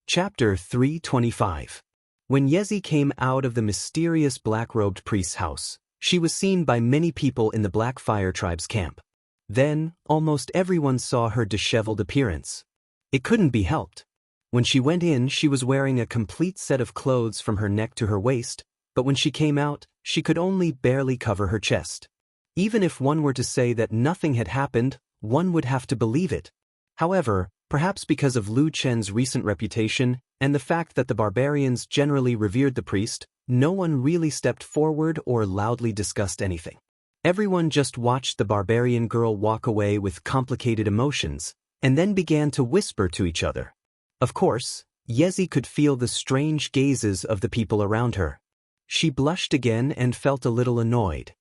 Chapter 325. When Yezi came out of the mysterious black-robed priest's house, she was seen by many people in the Black Fire Tribe's camp. Then, almost everyone saw her disheveled appearance. It couldn't be helped. When she went in, she was wearing a complete set of clothes from her neck to her waist, but when she came out, she could only barely cover her chest. Even if one were to say that nothing had happened, one would have to believe it. However, perhaps because of Lu Chen's recent reputation and the fact that the barbarians generally revered the priest, no one really stepped forward or loudly discussed anything. Everyone just watched the barbarian girl walk away with complicated emotions, and then began to whisper to each other. Of course, Yezi could feel the strange gazes of the people around her. She blushed again and felt a little annoyed.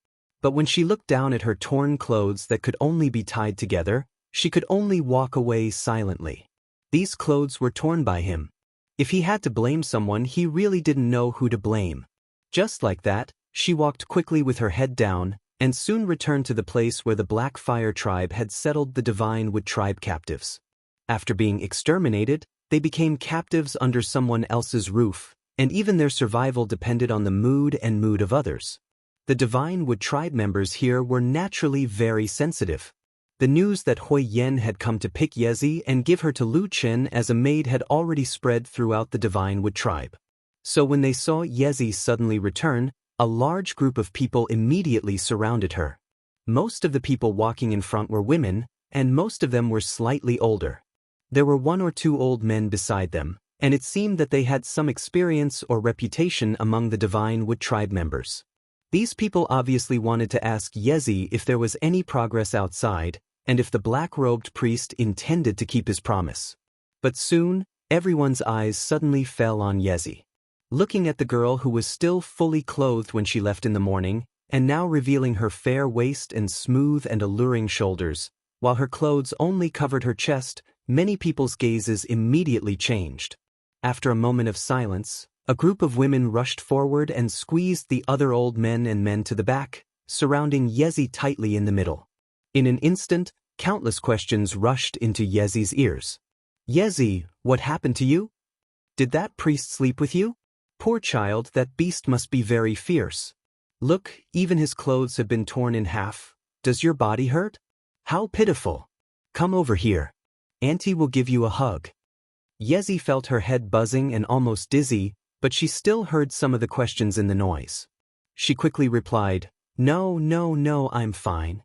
But when she looked down at her torn clothes that could only be tied together, she could only walk away silently. These clothes were torn by him. If he had to blame someone, he really didn't know who to blame. Just like that, she walked quickly with her head down, and soon returned to the place where the Black Fire Tribe had settled the Divine Wood Tribe captives. After being exterminated, they became captives under someone else's roof, and even their survival depended on the mood of others. The Divine Wood Tribe members here were naturally very sensitive. The news that Hui Yen had come to pick Yezi and give her to Lu Chen as a maid had already spread throughout the Divine Wood Tribe. So when they saw Yezi suddenly return, a large group of people immediately surrounded her. Most of the people walking in front were women, and most of them were slightly older. There were 1 or 2 old men beside them, and it seemed that they had some experience or reputation among the Divine Wood Tribe members. These people obviously wanted to ask Yezi if there was any progress outside, and if the black-robed priest intended to keep his promise. But soon, everyone's eyes suddenly fell on Yezi. Looking at the girl who was still fully clothed when she left in the morning, and now revealing her fair waist and smooth and alluring shoulders, while her clothes only covered her chest, many people's gazes immediately changed. After a moment of silence, a group of women rushed forward and squeezed the other old men and men to the back, surrounding Yezi tightly in the middle. In an instant, countless questions rushed into Yezi's ears. "Yezi, what happened to you? Did that priest sleep with you? Poor child, that beast must be very fierce. Look, even his clothes have been torn in half. Does your body hurt? How pitiful. Come over here. Auntie will give you a hug." Yezi felt her head buzzing and almost dizzy, but she still heard some of the questions in the noise. She quickly replied, No, I'm fine.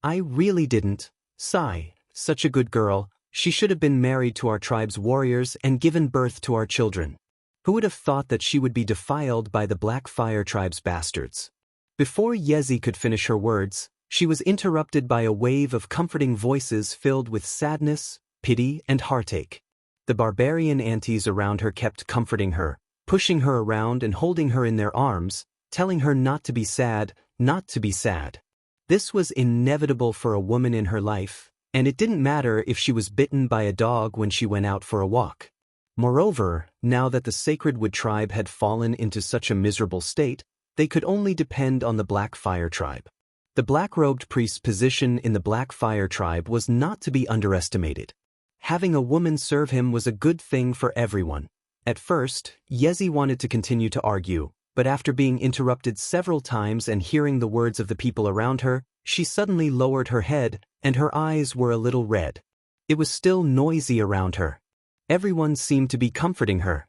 "I really didn't. Sai, such a good girl, she should have been married to our tribe's warriors and given birth to our children. Who would have thought that she would be defiled by the Black Fire Tribe's bastards?" Before Yezi could finish her words, she was interrupted by a wave of comforting voices filled with sadness, pity, and heartache. The barbarian aunties around her kept comforting her, pushing her around and holding her in their arms, telling her not to be sad, not to be sad. This was inevitable for a woman in her life, and it didn't matter if she was bitten by a dog when she went out for a walk. Moreover, now that the Sacred Wood Tribe had fallen into such a miserable state, they could only depend on the Black Fire Tribe. The black-robed priest's position in the Black Fire Tribe was not to be underestimated. Having a woman serve him was a good thing for everyone. At first, Yezi wanted to continue to argue, but after being interrupted several times and hearing the words of the people around her, she suddenly lowered her head, and her eyes were a little red. It was still noisy around her. Everyone seemed to be comforting her.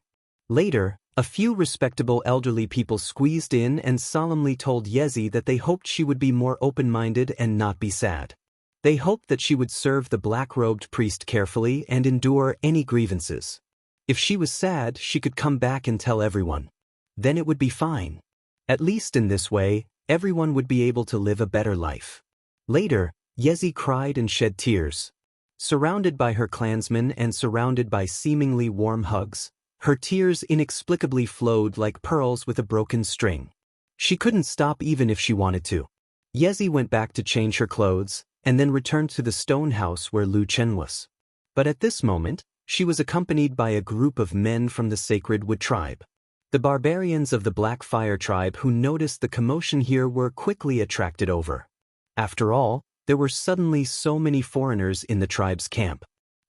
Later, a few respectable elderly people squeezed in and solemnly told Yezi that they hoped she would be more open-minded and not be sad. They hoped that she would serve the black-robed priest carefully and endure any grievances. If she was sad, she could come back and tell everyone. Then it would be fine. At least in this way, everyone would be able to live a better life. Later, Yezi cried and shed tears. Surrounded by her clansmen and surrounded by seemingly warm hugs, her tears inexplicably flowed like pearls with a broken string. She couldn't stop even if she wanted to. Yezi went back to change her clothes, and then returned to the stone house where Lu Chen was. But at this moment, she was accompanied by a group of men from the Sacred Wood Tribe. The barbarians of the Black Fire Tribe who noticed the commotion here were quickly attracted over. After all, there were suddenly so many foreigners in the tribe's camp.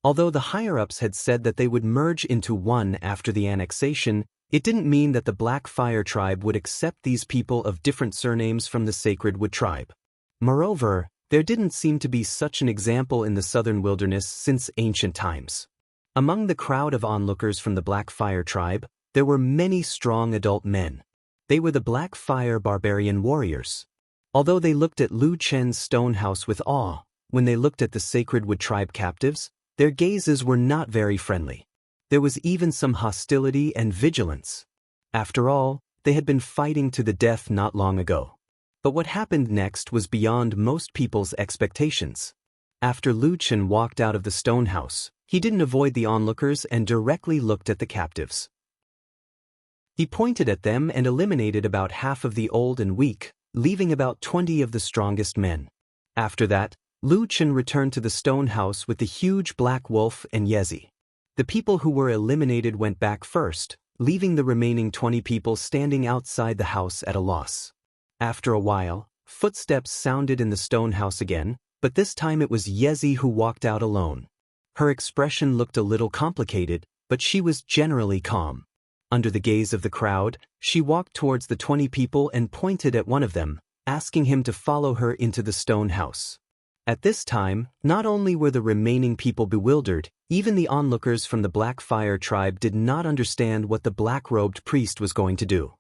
Although the higher-ups had said that they would merge into one after the annexation, it didn't mean that the Black Fire tribe would accept these people of different surnames from the Sacred Wood tribe. Moreover, there didn't seem to be such an example in the southern wilderness since ancient times. Among the crowd of onlookers from the Black Fire tribe, there were many strong adult men. They were the Black Fire barbarian warriors. Although they looked at Lu Chen's stone house with awe, when they looked at the Sacred Wood tribe captives, their gazes were not very friendly. There was even some hostility and vigilance. After all, they had been fighting to the death not long ago. But what happened next was beyond most people's expectations. After Lu Chen walked out of the stone house, he didn't avoid the onlookers and directly looked at the captives. He pointed at them and eliminated about half of the old and weak, leaving about 20 of the strongest men. After that, Lu Chen returned to the stone house with the huge black wolf and Yezi. The people who were eliminated went back first, leaving the remaining 20 people standing outside the house at a loss. After a while, footsteps sounded in the stone house again, but this time it was Yezi who walked out alone. Her expression looked a little complicated, but she was generally calm. Under the gaze of the crowd, she walked towards the 20 people and pointed at one of them, asking him to follow her into the stone house. At this time, not only were the remaining people bewildered, even the onlookers from the Black Fire tribe did not understand what the black-robed priest was going to do.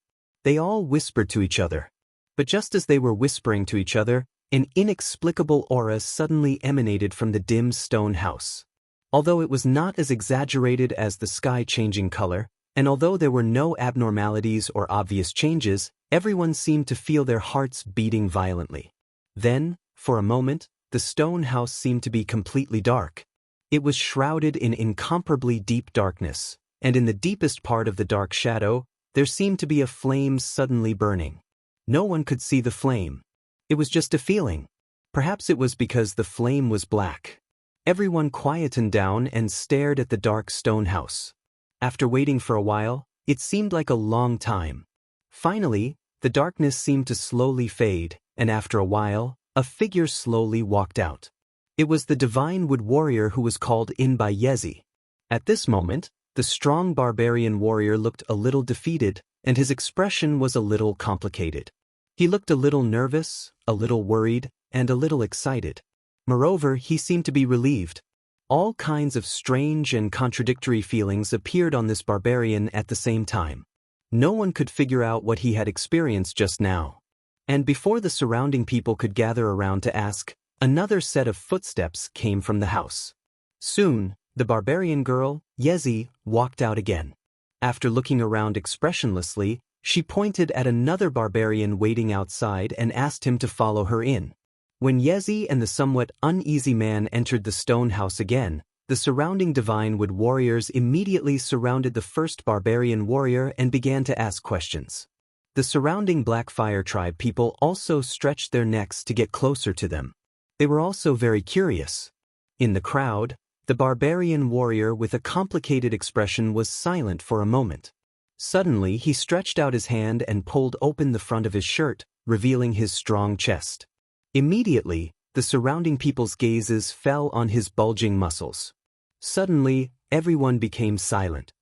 They all whispered to each other. But just as they were whispering to each other, an inexplicable aura suddenly emanated from the dim stone house. Although it was not as exaggerated as the sky changing color, and although there were no abnormalities or obvious changes, everyone seemed to feel their hearts beating violently. Then, for a moment, the stone house seemed to be completely dark. It was shrouded in incomparably deep darkness, and in the deepest part of the dark shadow, there seemed to be a flame suddenly burning. No one could see the flame. It was just a feeling. Perhaps it was because the flame was black. Everyone quietened down and stared at the dark stone house. After waiting for a while, it seemed like a long time. Finally, the darkness seemed to slowly fade, and after a while, a figure slowly walked out. It was the divine wood warrior who was called in by Yezi. At this moment, the strong barbarian warrior looked a little defeated, and his expression was a little complicated. He looked a little nervous, a little worried, and a little excited. Moreover, he seemed to be relieved. All kinds of strange and contradictory feelings appeared on this barbarian at the same time. No one could figure out what he had experienced just now. And before the surrounding people could gather around to ask, another set of footsteps came from the house. Soon, the barbarian girl, Yezi, walked out again. After looking around expressionlessly, she pointed at another barbarian waiting outside and asked him to follow her in. When Yezi and the somewhat uneasy man entered the stone house again, the surrounding divine wood warriors immediately surrounded the first barbarian warrior and began to ask questions. The surrounding Black Fire tribe people also stretched their necks to get closer to them. They were also very curious. In the crowd, the barbarian warrior with a complicated expression was silent for a moment. Suddenly, he stretched out his hand and pulled open the front of his shirt, revealing his strong chest. Immediately, the surrounding people's gazes fell on his bulging muscles. Suddenly, everyone became silent.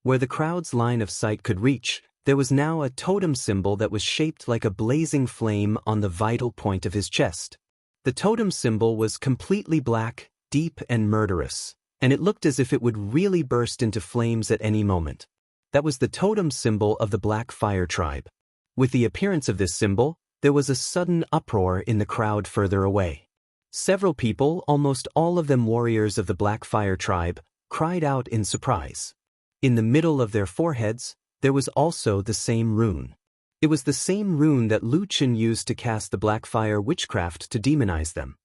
Where the crowd's line of sight could reach, there was now a totem symbol that was shaped like a blazing flame on the vital point of his chest. The totem symbol was completely black, deep and murderous, and it looked as if it would really burst into flames at any moment. That was the totem symbol of the Black Fire tribe. With the appearance of this symbol, there was a sudden uproar in the crowd further away. Several people, almost all of them warriors of the Black Fire tribe, cried out in surprise. In the middle of their foreheads, there was also the same rune. It was the same rune that Lu Chen used to cast the Black Fire witchcraft to demonize them.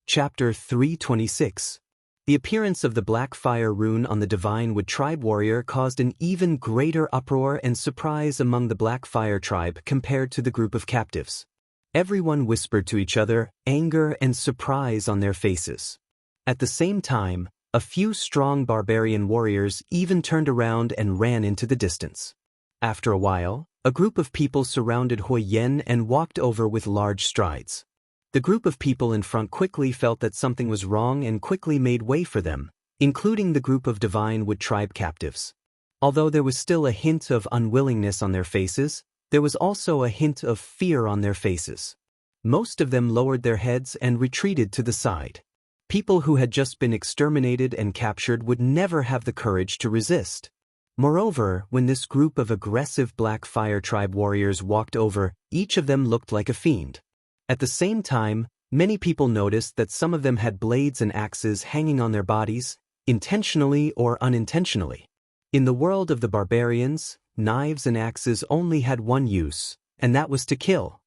Chapter 326. The appearance of the Black Fire rune on the Divine Wood tribe warrior caused an even greater uproar and surprise among the Black Fire tribe compared to the group of captives. Everyone whispered to each other, anger and surprise on their faces. At the same time, a few strong barbarian warriors even turned around and ran into the distance. After a while, a group of people surrounded Hui Yen and walked over with large strides. The group of people in front quickly felt that something was wrong and quickly made way for them, including the group of Divine Wood tribe captives. Although there was still a hint of unwillingness on their faces, there was also a hint of fear on their faces. Most of them lowered their heads and retreated to the side. People who had just been exterminated and captured would never have the courage to resist. Moreover, when this group of aggressive Black Fire Tribe warriors walked over, each of them looked like a fiend. At the same time, many people noticed that some of them had blades and axes hanging on their bodies, intentionally or unintentionally. In the world of the barbarians, knives and axes only had one use, and that was to kill.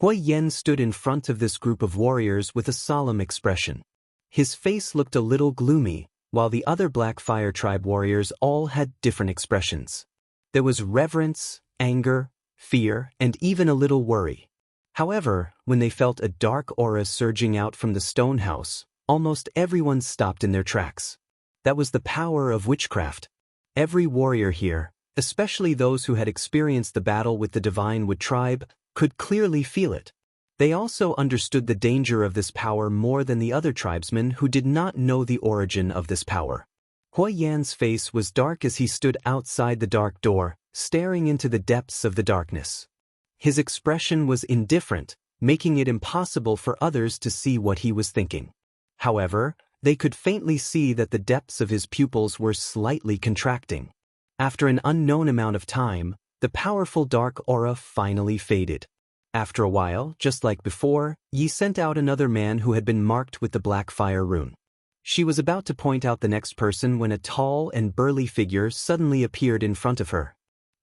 Hui Yen stood in front of this group of warriors with a solemn expression. His face looked a little gloomy, while the other Black Fire Tribe warriors all had different expressions. There was reverence, anger, fear, and even a little worry. However, when they felt a dark aura surging out from the stone house, almost everyone stopped in their tracks. That was the power of witchcraft. Every warrior here, especially those who had experienced the battle with the Divine Wood tribe, could clearly feel it. They also understood the danger of this power more than the other tribesmen who did not know the origin of this power. Hui Yan's face was dark as he stood outside the dark door, staring into the depths of the darkness. His expression was indifferent, making it impossible for others to see what he was thinking. However, they could faintly see that the depths of his pupils were slightly contracting. After an unknown amount of time, the powerful dark aura finally faded. After a while, just like before, Yi sent out another man who had been marked with the black fire rune. She was about to point out the next person when a tall and burly figure suddenly appeared in front of her.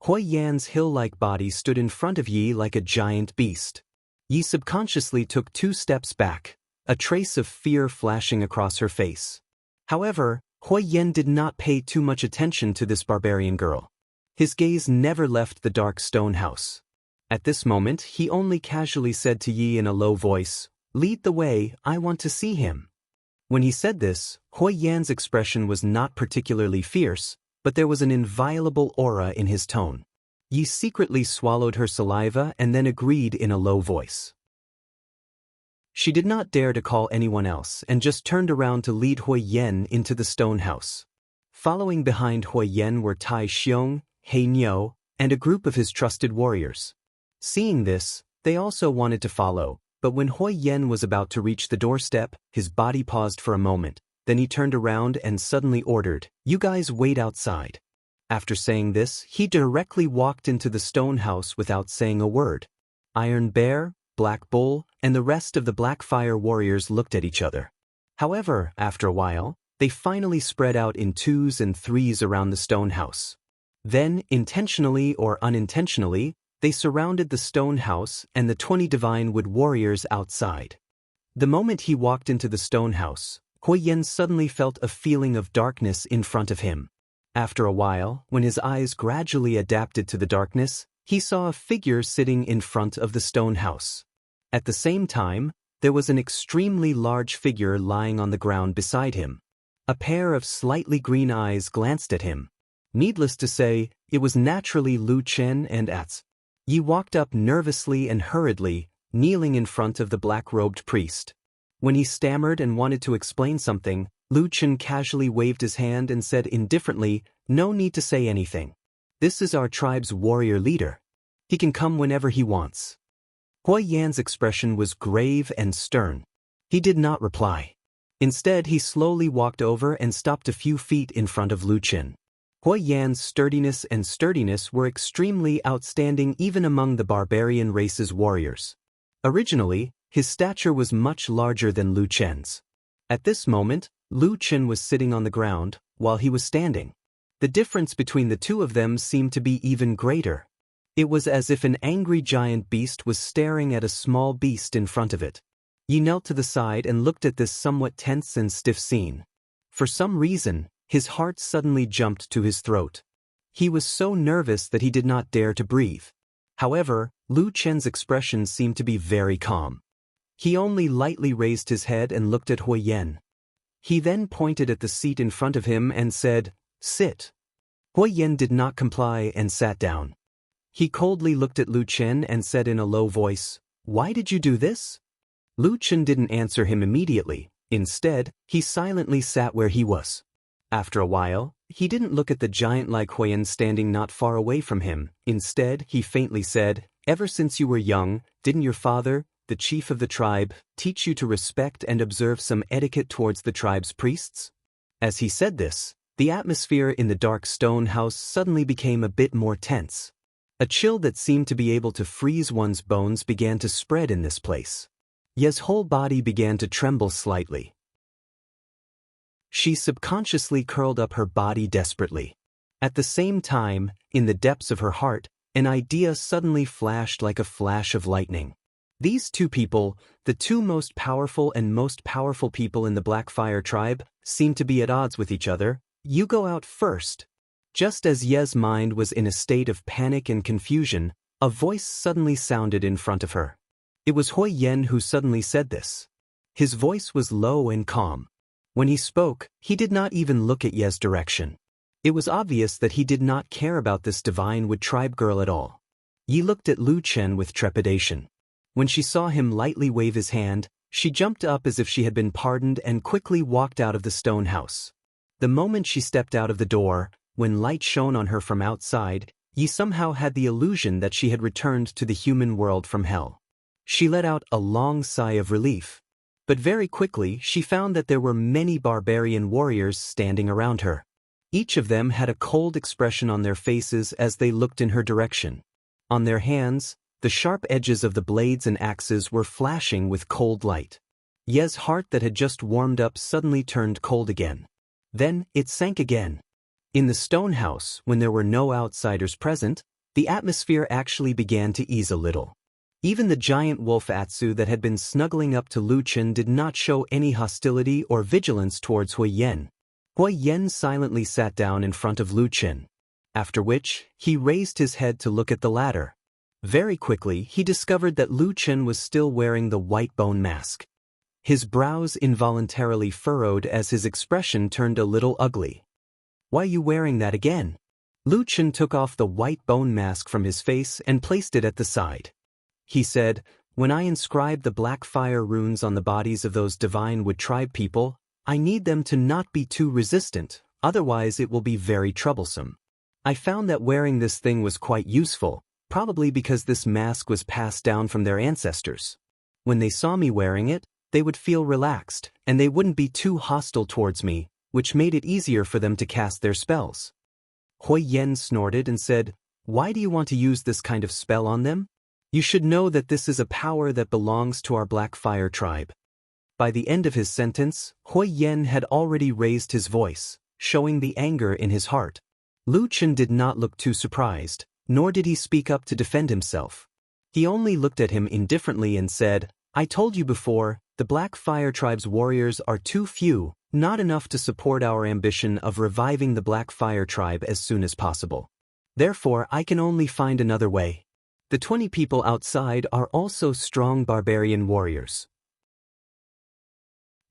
Hui Yan's hill-like body stood in front of Yi like a giant beast. Yi subconsciously took 2 steps back, a trace of fear flashing across her face. However, Hui Yan did not pay too much attention to this barbarian girl. His gaze never left the dark stone house. At this moment, he only casually said to Yi in a low voice, "Lead the way, I want to see him." When he said this, Hui Yan's expression was not particularly fierce, but there was an inviolable aura in his tone. Yi secretly swallowed her saliva and then agreed in a low voice. She did not dare to call anyone else and just turned around to lead Hui Yan into the stone house. Following behind Hui Yan were Tai Xiong, He Niu, and a group of his trusted warriors. Seeing this, they also wanted to follow, but when Hui Yan was about to reach the doorstep, his body paused for a moment, then he turned around and suddenly ordered, "You guys wait outside." After saying this, he directly walked into the stone house without saying a word. Iron Bear, Black Bull, and the rest of the Black Fire warriors looked at each other. However, after a while, they finally spread out in 2s and 3s around the stone house. Then, intentionally or unintentionally, they surrounded the stone house and the 20 Divine Wood warriors outside. The moment he walked into the stone house, Hui Yan suddenly felt a feeling of darkness in front of him. After a while, when his eyes gradually adapted to the darkness, he saw a figure sitting in front of the stone house. At the same time, there was an extremely large figure lying on the ground beside him. A pair of slightly green eyes glanced at him. Needless to say, it was naturally Lu Chen and Ats. Yi walked up nervously and hurriedly, kneeling in front of the black-robed priest. When he stammered and wanted to explain something, Lu Chen casually waved his hand and said indifferently, "No need to say anything. This is our tribe's warrior leader. He can come whenever he wants." Hui Yan's expression was grave and stern. He did not reply. Instead, he slowly walked over and stopped a few feet in front of Lu Chen. Hui Yan's sturdiness were extremely outstanding even among the barbarian race's warriors. Originally, his stature was much larger than Lu Chen's. At this moment, Lu Chen was sitting on the ground, while he was standing. The difference between the two of them seemed to be even greater. It was as if an angry giant beast was staring at a small beast in front of it. Yi knelt to the side and looked at this somewhat tense and stiff scene. For some reason, his heart suddenly jumped to his throat. He was so nervous that he did not dare to breathe. However, Lu Chen's expression seemed to be very calm. He only lightly raised his head and looked at Hui Yan. He then pointed at the seat in front of him and said, "Sit." Hui Yan did not comply and sat down. He coldly looked at Lu Chen and said in a low voice, "Why did you do this?" Lu Chen didn't answer him immediately. Instead, he silently sat where he was. After a while, he didn't look at the giant like Huiyan standing not far away from him. Instead, he faintly said, "Ever since you were young, didn't your father, the chief of the tribe, teach you to respect and observe some etiquette towards the tribe's priests?" As he said this, the atmosphere in the dark stone house suddenly became a bit more tense. A chill that seemed to be able to freeze one's bones began to spread in this place. Ye's whole body began to tremble slightly. She subconsciously curled up her body desperately. At the same time, in the depths of her heart, an idea suddenly flashed like a flash of lightning. These two people, the two most powerful people in the Blackfire tribe, seemed to be at odds with each other. "You go out first." Just as Ye's mind was in a state of panic and confusion, a voice suddenly sounded in front of her. It was Huiyan who suddenly said this. His voice was low and calm. When he spoke, he did not even look at Ye's direction. It was obvious that he did not care about this divine wood tribe girl at all. Yi looked at Lu Chen with trepidation. When she saw him lightly wave his hand, she jumped up as if she had been pardoned and quickly walked out of the stone house. The moment she stepped out of the door, when light shone on her from outside, Yi somehow had the illusion that she had returned to the human world from hell. She let out a long sigh of relief. But very quickly she found that there were many barbarian warriors standing around her. Each of them had a cold expression on their faces as they looked in her direction. On their hands, the sharp edges of the blades and axes were flashing with cold light. Ye's heart that had just warmed up suddenly turned cold again. Then it sank again. In the stone house, when there were no outsiders present, the atmosphere actually began to ease a little. Even the giant wolf Atsu that had been snuggling up to Lu Chen did not show any hostility or vigilance towards Huiyan. Huiyan silently sat down in front of Lu Chen. After which, he raised his head to look at the latter. Very quickly, he discovered that Lu Chen was still wearing the white bone mask. His brows involuntarily furrowed as his expression turned a little ugly. "Why are you wearing that again?" Lu Chen took off the white bone mask from his face and placed it at the side. He said, "When I inscribe the black fire runes on the bodies of those divine wood tribe people, I need them to not be too resistant, otherwise it will be very troublesome. I found that wearing this thing was quite useful, probably because this mask was passed down from their ancestors. When they saw me wearing it, they would feel relaxed, and they wouldn't be too hostile towards me, which made it easier for them to cast their spells." Huiyan snorted and said, "Why do you want to use this kind of spell on them? You should know that this is a power that belongs to our Blackfire tribe." By the end of his sentence, Huiyan had already raised his voice, showing the anger in his heart. Lu Chen did not look too surprised, nor did he speak up to defend himself. He only looked at him indifferently and said, "I told you before, the Blackfire tribe's warriors are too few, not enough to support our ambition of reviving the Blackfire tribe as soon as possible. Therefore, I can only find another way. The 20 people outside are also strong barbarian warriors.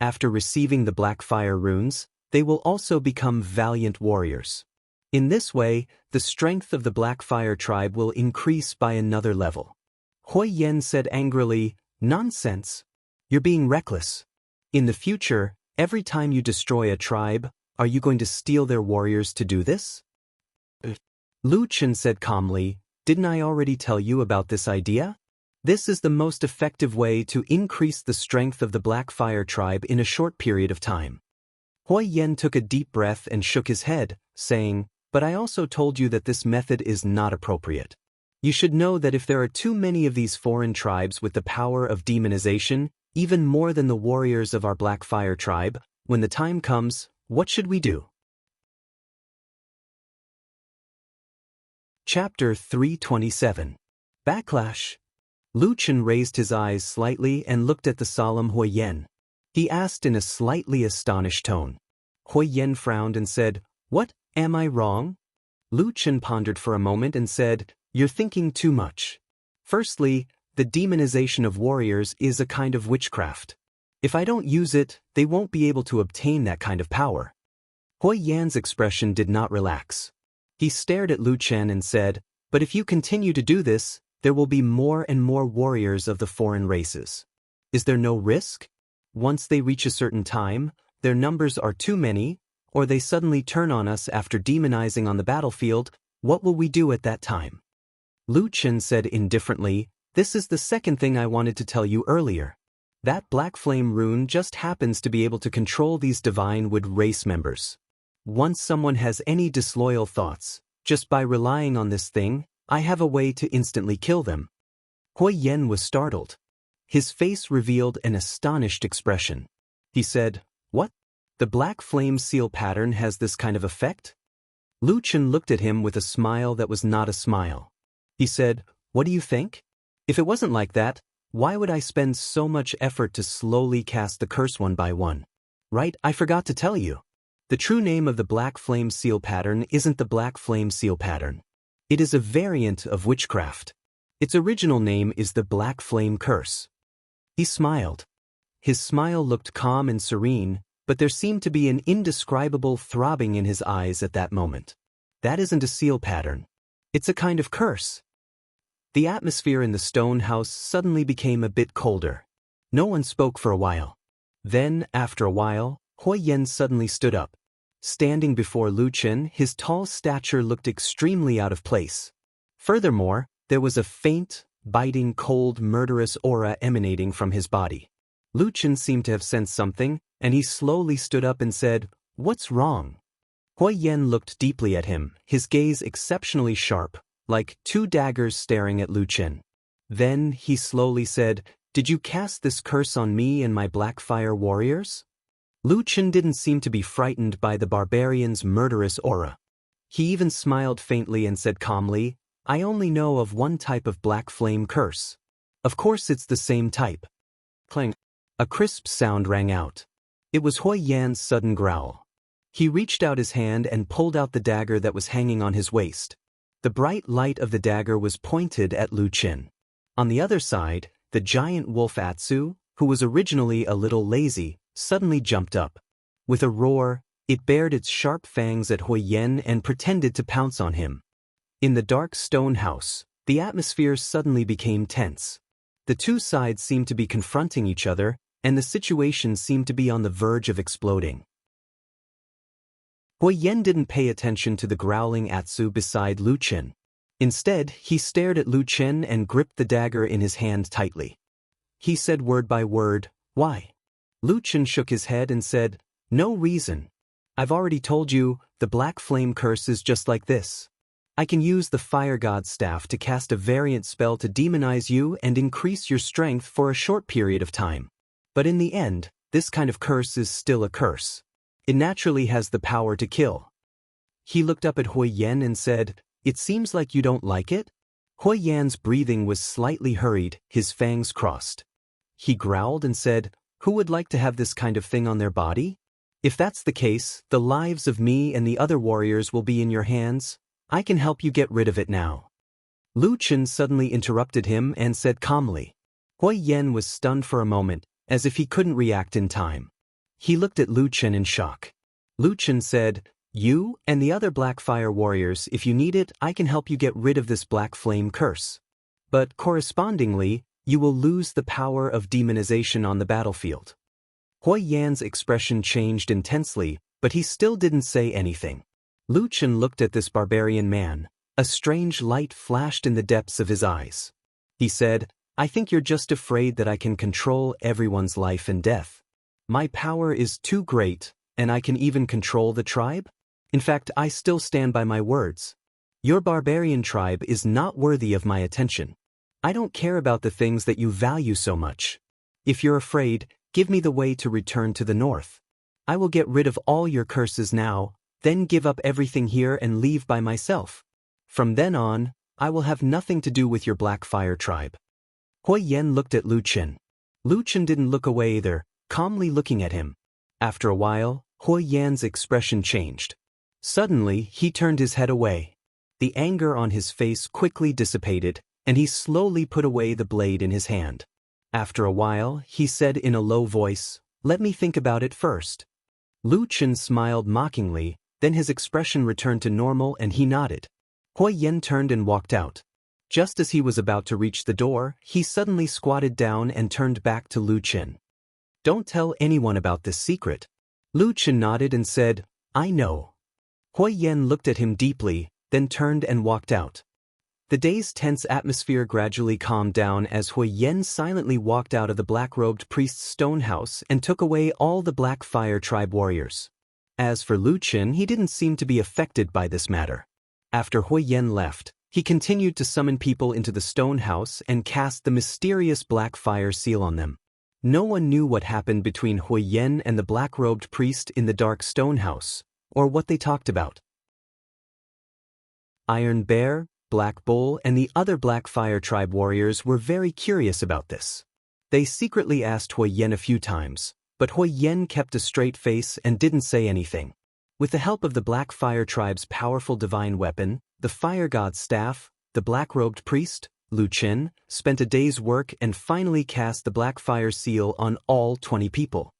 After receiving the Blackfire runes, they will also become valiant warriors. In this way, the strength of the Blackfire tribe will increase by another level." Huiyan said angrily, "Nonsense. You're being reckless. In the future, every time you destroy a tribe, are you going to steal their warriors to do this?" Lu Chen said calmly, "Didn't I already tell you about this idea? This is the most effective way to increase the strength of the Blackfire tribe in a short period of time." Huiyan took a deep breath and shook his head, saying, "But I also told you that this method is not appropriate. You should know that if there are too many of these foreign tribes with the power of demonization, even more than the warriors of our Blackfire tribe, when the time comes, what should we do?" Chapter 327. Backlash. Lu Chen raised his eyes slightly and looked at the solemn Huiyan. He asked in a slightly astonished tone. Huiyan frowned and said, "What, am I wrong?" Lu Chen pondered for a moment and said, "You're thinking too much. Firstly, the demonization of warriors is a kind of witchcraft. If I don't use it, they won't be able to obtain that kind of power." Huiyan's expression did not relax. He stared at Lu Chen and said, "But if you continue to do this, there will be more and more warriors of the foreign races. Is there no risk? Once they reach a certain time, their numbers are too many, or they suddenly turn on us after demonizing on the battlefield, what will we do at that time? Lu Chen said indifferently, this is the second thing I wanted to tell you earlier. That black flame rune just happens to be able to control these divine wood race members. Once someone has any disloyal thoughts, just by relying on this thing, I have a way to instantly kill them. Hui Yen was startled. His face revealed an astonished expression. He said, what? The black flame seal pattern has this kind of effect? Lu Chen looked at him with a smile that was not a smile. He said, what do you think? If it wasn't like that, why would I spend so much effort to slowly cast the curse one by one? Right, I forgot to tell you. The true name of the black flame seal pattern isn't the black flame seal pattern. It is a variant of witchcraft. Its original name is the black flame curse. He smiled. His smile looked calm and serene, but there seemed to be an indescribable throbbing in his eyes at that moment. That isn't a seal pattern. It's a kind of curse. The atmosphere in the stone house suddenly became a bit colder. No one spoke for a while. Then, after a while, Hui Yen suddenly stood up. Standing before Lu Chen, his tall stature looked extremely out of place. Furthermore, there was a faint, biting, cold, murderous aura emanating from his body. Lu Chen seemed to have sensed something, and he slowly stood up and said, what's wrong? Hui Yen looked deeply at him, his gaze exceptionally sharp, like two daggers staring at Lu Chen. Then he slowly said, did you cast this curse on me and my black fire warriors? Lu Chen didn't seem to be frightened by the barbarian's murderous aura. He even smiled faintly and said calmly, I only know of one type of black flame curse. Of course it's the same type. Clang. A crisp sound rang out. It was Hui Yan's sudden growl. He reached out his hand and pulled out the dagger that was hanging on his waist. The bright light of the dagger was pointed at Lu Chen. On the other side, the giant wolf Atsu, who was originally a little lazy, suddenly jumped up. With a roar, it bared its sharp fangs at Hui Yen and pretended to pounce on him. In the dark stone house, the atmosphere suddenly became tense. The two sides seemed to be confronting each other, and the situation seemed to be on the verge of exploding. Hui Yen didn't pay attention to the growling Atsu beside Lu Chen. Instead, he stared at Lu Chen and gripped the dagger in his hand tightly. He said word by word, why? Lu Chen shook his head and said, no reason. I've already told you, the black flame curse is just like this. I can use the fire god's staff to cast a variant spell to demonize you and increase your strength for a short period of time. But in the end, this kind of curse is still a curse. It naturally has the power to kill. He looked up at Hui Yen and said, it seems like you don't like it? Hui Yan's breathing was slightly hurried, his fangs crossed. He growled and said, who would like to have this kind of thing on their body? If that's the case, the lives of me and the other warriors will be in your hands. I can help you get rid of it now. Lu Chen suddenly interrupted him and said calmly. Hui Yen was stunned for a moment, as if he couldn't react in time. He looked at Lu Chen in shock. Lu Chen said, you and the other black fire warriors, if you need it, I can help you get rid of this black flame curse. But correspondingly, you will lose the power of demonization on the battlefield. Hui Yan's expression changed intensely, but he still didn't say anything. Lu Chen looked at this barbarian man. A strange light flashed in the depths of his eyes. He said, I think you're just afraid that I can control everyone's life and death. My power is too great, and I can even control the tribe? In fact, I still stand by my words. Your barbarian tribe is not worthy of my attention. I don't care about the things that you value so much. If you're afraid, give me the way to return to the north. I will get rid of all your curses now, then give up everything here and leave by myself. From then on, I will have nothing to do with your black fire tribe. Hui Yen looked at Lu Chen. Lu Chen didn't look away either, calmly looking at him. After a while, Hui Yan's expression changed. Suddenly, he turned his head away. The anger on his face quickly dissipated, and he slowly put away the blade in his hand. After a while, he said in a low voice, let me think about it first. Lu Chen smiled mockingly, then his expression returned to normal and he nodded. Hui Yen turned and walked out. Just as he was about to reach the door, he suddenly squatted down and turned back to Lu Qin. "Don't tell anyone about this secret." Lu Qin nodded and said, "I know." Hui Yen looked at him deeply, then turned and walked out. The day's tense atmosphere gradually calmed down as Hui Yen silently walked out of the black-robed priest's stone house and took away all the Black Fire Tribe warriors. As for Lu Qin, he didn't seem to be affected by this matter. After Hui Yen left, he continued to summon people into the stone house and cast the mysterious black fire seal on them. No one knew what happened between Hui Yen and the black-robed priest in the dark stone house, or what they talked about. Iron Bear, Black Bull, and the other Black Fire Tribe warriors were very curious about this. They secretly asked Hui Yen a few times, but Hui Yen kept a straight face and didn't say anything. With the help of the Black Fire Tribe's powerful divine weapon, the Fire God's staff, the black-robed priest, Lu Qin, spent a day's work and finally cast the Black Fire seal on all 20 people.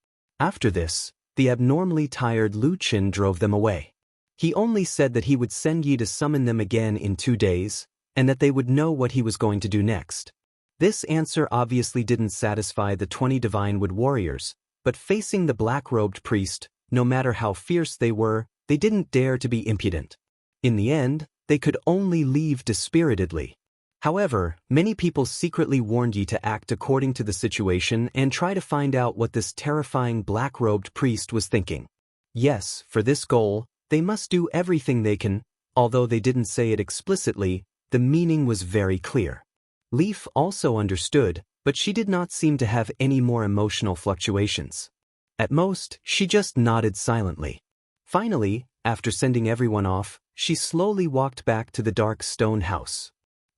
After this, the abnormally tired Lu Qin drove them away. He only said that he would send Yi to summon them again in 2 days, and that they would know what he was going to do next. This answer obviously didn't satisfy the 20 Divine Wood warriors, but facing the black-robed priest, no matter how fierce they were, they didn't dare to be impudent. In the end, they could only leave dispiritedly. However, many people secretly warned Yi to act according to the situation and try to find out what this terrifying black-robed priest was thinking. Yes, for this goal, they must do everything they can. Although they didn't say it explicitly, the meaning was very clear. Leaf also understood, but she did not seem to have any more emotional fluctuations. At most, she just nodded silently. Finally, after sending everyone off, she slowly walked back to the dark stone house.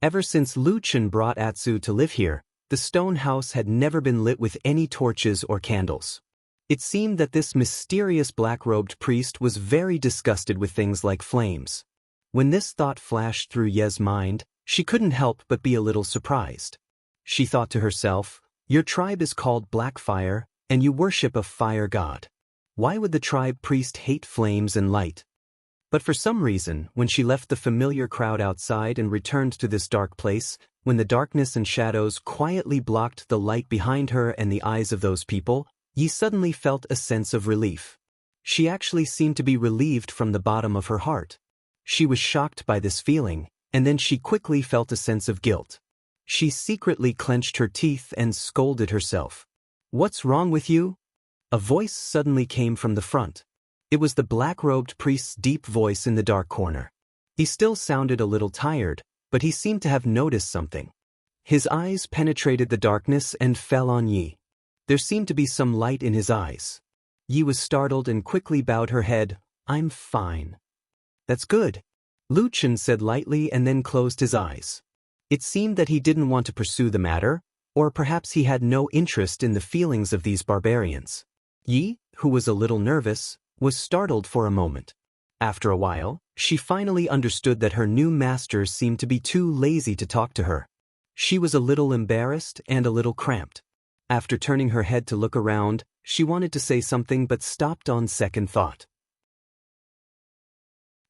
Ever since Lu Qin brought Atsu to live here, the stone house had never been lit with any torches or candles. It seemed that this mysterious black-robed priest was very disgusted with things like flames. When this thought flashed through Ye's mind, she couldn't help but be a little surprised. She thought to herself, "Your tribe is called Blackfire, and you worship a fire god. Why would the tribe priest hate flames and light?" But for some reason, when she left the familiar crowd outside and returned to this dark place, when the darkness and shadows quietly blocked the light behind her and the eyes of those people, Yi suddenly felt a sense of relief. She actually seemed to be relieved from the bottom of her heart. She was shocked by this feeling, and then she quickly felt a sense of guilt. She secretly clenched her teeth and scolded herself. "What's wrong with you?" A voice suddenly came from the front. It was the black-robed priest's deep voice in the dark corner. He still sounded a little tired, but he seemed to have noticed something. His eyes penetrated the darkness and fell on Yi. There seemed to be some light in his eyes. Yi was startled and quickly bowed her head. "I'm fine." "That's good," Lu Qin said lightly and then closed his eyes. It seemed that he didn't want to pursue the matter, or perhaps he had no interest in the feelings of these barbarians. Yi, who was a little nervous, was startled for a moment. After a while, she finally understood that her new master seemed to be too lazy to talk to her. She was a little embarrassed and a little cramped. After turning her head to look around, she wanted to say something but stopped on second thought.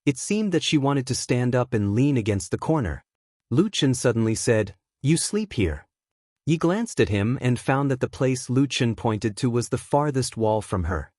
It seemed that she wanted to stand up and lean against the corner. Lu Qin suddenly said, "You sleep here." Yi glanced at him and found that the place Lu Qin pointed to was the farthest wall from her.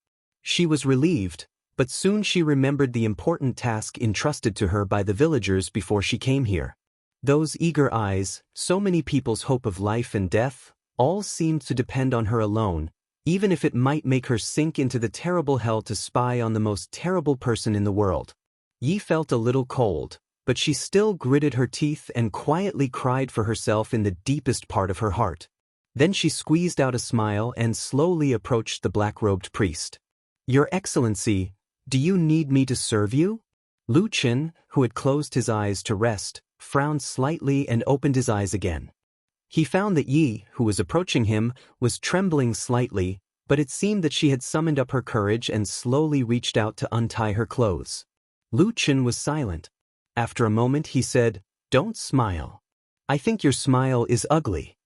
She was relieved, but soon she remembered the important task entrusted to her by the villagers before she came here. Those eager eyes, so many people's hope of life and death, all seemed to depend on her alone, even if it might make her sink into the terrible hell to spy on the most terrible person in the world. Yi felt a little cold, but she still gritted her teeth and quietly cried for herself in the deepest part of her heart. Then she squeezed out a smile and slowly approached the black-robed priest. "Your Excellency, do you need me to serve you?" Lu Qin, who had closed his eyes to rest, frowned slightly and opened his eyes again. He found that Yi, who was approaching him, was trembling slightly, but it seemed that she had summoned up her courage and slowly reached out to untie her clothes. Lu Qin was silent. After a moment he said, "Don't smile. I think your smile is ugly."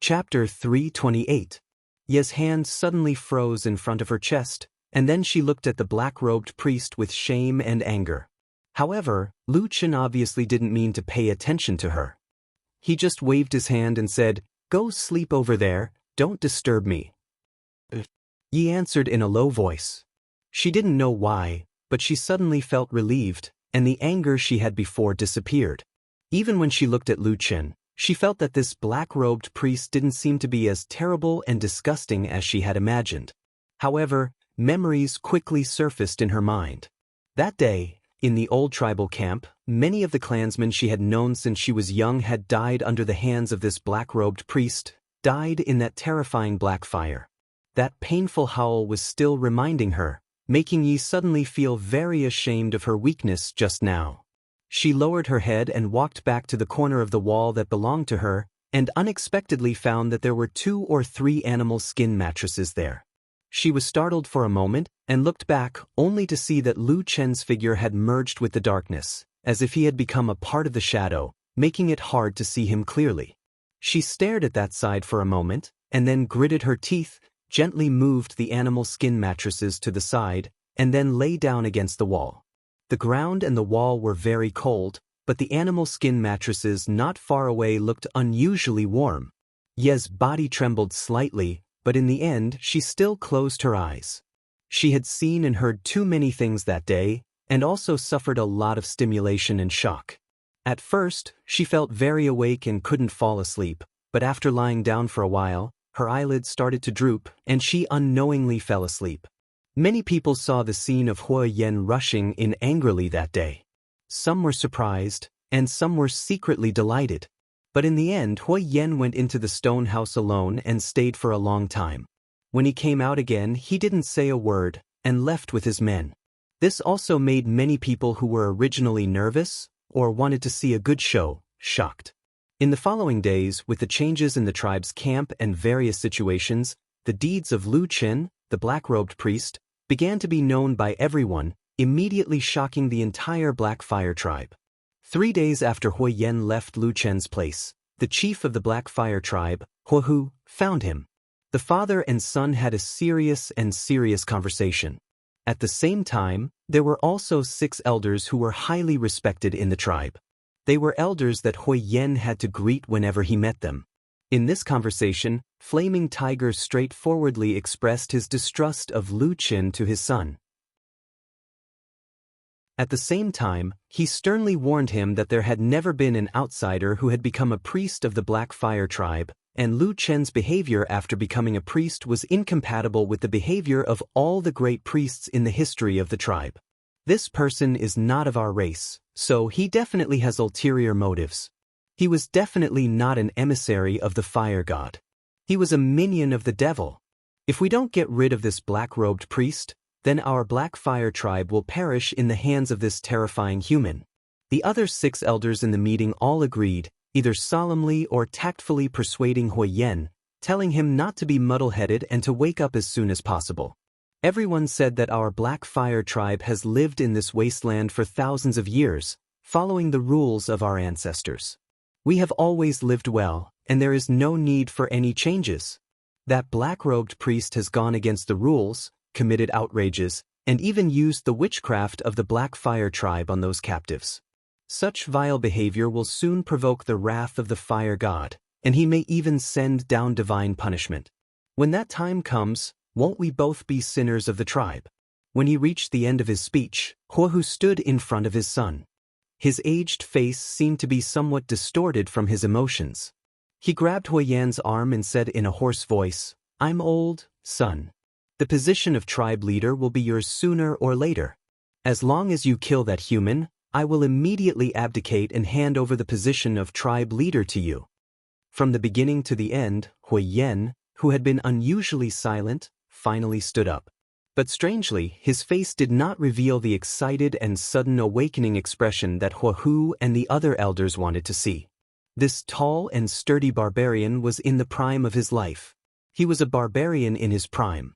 Chapter 328. Ye's hand suddenly froze in front of her chest, and then she looked at the black-robed priest with shame and anger. However, Lu Chen obviously didn't mean to pay attention to her. He just waved his hand and said, "Go sleep over there, don't disturb me." Yi answered in a low voice. She didn't know why, but she suddenly felt relieved, and the anger she had before disappeared. Even when she looked at Lu Chen, she felt that this black-robed priest didn't seem to be as terrible and disgusting as she had imagined. However, memories quickly surfaced in her mind. That day, in the old tribal camp, many of the clansmen she had known since she was young had died under the hands of this black-robed priest, died in that terrifying black fire. That painful howl was still reminding her, making Yi suddenly feel very ashamed of her weakness just now. She lowered her head and walked back to the corner of the wall that belonged to her, and unexpectedly found that there were 2 or 3 animal skin mattresses there. She was startled for a moment, and looked back only to see that Lu Chen's figure had merged with the darkness, as if he had become a part of the shadow, making it hard to see him clearly. She stared at that side for a moment, and then gritted her teeth, gently moved the animal skin mattresses to the side, and then lay down against the wall. The ground and the wall were very cold, but the animal skin mattresses not far away looked unusually warm. Ye's body trembled slightly, but in the end she still closed her eyes. She had seen and heard too many things that day, and also suffered a lot of stimulation and shock. At first, she felt very awake and couldn't fall asleep, but after lying down for a while, her eyelids started to droop, and she unknowingly fell asleep. Many people saw the scene of Huo Yan rushing in angrily that day. Some were surprised, and some were secretly delighted. But in the end, Huo Yan went into the stone house alone and stayed for a long time. When he came out again, he didn't say a word, and left with his men. This also made many people who were originally nervous, or wanted to see a good show, shocked. In the following days, with the changes in the tribe's camp and various situations, the deeds of Lu Chen, the black-robed priest, began to be known by everyone, immediately shocking the entire Black Fire tribe. 3 days after Huo Yan left Lu Chen's place, the chief of the Black Fire tribe, Huo Hu, found him. The father and son had a serious conversation. At the same time, there were also 6 elders who were highly respected in the tribe. They were elders that Huo Yan had to greet whenever he met them. In this conversation, Flaming Tiger straightforwardly expressed his distrust of Lu Chen to his son. At the same time, he sternly warned him that there had never been an outsider who had become a priest of the Black Fire tribe, and Lu Chen's behavior after becoming a priest was incompatible with the behavior of all the great priests in the history of the tribe. This person is not of our race, so he definitely has ulterior motives. He was definitely not an emissary of the fire god. He was a minion of the devil. If we don't get rid of this black-robed priest, then our Black Fire tribe will perish in the hands of this terrifying human. The other 6 elders in the meeting all agreed, either solemnly or tactfully persuading Huo Yan, telling him not to be muddle-headed and to wake up as soon as possible. Everyone said that our Black Fire tribe has lived in this wasteland for thousands of years, following the rules of our ancestors. We have always lived well, and there is no need for any changes. That black-robed priest has gone against the rules, committed outrages, and even used the witchcraft of the Black Fire tribe on those captives. Such vile behavior will soon provoke the wrath of the fire god, and he may even send down divine punishment. When that time comes, won't we both be sinners of the tribe? When he reached the end of his speech, Huo Hu stood in front of his son. His aged face seemed to be somewhat distorted from his emotions. He grabbed Huo Yan's arm and said in a hoarse voice, "I'm old, son. The position of tribe leader will be yours sooner or later. As long as you kill that human, I will immediately abdicate and hand over the position of tribe leader to you." From the beginning to the end, Huo Yan, who had been unusually silent, finally stood up. But strangely, his face did not reveal the excited and sudden awakening expression that Huo Hu and the other elders wanted to see. This tall and sturdy barbarian was in the prime of his life. He was a barbarian in his prime.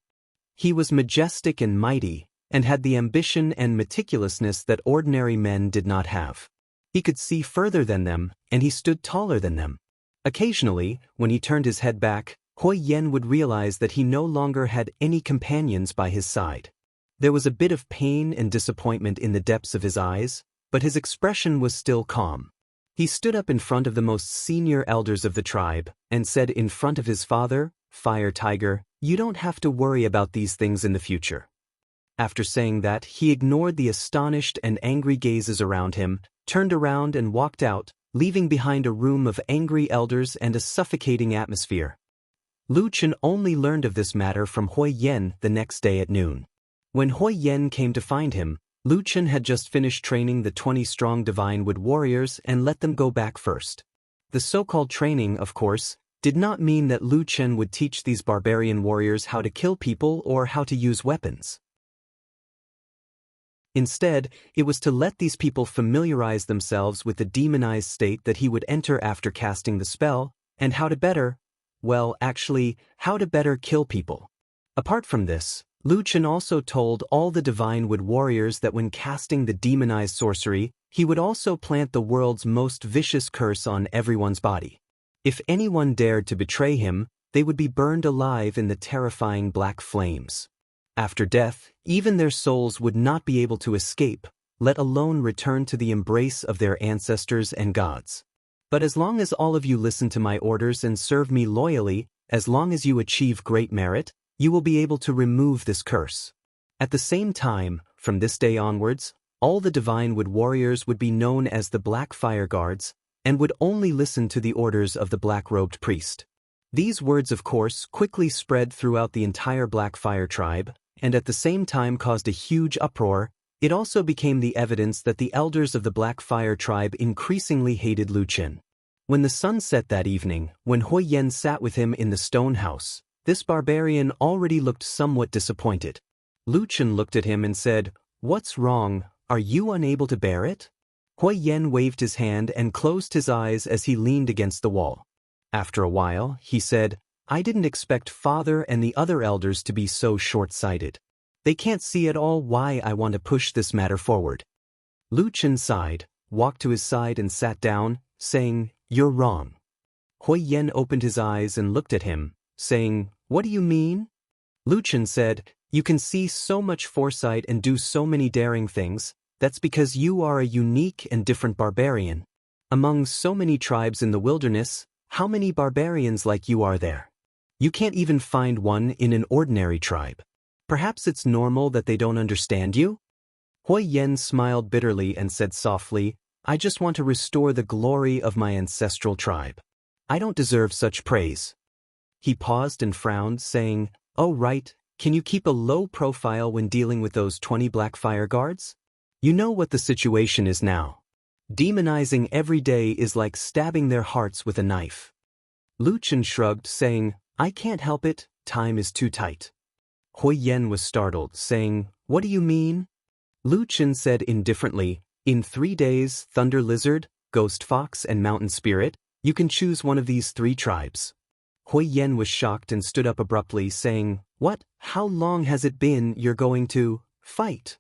He was majestic and mighty, and had the ambition and meticulousness that ordinary men did not have. He could see further than them, and he stood taller than them. Occasionally, when he turned his head back, Huo Yan would realize that he no longer had any companions by his side. There was a bit of pain and disappointment in the depths of his eyes, but his expression was still calm. He stood up in front of the most senior elders of the tribe and said in front of his father, Fire Tiger, "You don't have to worry about these things in the future." After saying that, he ignored the astonished and angry gazes around him, turned around and walked out, leaving behind a room of angry elders and a suffocating atmosphere. Lu Chen only learned of this matter from Hui Yen the next day at noon. When Hui Yen came to find him, Lu Chen had just finished training the 20-strong Divine Wood warriors and let them go back first. The so-called training, of course, did not mean that Lu Chen would teach these barbarian warriors how to kill people or how to use weapons. Instead, it was to let these people familiarize themselves with the demonized state that he would enter after casting the spell, and how to better kill people. Apart from this, Lu Chen also told all the Divine Wood warriors that when casting the demonized sorcery, he would also plant the world's most vicious curse on everyone's body. If anyone dared to betray him, they would be burned alive in the terrifying black flames. After death, even their souls would not be able to escape, let alone return to the embrace of their ancestors and gods. But as long as all of you listen to my orders and serve me loyally, as long as you achieve great merit, you will be able to remove this curse. At the same time, from this day onwards, all the Divine Wood warriors would be known as the Black Fire Guards, and would only listen to the orders of the black-robed priest. These words, of course, quickly spread throughout the entire Black Fire tribe, and at the same time caused a huge uproar. It also became the evidence that the elders of the Black Fire tribe increasingly hated Lu Chen. When the sun set that evening, when Hui Yen sat with him in the stone house, this barbarian already looked somewhat disappointed. Lu Chen looked at him and said, "What's wrong? Are you unable to bear it?" Hui Yen waved his hand and closed his eyes as he leaned against the wall. After a while, he said, "I didn't expect Father and the other elders to be so short-sighted. They can't see at all why I want to push this matter forward." Lu Chen sighed, walked to his side and sat down, saying, "You're wrong." Hui Yen opened his eyes and looked at him, saying, "What do you mean?" Lu Chen said, "You can see so much foresight and do so many daring things. That's because you are a unique and different barbarian. Among so many tribes in the wilderness, how many barbarians like you are there? You can't even find one in an ordinary tribe. Perhaps it's normal that they don't understand you?" Hui Yen smiled bitterly and said softly, "I just want to restore the glory of my ancestral tribe. I don't deserve such praise." He paused and frowned, saying, "Oh right, can you keep a low profile when dealing with those 20 Black Fire Guards? You know what the situation is now. Demonizing every day is like stabbing their hearts with a knife." Lu Chen shrugged, saying, "I can't help it, time is too tight." Hui Yen was startled, saying, "What do you mean?" Lu Chen said indifferently, "In 3 days, Thunder Lizard, Ghost Fox and Mountain Spirit, you can choose one of these 3 tribes." Hui Yen was shocked and stood up abruptly, saying, "What? How long has it been you're going to fight?"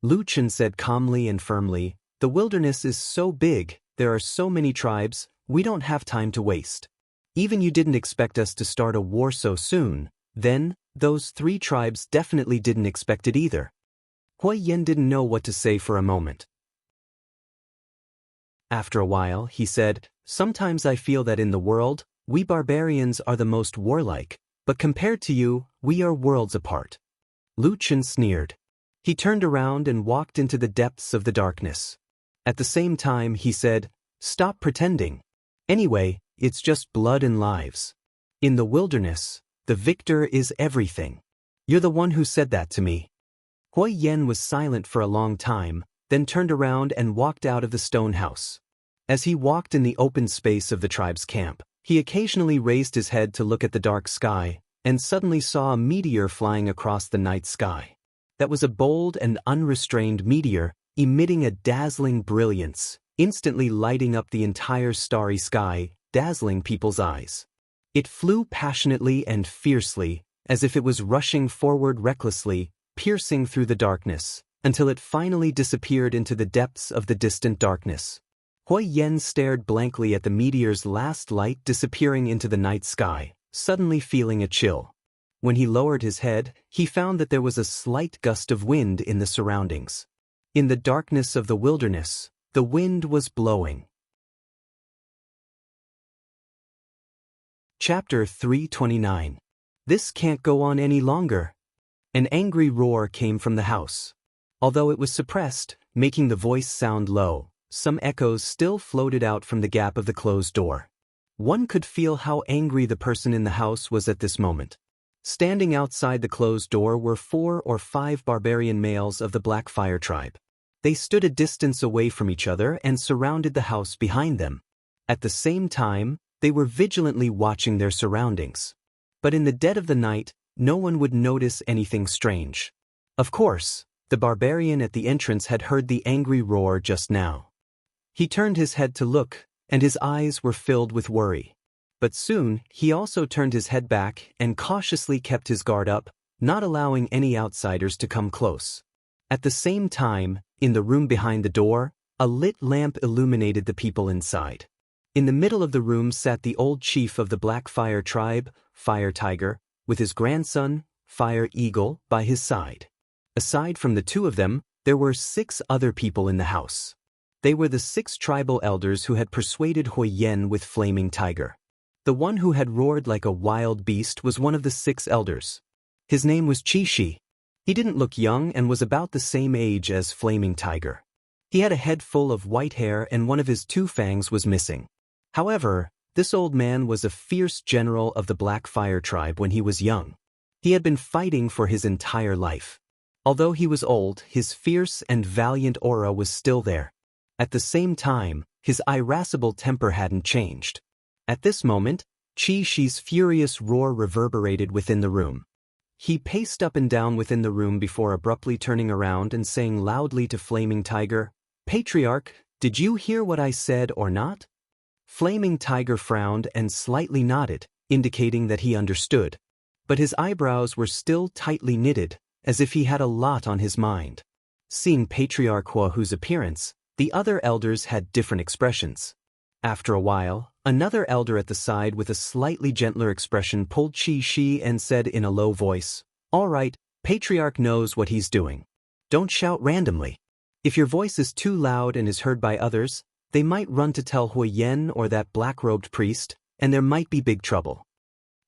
Lu Chen said calmly and firmly, "The wilderness is so big, there are so many tribes, we don't have time to waste. Even you didn't expect us to start a war so soon, then, those 3 tribes definitely didn't expect it either." Hui Yen didn't know what to say for a moment. After a while, he said, "Sometimes I feel that in the world, we barbarians are the most warlike, but compared to you, we are worlds apart." Lu Chen sneered. He turned around and walked into the depths of the darkness. At the same time, he said, "Stop pretending. Anyway, it's just blood and lives. In the wilderness, the victor is everything. You're the one who said that to me." Hui Yen was silent for a long time, then turned around and walked out of the stone house. As he walked in the open space of the tribe's camp, he occasionally raised his head to look at the dark sky, and suddenly saw a meteor flying across the night sky. That was a bold and unrestrained meteor, emitting a dazzling brilliance, instantly lighting up the entire starry sky, dazzling people's eyes. It flew passionately and fiercely, as if it was rushing forward recklessly, piercing through the darkness, until it finally disappeared into the depths of the distant darkness. Hui Yen stared blankly at the meteor's last light disappearing into the night sky, suddenly feeling a chill. When he lowered his head, he found that there was a slight gust of wind in the surroundings. In the darkness of the wilderness, the wind was blowing. Chapter 329. This can't go on any longer. An angry roar came from the house. Although it was suppressed, making the voice sound low, some echoes still floated out from the gap of the closed door. One could feel how angry the person in the house was at this moment. Standing outside the closed door were 4 or 5 barbarian males of the Black Fire tribe. They stood a distance away from each other and surrounded the house behind them. At the same time, they were vigilantly watching their surroundings. But in the dead of the night, no one would notice anything strange. Of course, the barbarian at the entrance had heard the angry roar just now. He turned his head to look, and his eyes were filled with worry. But soon, he also turned his head back and cautiously kept his guard up, not allowing any outsiders to come close. At the same time, in the room behind the door, a lit lamp illuminated the people inside. In the middle of the room sat the old chief of the Black Fire tribe, Fire Tiger, with his grandson, Fire Eagle, by his side. Aside from the two of them, there were 6 other people in the house. They were the 6 tribal elders who had persuaded Huyen with Flaming Tiger. The one who had roared like a wild beast was one of the 6 elders. His name was Qishi. He didn't look young and was about the same age as Flaming Tiger. He had a head full of white hair and one of his 2 fangs was missing. However, this old man was a fierce general of the Black Fire tribe when he was young. He had been fighting for his entire life. Although he was old, his fierce and valiant aura was still there. At the same time, his irascible temper hadn't changed. At this moment, Qishi's furious roar reverberated within the room. He paced up and down within the room before abruptly turning around and saying loudly to Flaming Tiger, "Patriarch, did you hear what I said or not?" Flaming Tiger frowned and slightly nodded, indicating that he understood. But his eyebrows were still tightly knitted, as if he had a lot on his mind. Seeing Patriarch Huahu's appearance, the other elders had different expressions. After a while, another elder at the side with a slightly gentler expression pulled Qi and said in a low voice, "All right, Patriarch knows what he's doing. Don't shout randomly. If your voice is too loud and is heard by others, they might run to tell Huyen or that black-robed priest, and there might be big trouble."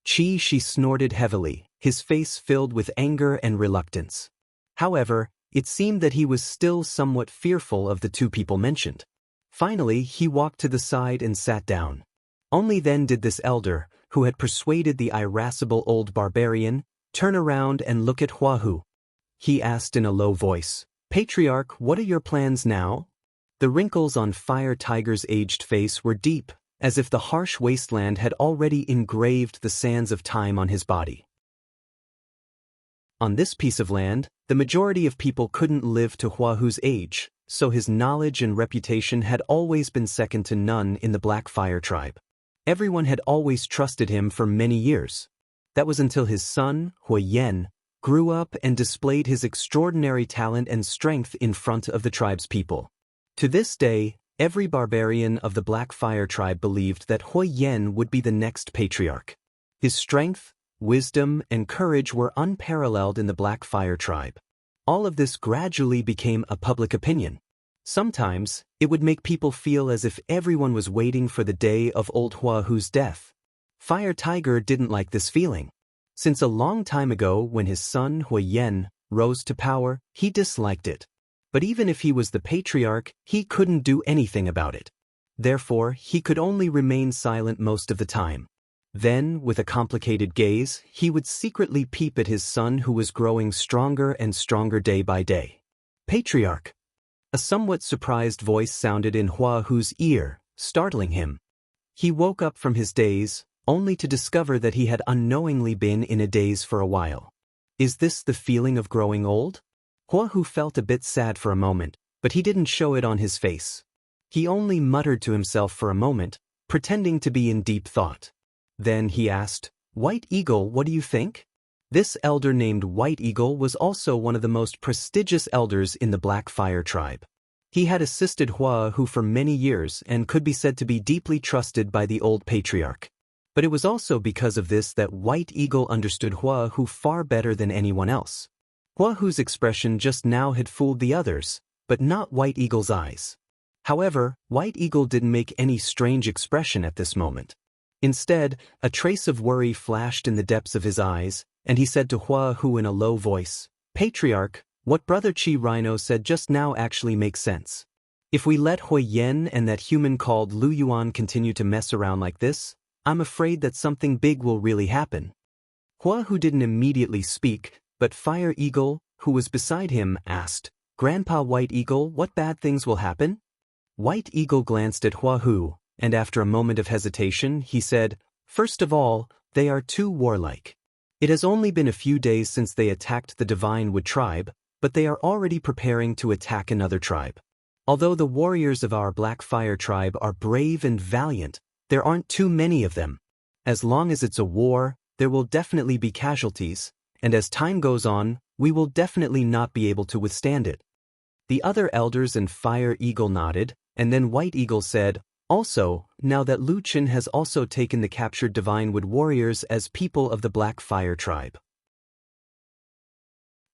Qi snorted heavily, his face filled with anger and reluctance. However, it seemed that he was still somewhat fearful of the 2 people mentioned. Finally, he walked to the side and sat down. Only then did this elder, who had persuaded the irascible old barbarian, turn around and look at Huahu. He asked in a low voice, "Patriarch, what are your plans now?" The wrinkles on Fire Tiger's aged face were deep, as if the harsh wasteland had already engraved the sands of time on his body. On this piece of land, the majority of people couldn't live to Huahu's age, so his knowledge and reputation had always been second to none in the Black Fire tribe. Everyone had always trusted him for many years. That was until his son, Huyen, grew up and displayed his extraordinary talent and strength in front of the tribe's people. To this day, every barbarian of the Black Fire tribe believed that Huyen would be the next patriarch. His strength, wisdom, and courage were unparalleled in the Black Fire tribe. All of this gradually became a public opinion. Sometimes, it would make people feel as if everyone was waiting for the day of old Huahu's death. Fire Tiger didn't like this feeling. Since a long time ago when his son Huyen rose to power, he disliked it. But even if he was the patriarch, he couldn't do anything about it. Therefore, he could only remain silent most of the time. Then, with a complicated gaze, he would secretly peep at his son who was growing stronger and stronger day by day. "Patriarch!" A somewhat surprised voice sounded in Huahu's ear, startling him. He woke up from his daze, only to discover that he had unknowingly been in a daze for a while. Is this the feeling of growing old? Huahu felt a bit sad for a moment, but he didn't show it on his face. He only muttered to himself for a moment, pretending to be in deep thought. Then he asked, "White Eagle, what do you think?" This elder named White Eagle was also one of the most prestigious elders in the Black Fire tribe. He had assisted Huahu for many years and could be said to be deeply trusted by the old patriarch. But it was also because of this that White Eagle understood Huahu far better than anyone else. Huahu's expression just now had fooled the others, but not White Eagle's eyes. However, White Eagle didn't make any strange expression at this moment. Instead, a trace of worry flashed in the depths of his eyes, and he said to Hua Hu in a low voice, "Patriarch, what Brother Qi Rhino said just now actually makes sense. If we let Hui Yen and that human called Lu Yuan continue to mess around like this, I'm afraid that something big will really happen." Hua Hu didn't immediately speak, but Fire Eagle, who was beside him, asked, "Grandpa White Eagle, what bad things will happen?" White Eagle glanced at Hua Hu, and after a moment of hesitation, he said, "First of all, they are too warlike. It has only been a few days since they attacked the Divine Wood tribe, but they are already preparing to attack another tribe. Although the warriors of our Black Fire tribe are brave and valiant, there aren't too many of them. As long as it's a war, there will definitely be casualties, and as time goes on, we will definitely not be able to withstand it." The other elders and Fire Eagle nodded, and then White Eagle said, "Also, now that Lu Qin has also taken the captured Divine Wood warriors as people of the Black Fire tribe.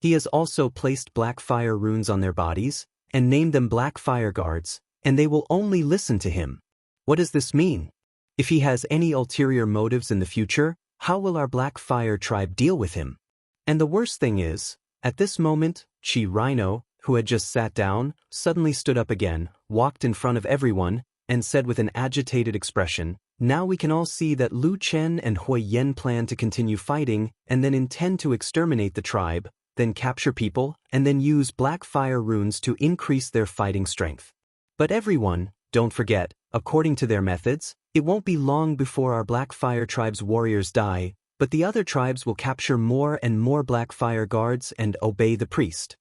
He has also placed Black Fire runes on their bodies, and named them Black Fire Guards, and they will only listen to him. What does this mean? If he has any ulterior motives in the future, how will our Black Fire tribe deal with him? And the worst thing is, at this moment, Qi Rhino, who had just sat down, suddenly stood up again, walked in front of everyone, and said with an agitated expression, "Now we can all see that Lu Chen and Hui Yen plan to continue fighting and then intend to exterminate the tribe, then capture people, and then use Black Fire runes to increase their fighting strength. But everyone, don't forget, according to their methods, it won't be long before our Black Fire tribe's warriors die, but the other tribes will capture more and more Black Fire guards and obey the priest.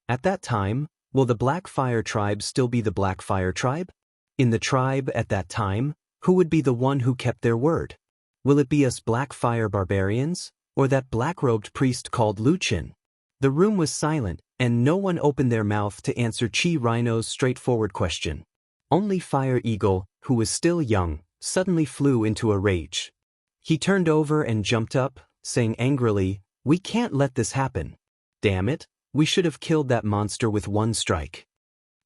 At that time, will the Black Fire tribe still be the Black Fire tribe? In the tribe at that time, who would be the one who kept their word? Will it be us Black Fire barbarians, or that black-robed priest called Lu Qin?" The room was silent, and no one opened their mouth to answer Qi Rhino's straightforward question. Only Fire Eagle, who was still young, suddenly flew into a rage. He turned over and jumped up, saying angrily, "We can't let this happen. Damn it, we should have killed that monster with one strike."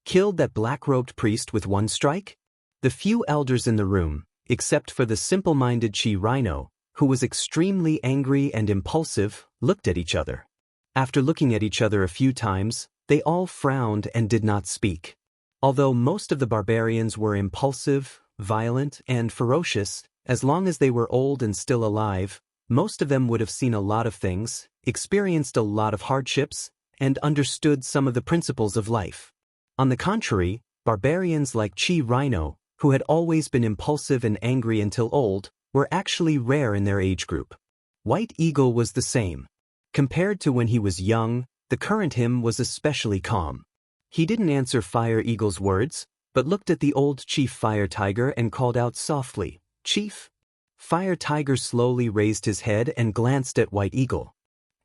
Killed that black-robed priest with one strike? The few elders in the room, except for the simple-minded Qi Rhino, who was extremely angry and impulsive, looked at each other. After looking at each other a few times, they all frowned and did not speak. Although most of the barbarians were impulsive, violent, and ferocious, as long as they were old and still alive, most of them would have seen a lot of things, experienced a lot of hardships, and understood some of the principles of life. On the contrary, barbarians like Qi Rhino, who had always been impulsive and angry until old, were actually rare in their age group. White Eagle was the same. Compared to when he was young, the current him was especially calm. He didn't answer Fire Eagle's words, but looked at the old Chief Fire Tiger and called out softly, "Chief?" Fire Tiger slowly raised his head and glanced at White Eagle.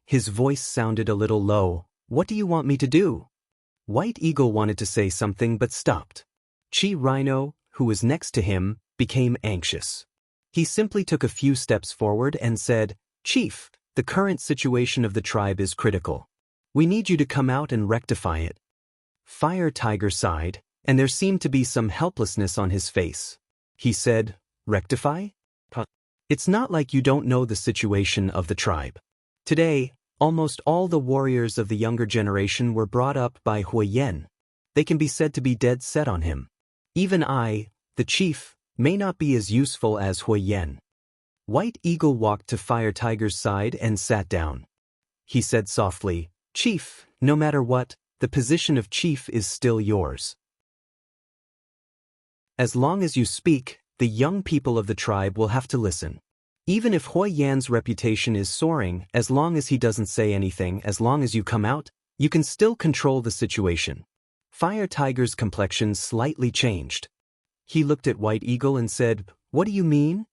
His voice sounded a little low. "What do you want me to do?" White Eagle wanted to say something but stopped. Qi Rhino, who was next to him, became anxious. He simply took a few steps forward and said, "Chief, the current situation of the tribe is critical. We need you to come out and rectify it." Fire Tiger sighed, and there seemed to be some helplessness on his face. He said, "Rectify? It's not like you don't know the situation of the tribe. Today, almost all the warriors of the younger generation were brought up by Hui Yen. They can be said to be dead set on him. Even I, the chief, may not be as useful as Hui Yen." White Eagle walked to Fire Tiger's side and sat down. He said softly, "Chief, no matter what, the position of chief is still yours. As long as you speak, the young people of the tribe will have to listen. Even if Hui Yan's reputation is soaring, as long as he doesn't say anything, as long as you come out, you can still control the situation." Fire Tiger's complexion slightly changed. He looked at White Eagle and said, "What do you mean?"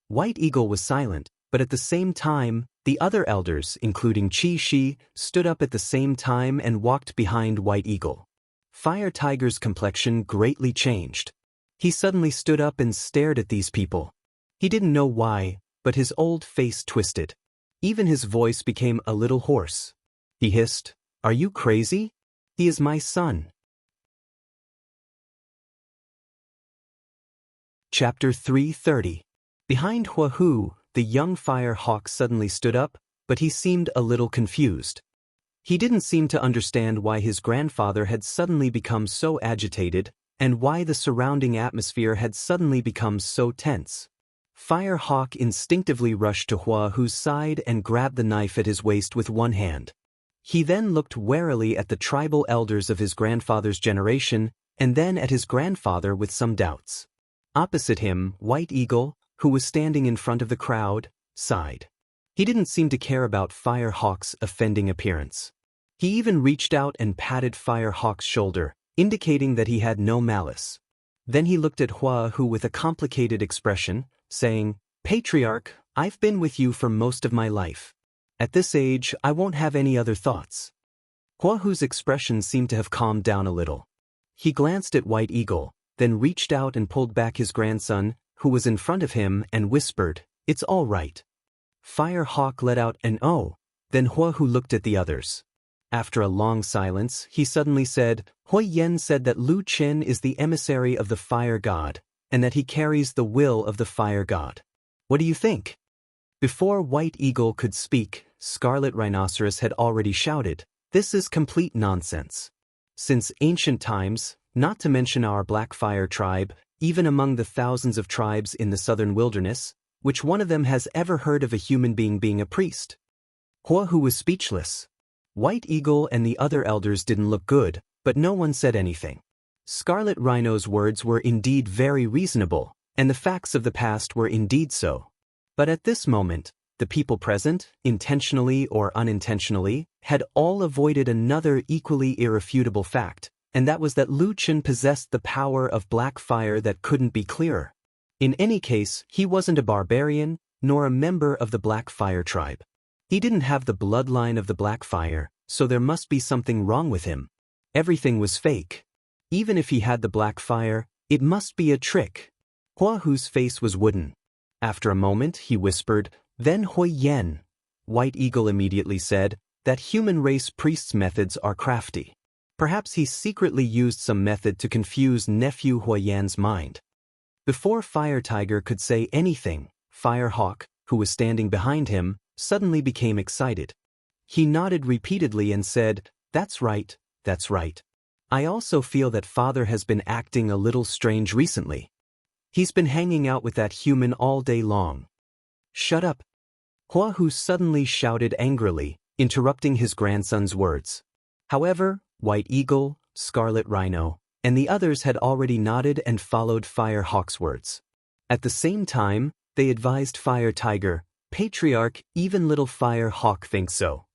White Eagle was silent, but at the same time, the other elders, including Qi Shi, stood up at the same time and walked behind White Eagle. Fire Tiger's complexion greatly changed. He suddenly stood up and stared at these people. He didn't know why, but his old face twisted. Even his voice became a little hoarse. He hissed, "Are you crazy? He is my son. Chapter 330. Behind Huahu, the young fire hawk suddenly stood up, but he seemed a little confused. He didn't seem to understand why his grandfather had suddenly become so agitated, and why the surrounding atmosphere had suddenly become so tense. Fire Hawk instinctively rushed to Huahu's side and grabbed the knife at his waist with one hand. He then looked warily at the tribal elders of his grandfather's generation, and then at his grandfather with some doubts. Opposite him, White Eagle, who was standing in front of the crowd, sighed. He didn't seem to care about Fire Hawk's offending appearance. He even reached out and patted Fire Hawk's shoulder, indicating that he had no malice. Then he looked at Huahu with a complicated expression, saying, "Patriarch, I've been with you for most of my life. At this age, I won't have any other thoughts." Huahu's expression seemed to have calmed down a little. He glanced at White Eagle, then reached out and pulled back his grandson, who was in front of him, and whispered, "It's all right." Fire Hawk let out an "oh," then Huahu looked at the others. After a long silence, he suddenly said, "Hui Yen said that Lu Chen is the emissary of the fire god, and that he carries the will of the fire god. What do you think?" Before White Eagle could speak, Scarlet Rhinoceros had already shouted, "This is complete nonsense. Since ancient times, not to mention our Blackfire tribe, even among the thousands of tribes in the southern wilderness, which one of them has ever heard of a human being being a priest?" Huahu was speechless. White Eagle and the other elders didn't look good, but no one said anything. Scarlet Rhino's words were indeed very reasonable, and the facts of the past were indeed so. But at this moment, the people present, intentionally or unintentionally, had all avoided another equally irrefutable fact, and that was that Lu Chen possessed the power of black fire that couldn't be clearer. In any case, he wasn't a barbarian, nor a member of the Black Fire tribe. He didn't have the bloodline of the Black Fire, so there must be something wrong with him. Everything was fake. Even if he had the Black Fire, it must be a trick. Huahu's face was wooden. After a moment, he whispered, "Then Hui Yen." White Eagle immediately said, "That human race priest's methods are crafty. Perhaps he secretly used some method to confuse nephew Hui Yan's mind." Before Fire Tiger could say anything, Fire Hawk, who was standing behind him, suddenly became excited. He nodded repeatedly and said, "That's right, that's right. I also feel that Father has been acting a little strange recently. He's been hanging out with that human all day long." "Shut up!" Huahu suddenly shouted angrily, interrupting his grandson's words. However, White Eagle, Scarlet Rhino, and the others had already nodded and followed Fire Hawk's words. At the same time, they advised Fire Tiger, "Patriarch, even little Fire Hawk thinks so."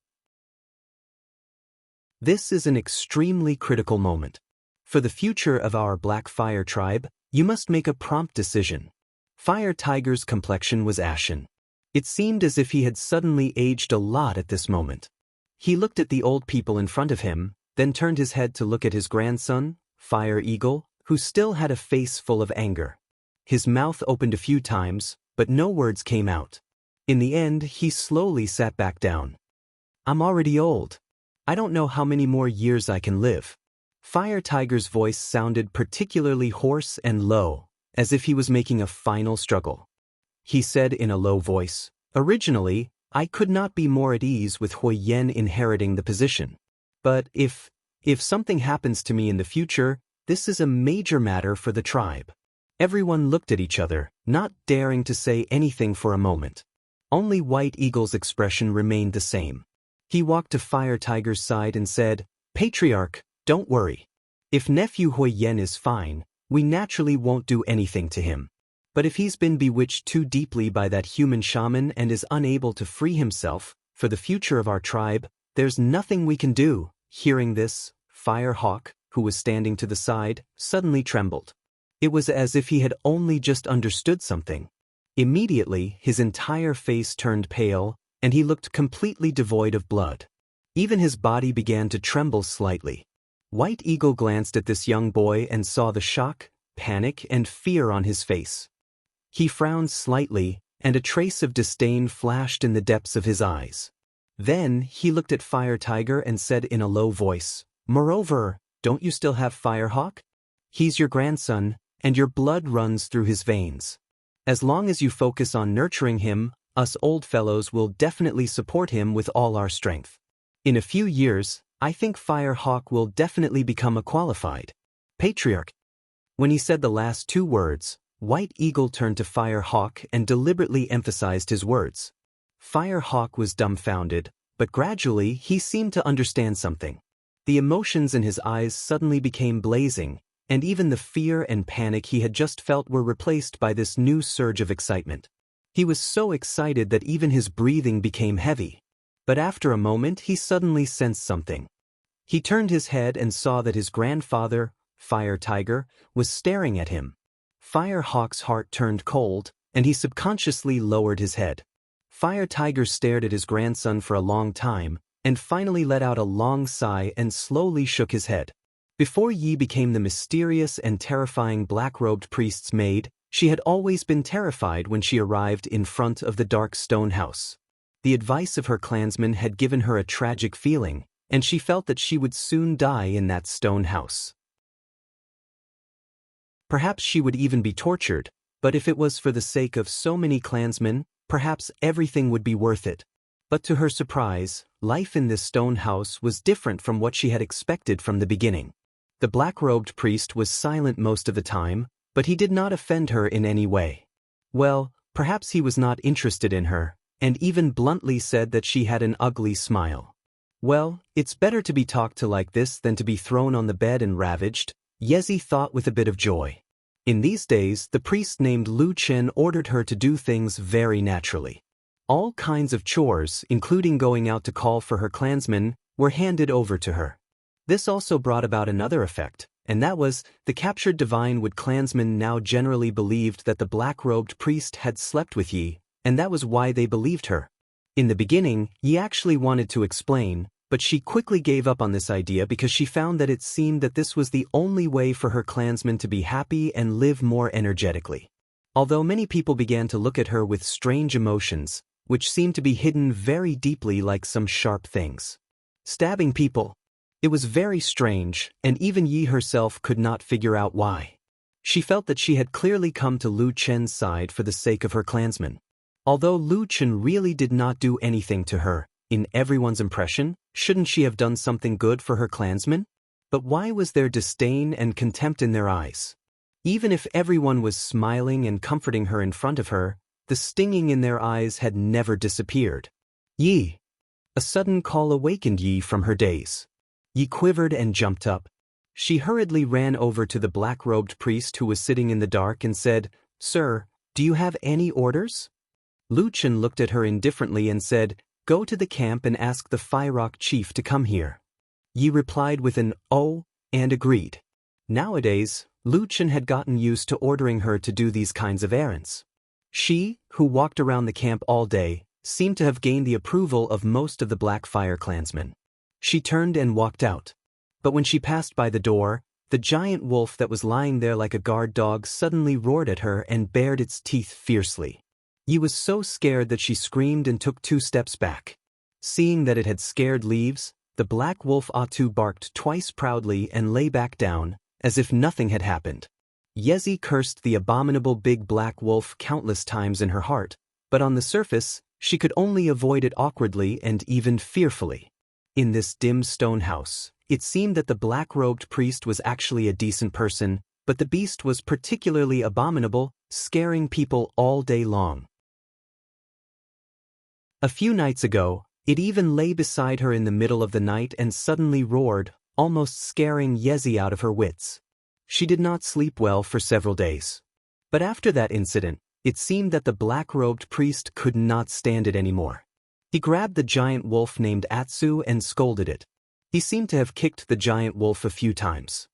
This is an extremely critical moment. For the future of our Black Fire tribe, you must make a prompt decision. Fire Tiger's complexion was ashen. It seemed as if he had suddenly aged a lot at this moment. He looked at the old people in front of him, then turned his head to look at his grandson, Fire Eagle, who still had a face full of anger. His mouth opened a few times, but no words came out. In the end, he slowly sat back down. "I'm already old. I don't know how many more years I can live." Fire Tiger's voice sounded particularly hoarse and low, as if he was making a final struggle. He said in a low voice, "Originally, I could not be more at ease with Hui Yen inheriting the position. But if something happens to me in the future, this is a major matter for the tribe." Everyone looked at each other, not daring to say anything for a moment. Only White Eagle's expression remained the same. He walked to Fire Tiger's side and said, "Patriarch, don't worry. If nephew Hui Yen is fine, we naturally won't do anything to him. But if he's been bewitched too deeply by that human shaman and is unable to free himself, for the future of our tribe, there's nothing we can do." Hearing this, Fire Hawk, who was standing to the side, suddenly trembled. It was as if he had only just understood something. Immediately, his entire face turned pale, and he looked completely devoid of blood. Even his body began to tremble slightly. White Eagle glanced at this young boy and saw the shock, panic, and fear on his face. He frowned slightly, and a trace of disdain flashed in the depths of his eyes. Then, he looked at Fire Tiger and said in a low voice, "Moreover, don't you still have Fire Hawk? He's your grandson, and your blood runs through his veins. As long as you focus on nurturing him, us old fellows will definitely support him with all our strength. In a few years, I think Fire Hawk will definitely become a qualified patriarch." When he said the last two words, White Eagle turned to Fire Hawk and deliberately emphasized his words. Fire Hawk was dumbfounded, but gradually he seemed to understand something. The emotions in his eyes suddenly became blazing, and even the fear and panic he had just felt were replaced by this new surge of excitement. He was so excited that even his breathing became heavy. But after a moment he suddenly sensed something. He turned his head and saw that his grandfather, Fire Tiger, was staring at him. Fire Hawk's heart turned cold, and he subconsciously lowered his head. Fire Tiger stared at his grandson for a long time, and finally let out a long sigh and slowly shook his head. Before Yi became the mysterious and terrifying black-robed priest's maid, she had always been terrified when she arrived in front of the dark stone house. The advice of her clansmen had given her a tragic feeling, and she felt that she would soon die in that stone house. Perhaps she would even be tortured, but if it was for the sake of so many clansmen, perhaps everything would be worth it. But to her surprise, life in this stone house was different from what she had expected from the beginning. The black-robed priest was silent most of the time, but he did not offend her in any way. Well, perhaps he was not interested in her, and even bluntly said that she had an ugly smile. Well, it's better to be talked to like this than to be thrown on the bed and ravaged, Yezi thought with a bit of joy. In these days, the priest named Lu Chen ordered her to do things very naturally. All kinds of chores, including going out to call for her clansmen, were handed over to her. This also brought about another effect, and that was, the captured divine wood clansmen now generally believed that the black-robed priest had slept with Yi, and that was why they believed her. In the beginning, Yi actually wanted to explain, but she quickly gave up on this idea because she found that it seemed that this was the only way for her clansmen to be happy and live more energetically. Although many people began to look at her with strange emotions, which seemed to be hidden very deeply like some sharp things. Stabbing people. It was very strange, and even Yi herself could not figure out why. She felt that she had clearly come to Lu Chen's side for the sake of her clansmen. Although Lu Chen really did not do anything to her, in everyone's impression, shouldn't she have done something good for her clansmen? But why was there disdain and contempt in their eyes? Even if everyone was smiling and comforting her in front of her, the stinging in their eyes had never disappeared. Yi. A sudden call awakened Yi from her daze. Yi quivered and jumped up. She hurriedly ran over to the black-robed priest who was sitting in the dark and said, "Sir, do you have any orders?" Lu Chen looked at her indifferently and said, "Go to the camp and ask the Fyrock chief to come here." Yi replied with an "oh," and agreed. Nowadays, Lu Chen had gotten used to ordering her to do these kinds of errands. She, who walked around the camp all day, seemed to have gained the approval of most of the Black Fire clansmen. She turned and walked out. But when she passed by the door, the giant wolf that was lying there like a guard dog suddenly roared at her and bared its teeth fiercely. Yi was so scared that she screamed and took 2 steps back. Seeing that it had scared Leaves, the black wolf Atu barked twice proudly and lay back down, as if nothing had happened. Yezi cursed the abominable big black wolf countless times in her heart, but on the surface, she could only avoid it awkwardly and even fearfully. In this dim stone house, it seemed that the black-robed priest was actually a decent person, but the beast was particularly abominable, scaring people all day long. A few nights ago, it even lay beside her in the middle of the night and suddenly roared, almost scaring Yezi out of her wits. She did not sleep well for several days. But after that incident, it seemed that the black-robed priest could not stand it anymore. He grabbed the giant wolf named Atsu and scolded it. He seemed to have kicked the giant wolf a few times.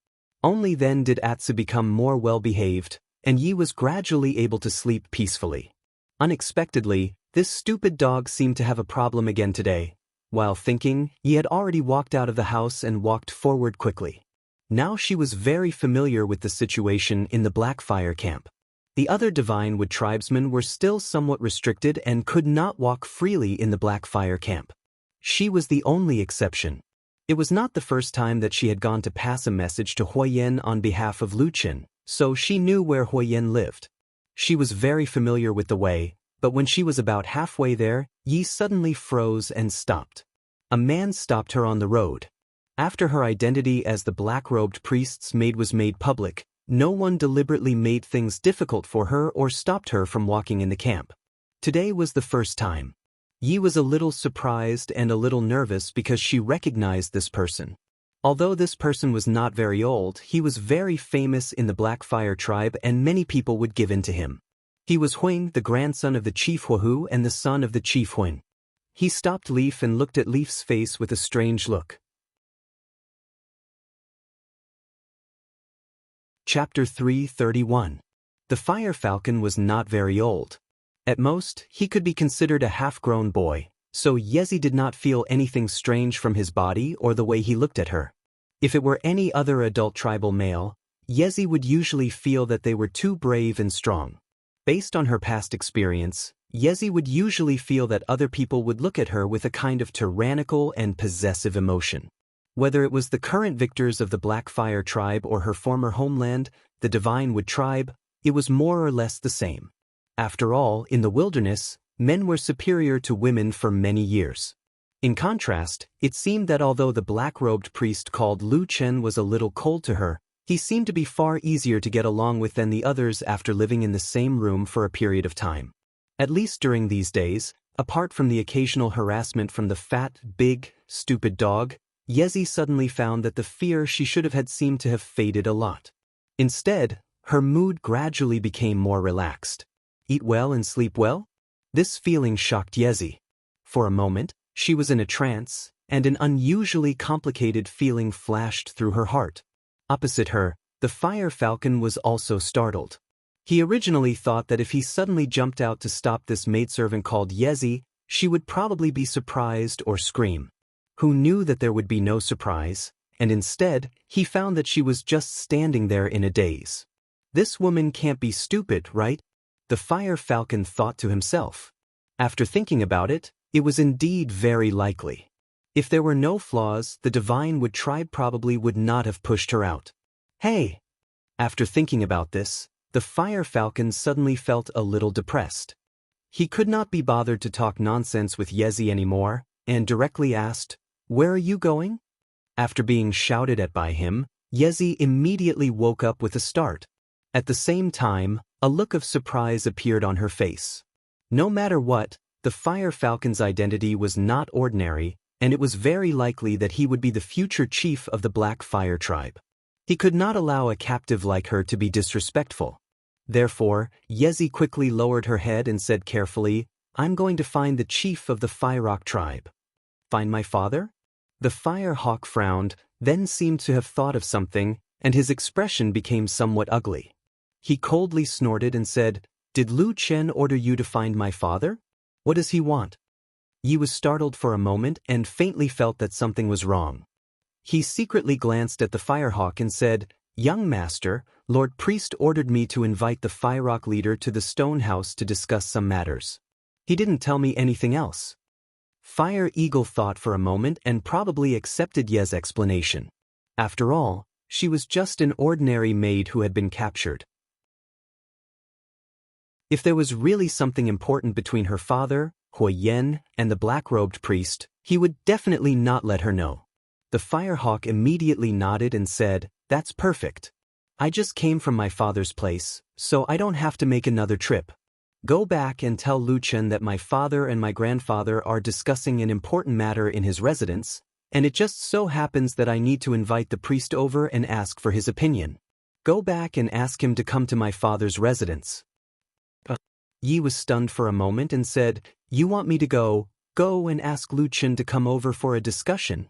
Only then did Atsu become more well-behaved, and Yi was gradually able to sleep peacefully. Unexpectedly, this stupid dog seemed to have a problem again today. While thinking, Yi had already walked out of the house and walked forward quickly. Now she was very familiar with the situation in the Blackfire camp. The other Divine Wood tribesmen were still somewhat restricted and could not walk freely in the Blackfire camp. She was the only exception. It was not the first time that she had gone to pass a message to Huoyen on behalf of Lu Chen, so she knew where Huoyen lived. She was very familiar with the way, but when she was about halfway there, Yi suddenly froze and stopped. A man stopped her on the road. After her identity as the black-robed priest's maid was made public, no one deliberately made things difficult for her or stopped her from walking in the camp. Today was the first time. Yi was a little surprised and a little nervous because she recognized this person. Although this person was not very old, he was very famous in the Blackfire tribe and many people would give in to him. He was Huang, the grandson of the chief Huahu and the son of the chief Huang. He stopped Leaf and looked at Leaf's face with a strange look. Chapter 331. The Fire Falcon was not very old. At most, he could be considered a half-grown boy, so Yezi did not feel anything strange from his body or the way he looked at her. If it were any other adult tribal male, Yezi would usually feel that they were too brave and strong. Based on her past experience, Yezi would usually feel that other people would look at her with a kind of tyrannical and possessive emotion. Whether it was the current victors of the Blackfire tribe or her former homeland, the Divinewood tribe, it was more or less the same. After all, in the wilderness, men were superior to women for many years. In contrast, it seemed that although the black-robed priest called Lu Chen was a little cold to her, he seemed to be far easier to get along with than the others after living in the same room for a period of time. At least during these days, apart from the occasional harassment from the fat, big, stupid dog, Yezi suddenly found that the fear she should have had seemed to have faded a lot. Instead, her mood gradually became more relaxed. Eat well and sleep well? This feeling shocked Yezi. For a moment, she was in a trance, and an unusually complicated feeling flashed through her heart. Opposite her, the Fire Falcon was also startled. He originally thought that if he suddenly jumped out to stop this maidservant called Yezi, she would probably be surprised or scream. Who knew that there would be no surprise, and instead, he found that she was just standing there in a daze. This woman can't be stupid, right? The Fire Falcon thought to himself. After thinking about it, it was indeed very likely. If there were no flaws, the Divinewood tribe probably would not have pushed her out. Hey! After thinking about this, the Fire Falcon suddenly felt a little depressed. He could not be bothered to talk nonsense with Yezi anymore, and directly asked, "Where are you going?" After being shouted at by him, Yezi immediately woke up with a start. At the same time, a look of surprise appeared on her face. No matter what, the Fire Falcon's identity was not ordinary, and it was very likely that he would be the future chief of the Black Fire tribe. He could not allow a captive like her to be disrespectful. Therefore, Yezi quickly lowered her head and said carefully, "I'm going to find the chief of the Firehawk tribe." "Find my father?" The Firehawk frowned, then seemed to have thought of something, and his expression became somewhat ugly. He coldly snorted and said, "Did Lu Chen order you to find my father? What does he want?" Yi was startled for a moment and faintly felt that something was wrong. He secretly glanced at the Firehawk and said, "Young master, Lord Priest ordered me to invite the Firehawk leader to the stone house to discuss some matters. He didn't tell me anything else." Fire Eagle thought for a moment and probably accepted Ye's explanation. After all, she was just an ordinary maid who had been captured. If there was really something important between her father, Huoyen, and the black-robed priest, he would definitely not let her know. The Firehawk immediately nodded and said, "That's perfect. I just came from my father's place, so I don't have to make another trip. Go back and tell Lu Chen that my father and my grandfather are discussing an important matter in his residence, and it just so happens that I need to invite the priest over and ask for his opinion. Go back and ask him to come to my father's residence." Yi was stunned for a moment and said, "You want me to go and ask Lu Chen to come over for a discussion?"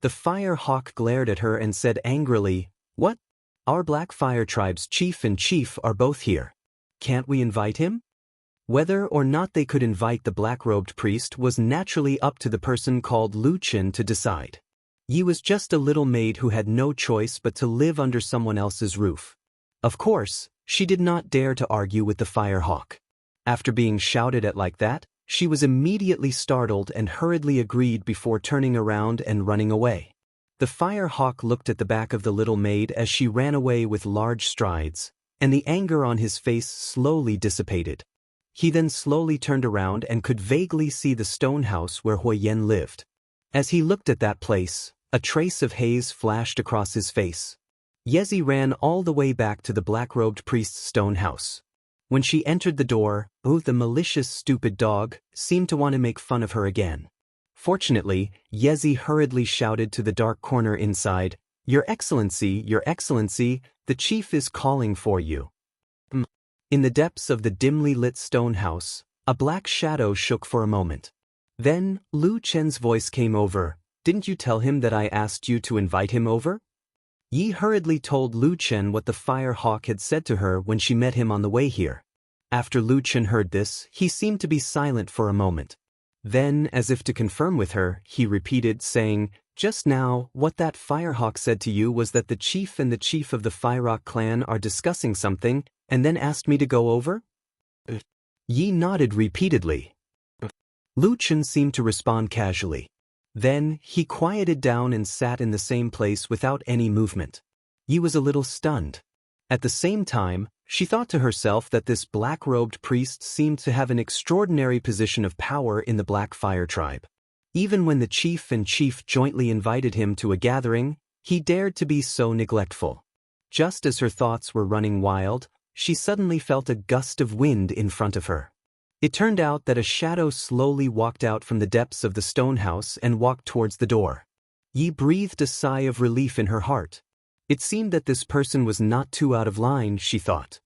The Fire Hawk glared at her and said angrily, "What? Our Black Fire tribe's chief and chief are both here. Can't we invite him?" Whether or not they could invite the black-robed priest was naturally up to the person called Lu Chen to decide. Yi was just a little maid who had no choice but to live under someone else's roof. Of course, she did not dare to argue with the Fire Hawk. After being shouted at like that, she was immediately startled and hurriedly agreed before turning around and running away. The fire hawk looked at the back of the little maid as she ran away with large strides, and the anger on his face slowly dissipated. He then slowly turned around and could vaguely see the stone house where Huyen lived. As he looked at that place, a trace of haze flashed across his face. Yezi ran all the way back to the black-robed priest's stone house. When she entered the door, the malicious stupid dog seemed to want to make fun of her again. Fortunately, Yezi hurriedly shouted to the dark corner inside, Your Excellency, the chief is calling for you." In the depths of the dimly lit stone house, a black shadow shook for a moment. Then, Lu Chen's voice came over, "Didn't you tell him that I asked you to invite him over?" Yi hurriedly told Lu Chen what the fire hawk had said to her when she met him on the way here. After Lu Chen heard this, he seemed to be silent for a moment. Then, as if to confirm with her, he repeated, saying, "Just now, what that firehawk said to you was that the chief and the chief of the Firerock clan are discussing something, and then asked me to go over?" Yi nodded repeatedly. Lu Chen seemed to respond casually. Then, he quieted down and sat in the same place without any movement. Yi was a little stunned. At the same time, she thought to herself that this black-robed priest seemed to have an extraordinary position of power in the Black Fire tribe. Even when the chief and chief jointly invited him to a gathering, he dared to be so neglectful. Just as her thoughts were running wild, she suddenly felt a gust of wind in front of her. It turned out that a shadow slowly walked out from the depths of the stone house and walked towards the door. Yi breathed a sigh of relief in her heart. It seemed that this person was not too out of line, she thought.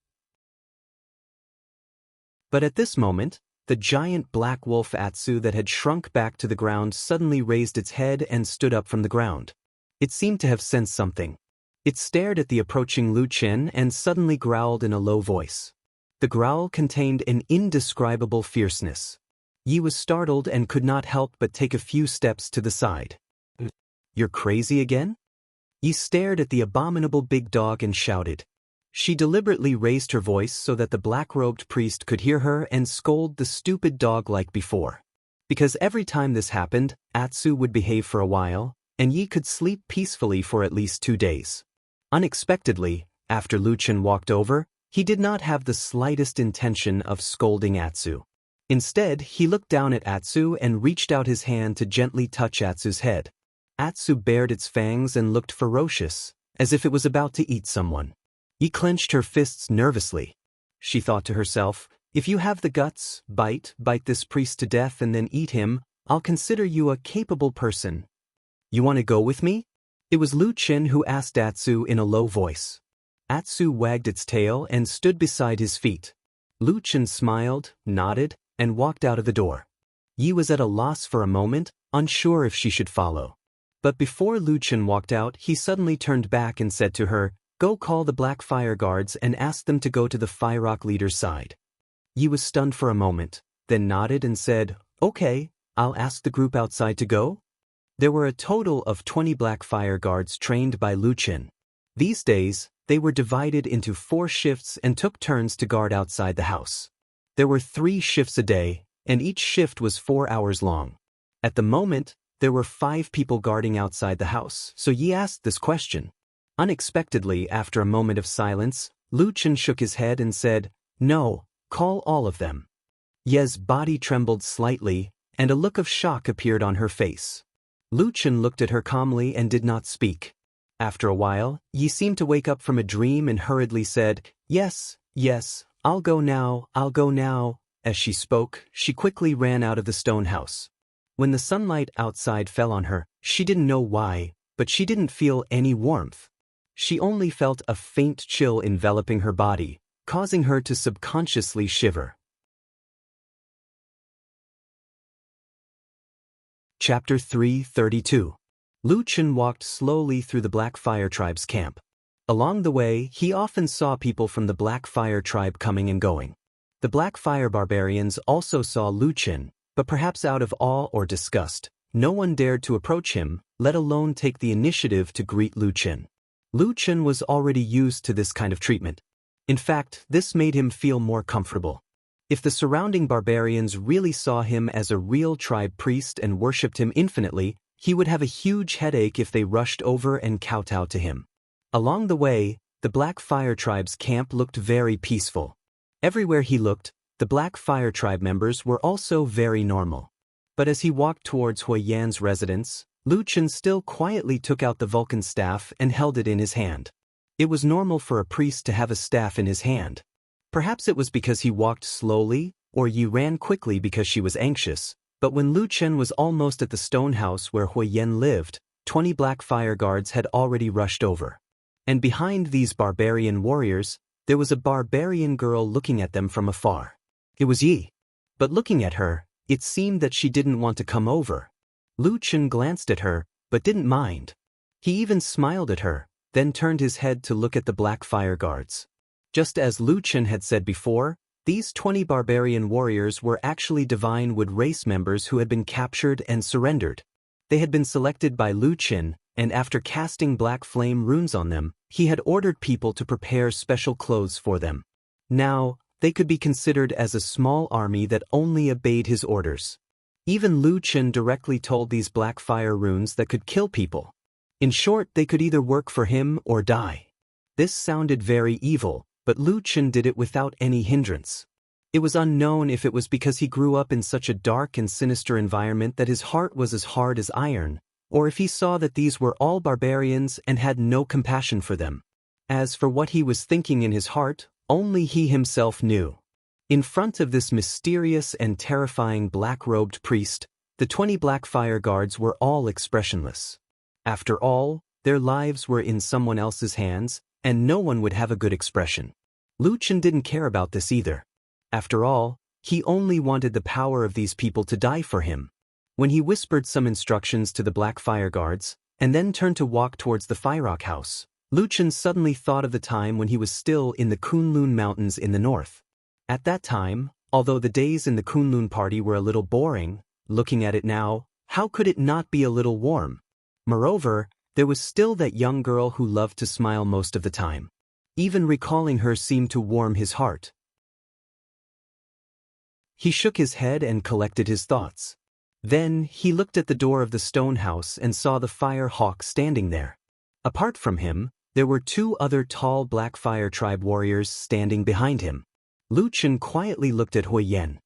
But at this moment, the giant black wolf Atsu that had shrunk back to the ground suddenly raised its head and stood up from the ground. It seemed to have sensed something. It stared at the approaching Lu Chen and suddenly growled in a low voice. The growl contained an indescribable fierceness. Yi was startled and could not help but take a few steps to the side. "You're crazy again?" Yi stared at the abominable big dog and shouted. She deliberately raised her voice so that the black-robed priest could hear her and scold the stupid dog like before. Because every time this happened, Atsu would behave for a while, and Yi could sleep peacefully for at least 2 days. Unexpectedly, after Lu Chen walked over, he did not have the slightest intention of scolding Atsu. Instead, he looked down at Atsu and reached out his hand to gently touch Atsu's head. Atsu bared its fangs and looked ferocious, as if it was about to eat someone. Yi clenched her fists nervously. She thought to herself, "If you have the guts, bite this priest to death and then eat him, I'll consider you a capable person. You want to go with me?" It was Lu Chen who asked Atsu in a low voice. Atsu wagged its tail and stood beside his feet. Lu Chen smiled, nodded, and walked out of the door. Yi was at a loss for a moment, unsure if she should follow. But before Lu Chen walked out, he suddenly turned back and said to her, "Go call the Black Fire Guards and ask them to go to the Firerock leader's side." Yi was stunned for a moment, then nodded and said, "Okay, I'll ask the group outside to go." There were a total of 20 Black Fire Guards trained by Lu Chen. These days, they were divided into 4 shifts and took turns to guard outside the house. There were 3 shifts a day, and each shift was 4 hours long. At the moment, there were 5 people guarding outside the house, so Yi asked this question. Unexpectedly, after a moment of silence, Lu Chen shook his head and said, "No, call all of them." Ye's body trembled slightly, and a look of shock appeared on her face. Lu Chen looked at her calmly and did not speak. After a while, Yi seemed to wake up from a dream and hurriedly said, Yes, I'll go now. As she spoke, she quickly ran out of the stone house. When the sunlight outside fell on her, she didn't know why, but she didn't feel any warmth. She only felt a faint chill enveloping her body, causing her to subconsciously shiver. Chapter 332. Lu Chen walked slowly through the Black Fire Tribe's camp. Along the way, he often saw people from the Black Fire Tribe coming and going. The Black Fire Barbarians also saw Lu Chen, but perhaps out of awe or disgust, no one dared to approach him, let alone take the initiative to greet Lu Chen. Lu Chen was already used to this kind of treatment. In fact, this made him feel more comfortable. If the surrounding barbarians really saw him as a real tribe priest and worshipped him infinitely, He would have a huge headache if they rushed over and kowtowed to him. Along the way, the Black Fire Tribe's camp looked very peaceful. Everywhere he looked, the Black Fire Tribe members were also very normal. But as he walked towards Hui Yan's residence, Lu Chen still quietly took out the Vulcan staff and held it in his hand. It was normal for a priest to have a staff in his hand. Perhaps it was because he walked slowly, or Yi ran quickly because she was anxious, but when Lu Chen was almost at the stone house where Hui Yan lived, 20 Black Fire Guards had already rushed over. And behind these barbarian warriors, there was a barbarian girl looking at them from afar. It was Yi. But looking at her, it seemed that she didn't want to come over. Lu Chen glanced at her, but didn't mind. He even smiled at her, then turned his head to look at the Black Fire Guards. Just as Lu Chen had said before, these 20 barbarian warriors were actually Divine Wood race members who had been captured and surrendered. They had been selected by Lu Chen, and after casting black flame runes on them, he had ordered people to prepare special clothes for them. Now, they could be considered as a small army that only obeyed his orders. Even Lu Chen directly told these black fire runes that could kill people. In short, they could either work for him or die. This sounded very evil, but Lu Chen did it without any hindrance. It was unknown if it was because he grew up in such a dark and sinister environment that his heart was as hard as iron, or if he saw that these were all barbarians and had no compassion for them. As for what he was thinking in his heart, only he himself knew. In front of this mysterious and terrifying black-robed priest, the 20 Black Fire Guards were all expressionless. After all, their lives were in someone else's hands, and no one would have a good expression. Lu Chen didn't care about this either. After all, he only wanted the power of these people to die for him. When he whispered some instructions to the Black Fire Guards, and then turned to walk towards the Firerock House, Lu Chen suddenly thought of the time when he was still in the Kunlun Mountains in the north. At that time, although the days in the Kunlun party were a little boring, looking at it now, how could it not be a little warm? Moreover, there was still that young girl who loved to smile most of the time. Even recalling her seemed to warm his heart. He shook his head and collected his thoughts. Then, he looked at the door of the stone house and saw the Fire Hawk standing there. Apart from him, there were 2 other tall Black Fire Tribe warriors standing behind him. Lu Chen quietly looked at Hui Yan.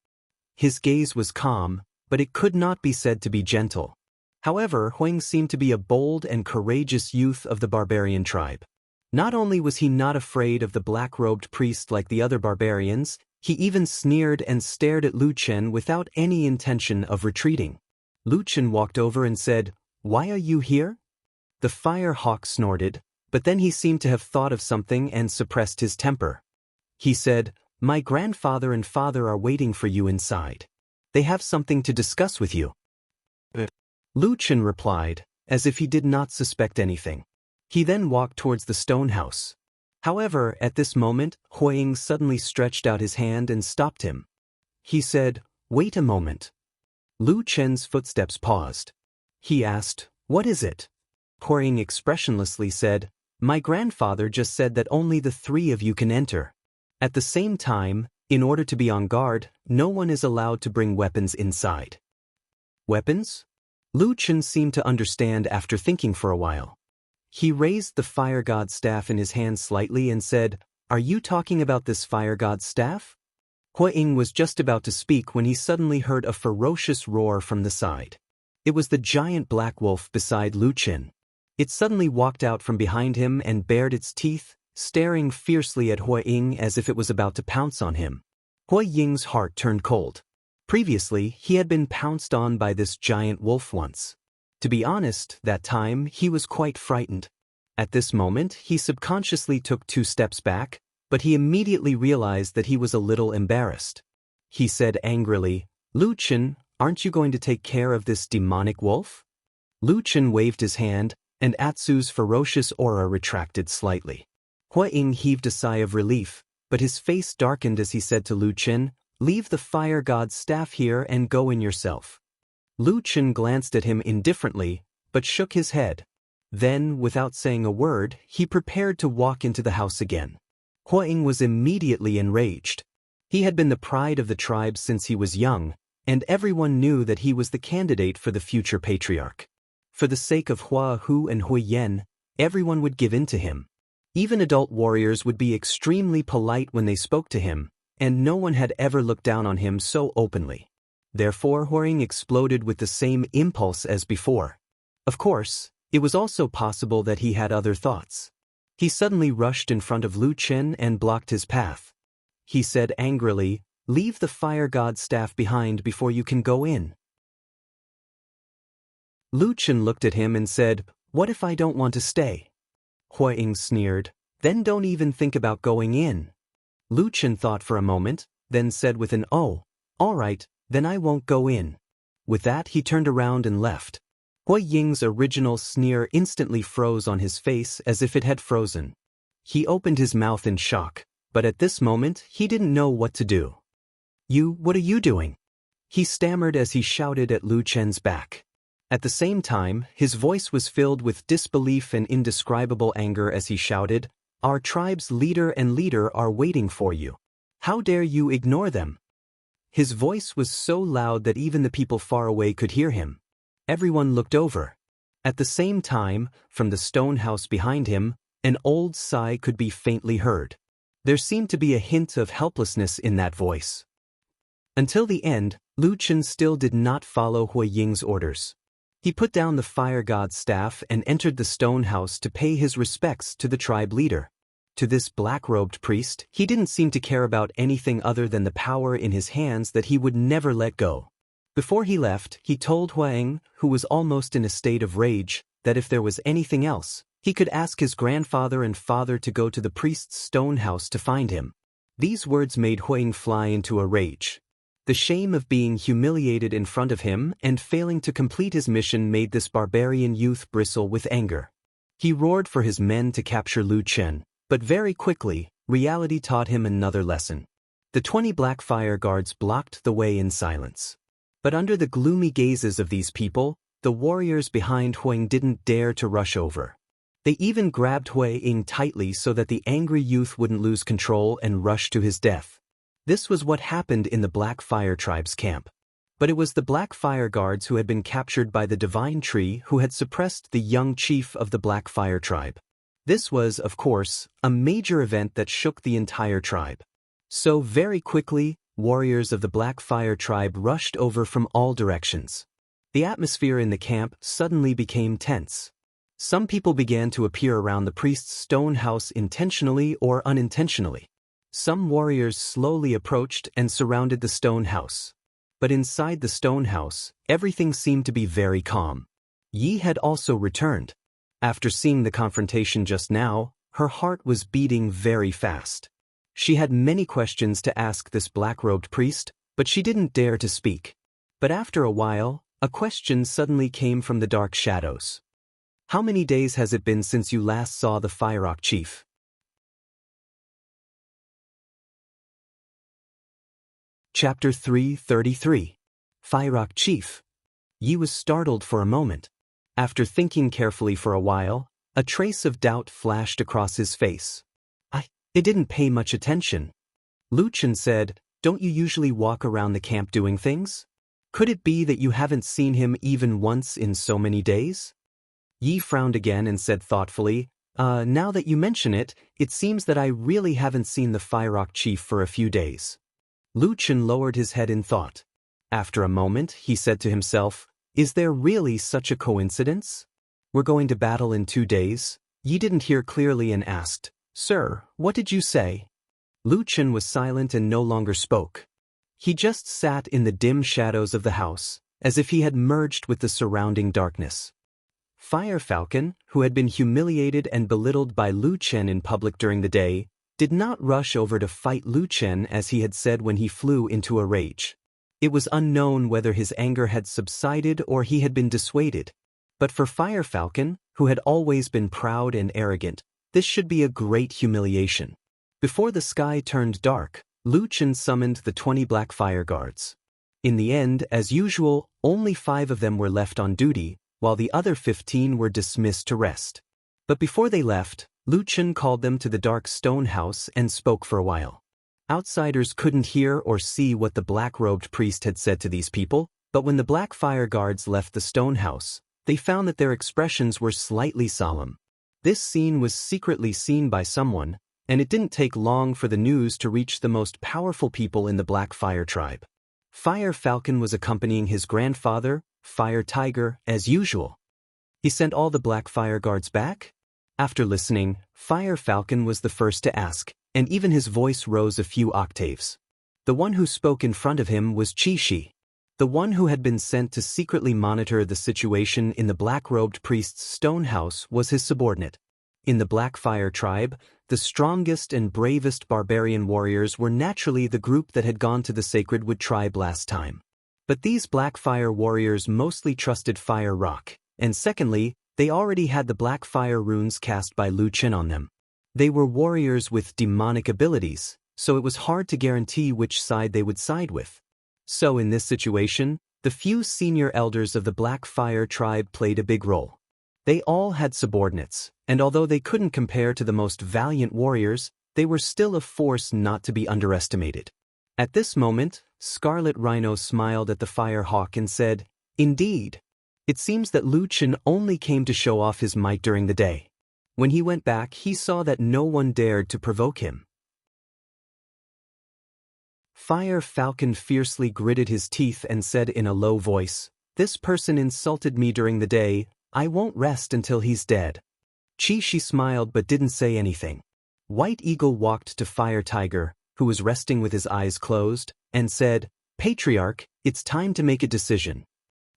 His gaze was calm, but it could not be said to be gentle. However, Huang seemed to be a bold and courageous youth of the barbarian tribe. Not only was he not afraid of the black-robed priest like the other barbarians, he even sneered and stared at Lu Chen without any intention of retreating. Lu Chen walked over and said, "Why are you here?" The Fire Hawk snorted, but then he seemed to have thought of something and suppressed his temper. He said, "My grandfather and father are waiting for you inside. They have something to discuss with you." Lu Chen replied, as if he did not suspect anything. He then walked towards the stone house. However, at this moment, Huang suddenly stretched out his hand and stopped him. He said, "Wait a moment." Lu Chen's footsteps paused. He asked, "What is it?" Huang expressionlessly said, "My grandfather just said that only the 3 of you can enter. At the same time, in order to be on guard, no one is allowed to bring weapons inside." Weapons? Lu Chen seemed to understand after thinking for a while. He raised the fire god's staff in his hand slightly and said, "Are you talking about this fire god's staff?" Huang was just about to speak when he suddenly heard a ferocious roar from the side. It was the giant black wolf beside Lu Chen. It suddenly walked out from behind him and bared its teeth, staring fiercely at Huang as if it was about to pounce on him. Huang's heart turned cold. Previously, he had been pounced on by this giant wolf once. To be honest, that time, he was quite frightened. At this moment, he subconsciously took 2 steps back, but he immediately realized that he was a little embarrassed. He said angrily, "Lu Chen, aren't you going to take care of this demonic wolf?" Lu Chen waved his hand, and Atsu's ferocious aura retracted slightly. Huang heaved a sigh of relief, but his face darkened as he said to Lu Chen, "Leave the fire god's staff here and go in yourself." Lu Chen glanced at him indifferently, but shook his head. Then, without saying a word, he prepared to walk into the house again. Huang was immediately enraged. He had been the pride of the tribe since he was young, and everyone knew that he was the candidate for the future patriarch. For the sake of Hua Hu and Hui Yen, everyone would give in to him. Even adult warriors would be extremely polite when they spoke to him, and no one had ever looked down on him so openly. Therefore Huang exploded with the same impulse as before. Of course, it was also possible that he had other thoughts. He suddenly rushed in front of Lu Chen and blocked his path. He said angrily, "Leave the fire god staff behind before you can go in." Lu Chen looked at him and said, "What if I don't want to stay?" Huang sneered, "Then don't even think about going in." Lu Chen thought for a moment, then said with an "Oh, all right, then I won't go in." With that he turned around and left. Hui Ying's original sneer instantly froze on his face as if it had frozen. He opened his mouth in shock, but at this moment he didn't know what to do. What are you doing?" he stammered as he shouted at Lu Chen's back. At the same time, his voice was filled with disbelief and indescribable anger as he shouted, "Our tribe's leader and leader are waiting for you. How dare you ignore them?" His voice was so loud that even the people far away could hear him. Everyone looked over. At the same time, from the stone house behind him, an old sigh could be faintly heard. There seemed to be a hint of helplessness in that voice. Until the end, Lu Chen still did not follow Hui Ying's orders. He put down the fire god's staff and entered the stone house to pay his respects to the tribe leader. To this black-robed priest, he didn't seem to care about anything other than the power in his hands that he would never let go. Before he left, he told Huang, who was almost in a state of rage, that if there was anything else, he could ask his grandfather and father to go to the priest's stone house to find him. These words made Huang fly into a rage. The shame of being humiliated in front of him and failing to complete his mission made this barbarian youth bristle with anger. He roared for his men to capture Lu Chen, but very quickly, reality taught him another lesson. The 20 black fire guards blocked the way in silence. But under the gloomy gazes of these people, the warriors behind Huang didn't dare to rush over. They even grabbed Huang tightly so that the angry youth wouldn't lose control and rush to his death. This was what happened in the Black Fire Tribe's camp. But it was the Black Fire Guards who had been captured by the Divine Tree who had suppressed the young chief of the Black Fire Tribe. This was, of course, a major event that shook the entire tribe. So very quickly, warriors of the Black Fire Tribe rushed over from all directions. The atmosphere in the camp suddenly became tense. Some people began to appear around the priest's stone house intentionally or unintentionally. Some warriors slowly approached and surrounded the stone house. But inside the stone house, everything seemed to be very calm. Yi had also returned. After seeing the confrontation just now, her heart was beating very fast. She had many questions to ask this black-robed priest, but she didn't dare to speak. But after a while, a question suddenly came from the dark shadows. "How many days has it been since you last saw the Firerock Chief?" Chapter 333. Firerock Chief. Yi was startled for a moment. After thinking carefully for a while, a trace of doubt flashed across his face. I didn't pay much attention." Lu Chen said, "Don't you usually walk around the camp doing things? Could it be that you haven't seen him even once in so many days?" Yi frowned again and said thoughtfully, Now that you mention it, it seems that I really haven't seen the Firerock Chief for a few days." Lu Chen lowered his head in thought. After a moment, he said to himself, "Is there really such a coincidence? We're going to battle in 2 days?" Yi didn't hear clearly and asked, "Sir, what did you say?" Lu Chen was silent and no longer spoke. He just sat in the dim shadows of the house, as if he had merged with the surrounding darkness. Fire Falcon, who had been humiliated and belittled by Lu Chen in public during the day, did not rush over to fight Lu Chen as he had said when he flew into a rage. It was unknown whether his anger had subsided or he had been dissuaded. But for Fire Falcon, who had always been proud and arrogant, this should be a great humiliation. Before the sky turned dark, Lu Chen summoned the 20 Black Fire Guards. In the end, as usual, only 5 of them were left on duty, while the other 15 were dismissed to rest. But before they left, Lu Chen called them to the dark stone house and spoke for a while. Outsiders couldn't hear or see what the black-robed priest had said to these people, but when the Black Fire Guards left the stone house, they found that their expressions were slightly solemn. This scene was secretly seen by someone, and it didn't take long for the news to reach the most powerful people in the Black Fire tribe. Fire Falcon was accompanying his grandfather, Fire Tiger, as usual. He sent all the Black Fire guards back? After listening, Fire Falcon was the first to ask, and even his voice rose a few octaves. The one who spoke in front of him was Chi. The one who had been sent to secretly monitor the situation in the black-robed priest's stone house was his subordinate. In the Black Fire tribe, the strongest and bravest barbarian warriors were naturally the group that had gone to the Sacred Wood tribe last time. But these Black Fire warriors mostly trusted Fire Rock, and secondly, they already had the Black Fire runes cast by Lu Qin on them. They were warriors with demonic abilities, so it was hard to guarantee which side they would side with. So in this situation, the few senior elders of the Black Fire tribe played a big role. They all had subordinates, and although they couldn't compare to the most valiant warriors, they were still a force not to be underestimated. At this moment, Scarlet Rhino smiled at the Fire Hawk and said, "Indeed. It seems that Lu Qin only came to show off his might during the day. When he went back, he saw that no one dared to provoke him." Fire Falcon fiercely gritted his teeth and said in a low voice, "This person insulted me during the day. I won't rest until he's dead." Chi smiled but didn't say anything. White Eagle walked to Fire Tiger, who was resting with his eyes closed, and said, "Patriarch, it's time to make a decision."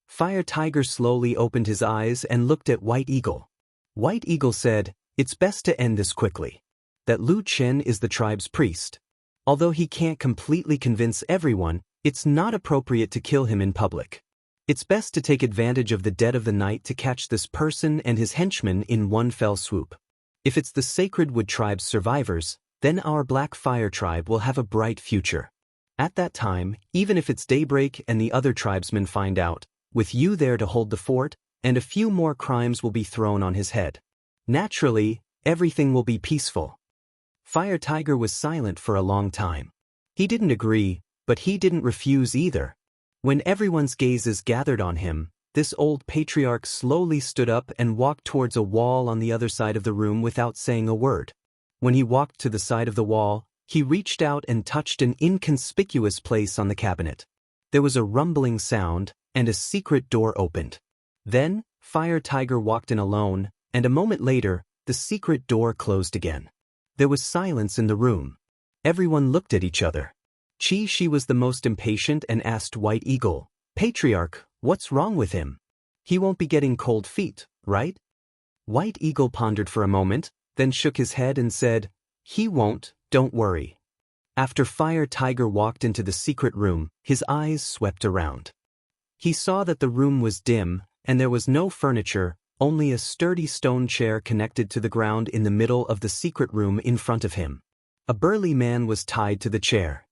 Fire Tiger slowly opened his eyes and looked at White Eagle. White Eagle said, "It's best to end this quickly. That Lu Qin is the tribe's priest. Although he can't completely convince everyone, it's not appropriate to kill him in public. It's best to take advantage of the dead of the night to catch this person and his henchmen in one fell swoop. If it's the Sacred Wood tribe's survivors, then our Black Fire tribe will have a bright future. At that time, even if it's daybreak and the other tribesmen find out, with you there to hold the fort, and a few more crimes will be thrown on his head. Naturally, everything will be peaceful." Fire Tiger was silent for a long time. He didn't agree, but he didn't refuse either. When everyone's gazes gathered on him, this old patriarch slowly stood up and walked towards a wall on the other side of the room without saying a word. When he walked to the side of the wall, he reached out and touched an inconspicuous place on the cabinet. There was a rumbling sound, and a secret door opened. Then, Fire Tiger walked in alone, and a moment later, the secret door closed again. There was silence in the room. Everyone looked at each other. She was the most impatient and asked White Eagle, "Patriarch, what's wrong with him? He won't be getting cold feet, right?" White Eagle pondered for a moment, then shook his head and said, "He won't, don't worry." After Fire Tiger walked into the secret room, his eyes swept around. He saw that the room was dim, and there was no furniture, only a sturdy stone chair connected to the ground in the middle of the secret room in front of him. A burly man was tied to the chair.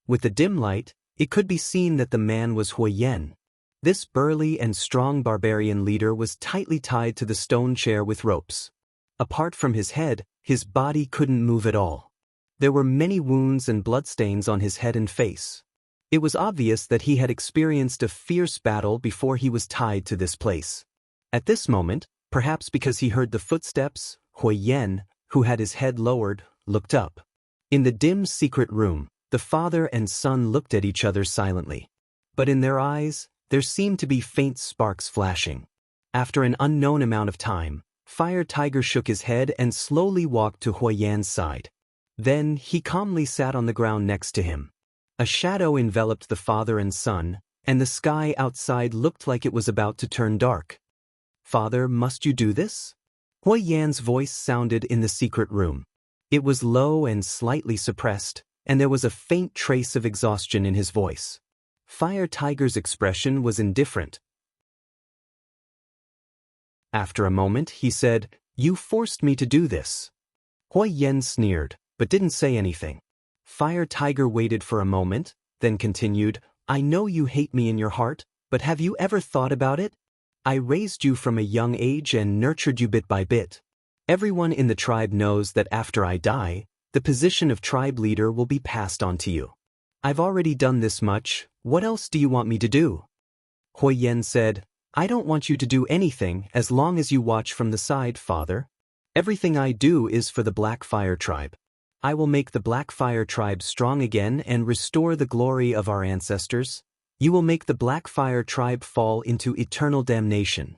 With the dim light, it could be seen that the man was Huiyan. This burly and strong barbarian leader was tightly tied to the stone chair with ropes. Apart from his head, his body couldn't move at all. There were many wounds and bloodstains on his head and face. It was obvious that he had experienced a fierce battle before he was tied to this place. At this moment, perhaps because he heard the footsteps, Huiyan, who had his head lowered, looked up. In the dim secret room, the father and son looked at each other silently. But in their eyes, there seemed to be faint sparks flashing. After an unknown amount of time, Fire Tiger shook his head and slowly walked to Huiyan's side. Then he calmly sat on the ground next to him. A shadow enveloped the father and son, and the sky outside looked like it was about to turn dark. "Father, must you do this?" Huiyan's voice sounded in the secret room. It was low and slightly suppressed, and there was a faint trace of exhaustion in his voice. Fire Tiger's expression was indifferent. After a moment, he said, "You forced me to do this." Huiyan sneered, but didn't say anything. Fire Tiger waited for a moment, then continued, "I know you hate me in your heart, but have you ever thought about it? I raised you from a young age and nurtured you bit by bit. Everyone in the tribe knows that after I die, the position of tribe leader will be passed on to you. I've already done this much, what else do you want me to do?" Huiyan said, I don't want you to do anything as long as you watch from the side, father. Everything I do is for the Black Fire tribe. I will make the Black Fire tribe strong again and restore the glory of our ancestors. You will make the Black Fire tribe fall into eternal damnation.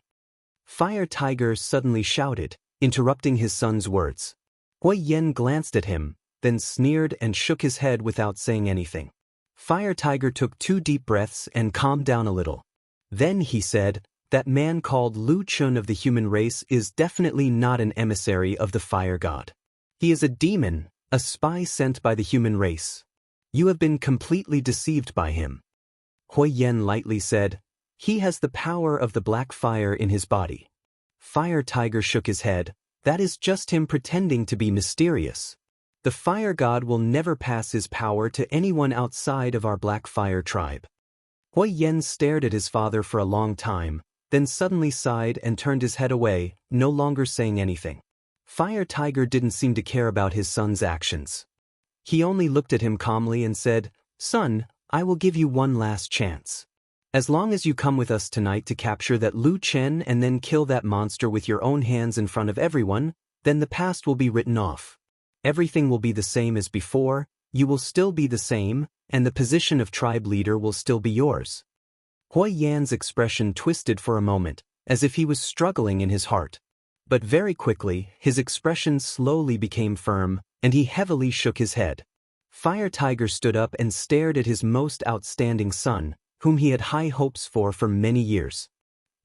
Fire Tiger suddenly shouted, interrupting his son's words. Hui Yen glanced at him, then sneered and shook his head without saying anything. Fire Tiger took 2 deep breaths and calmed down a little. Then he said, that man called Lu Chun of the human race is definitely not an emissary of the fire god. He is a demon, a spy sent by the human race. You have been completely deceived by him. Hui Yen lightly said, he has the power of the black fire in his body. Fire Tiger shook his head, that is just him pretending to be mysterious. The fire god will never pass his power to anyone outside of our Black Fire tribe. Hui Yen stared at his father for a long time, then suddenly sighed and turned his head away, no longer saying anything. Fire Tiger didn't seem to care about his son's actions. He only looked at him calmly and said, son, I will give you one last chance. As long as you come with us tonight to capture that Lu Chen and then kill that monster with your own hands in front of everyone, then the past will be written off. Everything will be the same as before, you will still be the same, and the position of tribe leader will still be yours. Hui Yan's expression twisted for a moment, as if he was struggling in his heart. But very quickly, his expression slowly became firm, and he heavily shook his head. Fire Tiger stood up and stared at his most outstanding son, whom he had high hopes for many years.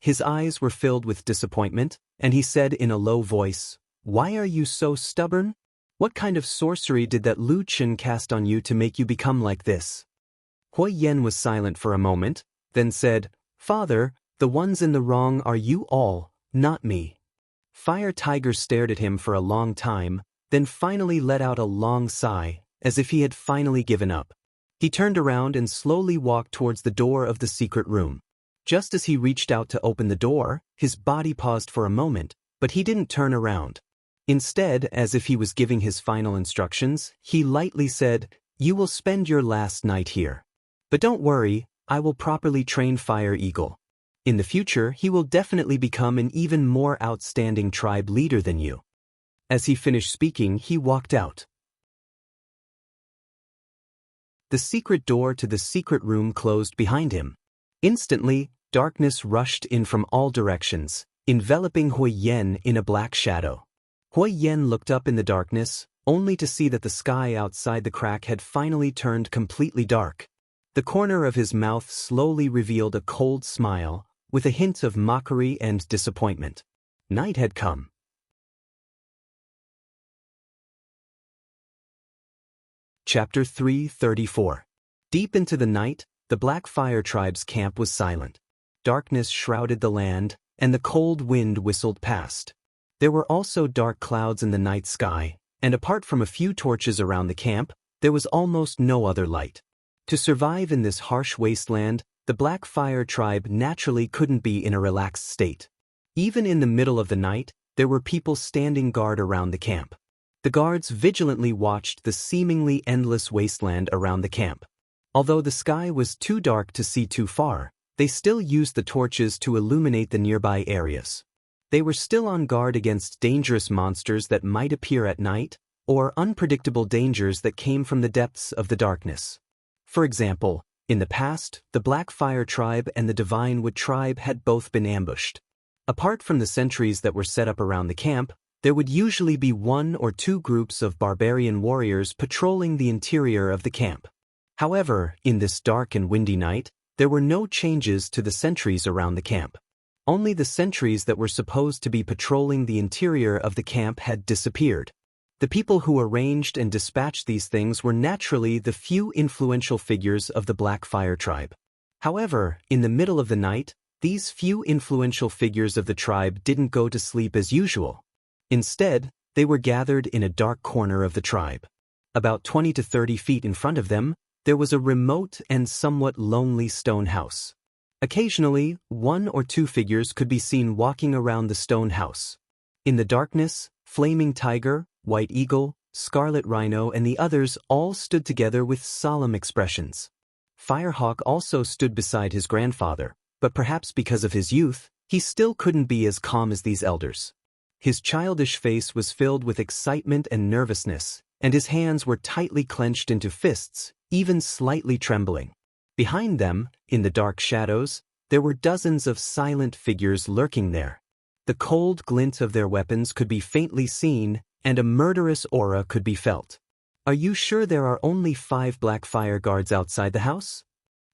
His eyes were filled with disappointment, and he said in a low voice, why are you so stubborn? What kind of sorcery did that Lu Chen cast on you to make you become like this? Hui Yen was silent for a moment, then said, father, the ones in the wrong are you all, not me. Fire Tiger stared at him for a long time, then finally let out a long sigh, as if he had finally given up. He turned around and slowly walked towards the door of the secret room. Just as he reached out to open the door, his body paused for a moment, but he didn't turn around. Instead, as if he was giving his final instructions, he lightly said, you will spend your last night here. But don't worry, I will properly train Fire Eagle. In the future, he will definitely become an even more outstanding tribe leader than you. As he finished speaking, he walked out. The secret door to the secret room closed behind him. Instantly, darkness rushed in from all directions, enveloping Hui Yen in a black shadow. Hui Yen looked up in the darkness, only to see that the sky outside the crack had finally turned completely dark. The corner of his mouth slowly revealed a cold smile, with a hint of mockery and disappointment. Night had come. Chapter 334. Deep into the night, the Black Fire tribe's camp was silent. Darkness shrouded the land, and the cold wind whistled past. There were also dark clouds in the night sky, and apart from a few torches around the camp, there was almost no other light. To survive in this harsh wasteland, the Black Fire tribe naturally couldn't be in a relaxed state. Even in the middle of the night, there were people standing guard around the camp. The guards vigilantly watched the seemingly endless wasteland around the camp. Although the sky was too dark to see too far, they still used the torches to illuminate the nearby areas. They were still on guard against dangerous monsters that might appear at night, or unpredictable dangers that came from the depths of the darkness. For example, in the past, the Black Fire tribe and the Divine Wood tribe had both been ambushed. Apart from the sentries that were set up around the camp, there would usually be 1 or 2 groups of barbarian warriors patrolling the interior of the camp. However, in this dark and windy night, there were no changes to the sentries around the camp. Only the sentries that were supposed to be patrolling the interior of the camp had disappeared. The people who arranged and dispatched these things were naturally the few influential figures of the Black Fire tribe. However, in the middle of the night, these few influential figures of the tribe didn't go to sleep as usual. Instead, they were gathered in a dark corner of the tribe. About 20 to 30 feet in front of them, there was a remote and somewhat lonely stone house. Occasionally, 1 or 2 figures could be seen walking around the stone house. In the darkness, Flaming Tiger, White Eagle, Scarlet Rhino and the others all stood together with solemn expressions. Firehawk also stood beside his grandfather, but perhaps because of his youth, he still couldn't be as calm as these elders. His childish face was filled with excitement and nervousness, and his hands were tightly clenched into fists, even slightly trembling. Behind them, in the dark shadows, there were dozens of silent figures lurking there. The cold glint of their weapons could be faintly seen, and a murderous aura could be felt. "Are you sure there are only 5 black fire guards outside the house?"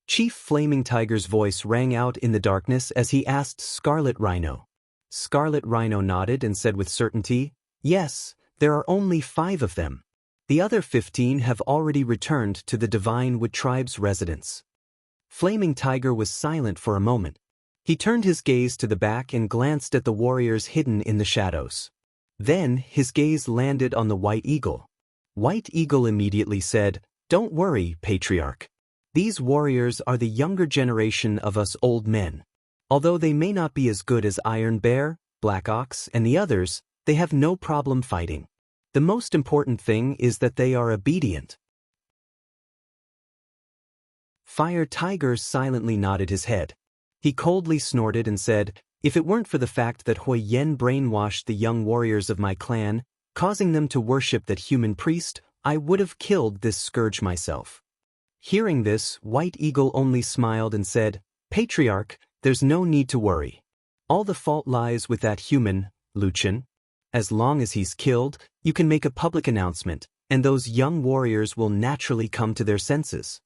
Chief Flaming Tiger's voice rang out in the darkness as he asked Scarlet Rhino. Scarlet Rhino nodded and said with certainty, "Yes, there are only 5 of them. The other 15 have already returned to the Divine Wood Tribe's residence." Flaming Tiger was silent for a moment. He turned his gaze to the back and glanced at the warriors hidden in the shadows. Then his gaze landed on the White Eagle. White Eagle immediately said, "Don't worry, Patriarch. These warriors are the younger generation of us old men. Although they may not be as good as Iron Bear, Black Ox, and the others, they have no problem fighting. The most important thing is that they are obedient." Fire Tiger silently nodded his head. He coldly snorted and said, "If it weren't for the fact that Hui Yen brainwashed the young warriors of my clan, causing them to worship that human priest, I would have killed this scourge myself." Hearing this, White Eagle only smiled and said, "Patriarch, there's no need to worry. All the fault lies with that human, Luchin. As long as he's killed, you can make a public announcement, and those young warriors will naturally come to their senses."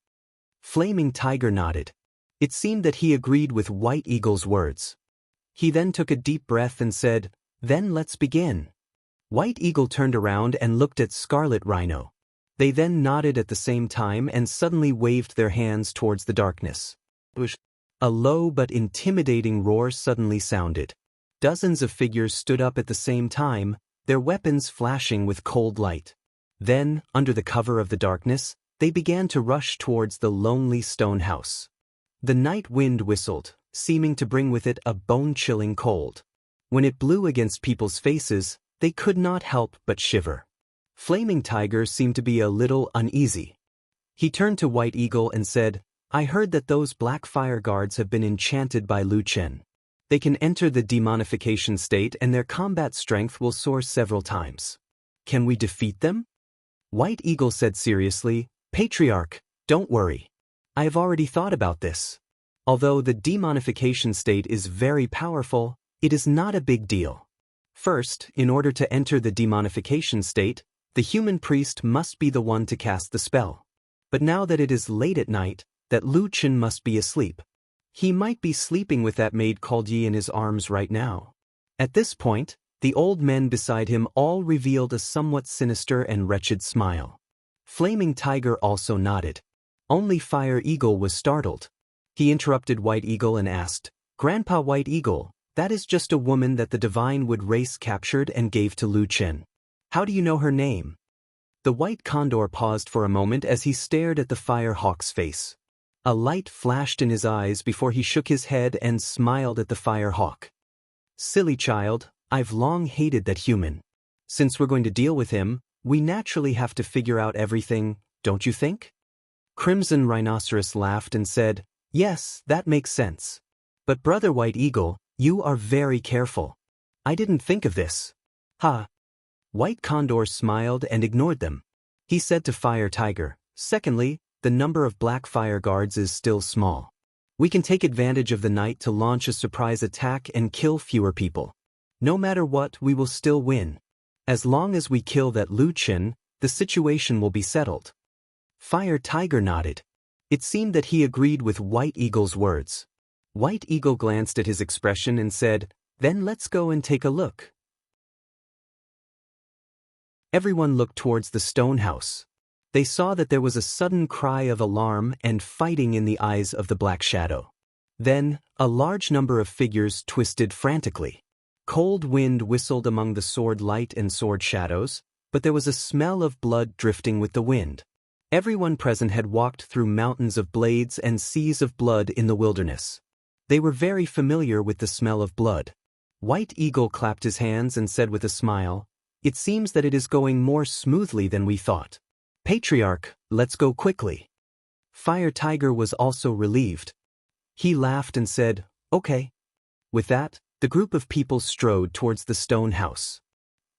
Flaming Tiger nodded. It seemed that he agreed with White Eagle's words. He then took a deep breath and said, "Then let's begin." White Eagle turned around and looked at Scarlet Rhino. They then nodded at the same time and suddenly waved their hands towards the darkness. A low but intimidating roar suddenly sounded. Dozens of figures stood up at the same time, their weapons flashing with cold light. Then, under the cover of the darkness, they began to rush towards the lonely stone house. The night wind whistled, seeming to bring with it a bone-chilling cold. When it blew against people's faces, they could not help but shiver. Flaming Tiger seemed to be a little uneasy. He turned to White Eagle and said, "I heard that those black fire guards have been enchanted by Lu Chen. They can enter the demonification state and their combat strength will soar several times. Can we defeat them?" White Eagle said seriously, "Patriarch, don't worry. I have already thought about this. Although the demonification state is very powerful, it is not a big deal. First, in order to enter the demonification state, the human priest must be the one to cast the spell. But now that it is late at night, that Lu Chen must be asleep. He might be sleeping with that maid called Yi in his arms right now." At this point, the old men beside him all revealed a somewhat sinister and wretched smile. Flaming Tiger also nodded. Only Fire Eagle was startled. He interrupted White Eagle and asked, "Grandpa White Eagle, that is just a woman that the Divine Wood race captured and gave to Lu Chen. How do you know her name?" The White Condor paused for a moment as he stared at the Fire Hawk's face. A light flashed in his eyes before he shook his head and smiled at the Fire Hawk. "Silly child, I've long hated that human. Since we're going to deal with him, we naturally have to figure out everything, don't you think?" Crimson Rhinoceros laughed and said, "Yes, that makes sense. But Brother White Eagle, you are very careful. I didn't think of this." "Ha." White Condor smiled and ignored them. He said to Fire Tiger, "Secondly, the number of black fire guards is still small. We can take advantage of the night to launch a surprise attack and kill fewer people. No matter what, we will still win. As long as we kill that Lu Chen, the situation will be settled." Fire Tiger nodded. It seemed that he agreed with White Eagle's words. White Eagle glanced at his expression and said, "Then let's go and take a look." Everyone looked towards the stone house. They saw that there was a sudden cry of alarm and fighting in the eyes of the Black Shadow. Then, a large number of figures twisted frantically. Cold wind whistled among the sword light and sword shadows, but there was a smell of blood drifting with the wind. Everyone present had walked through mountains of blades and seas of blood in the wilderness. They were very familiar with the smell of blood. White Eagle clapped his hands and said with a smile, "It seems that it is going more smoothly than we thought. Patriarch, let's go quickly." Fire Tiger was also relieved. He laughed and said, "Okay." With that, the group of people strode towards the stone house.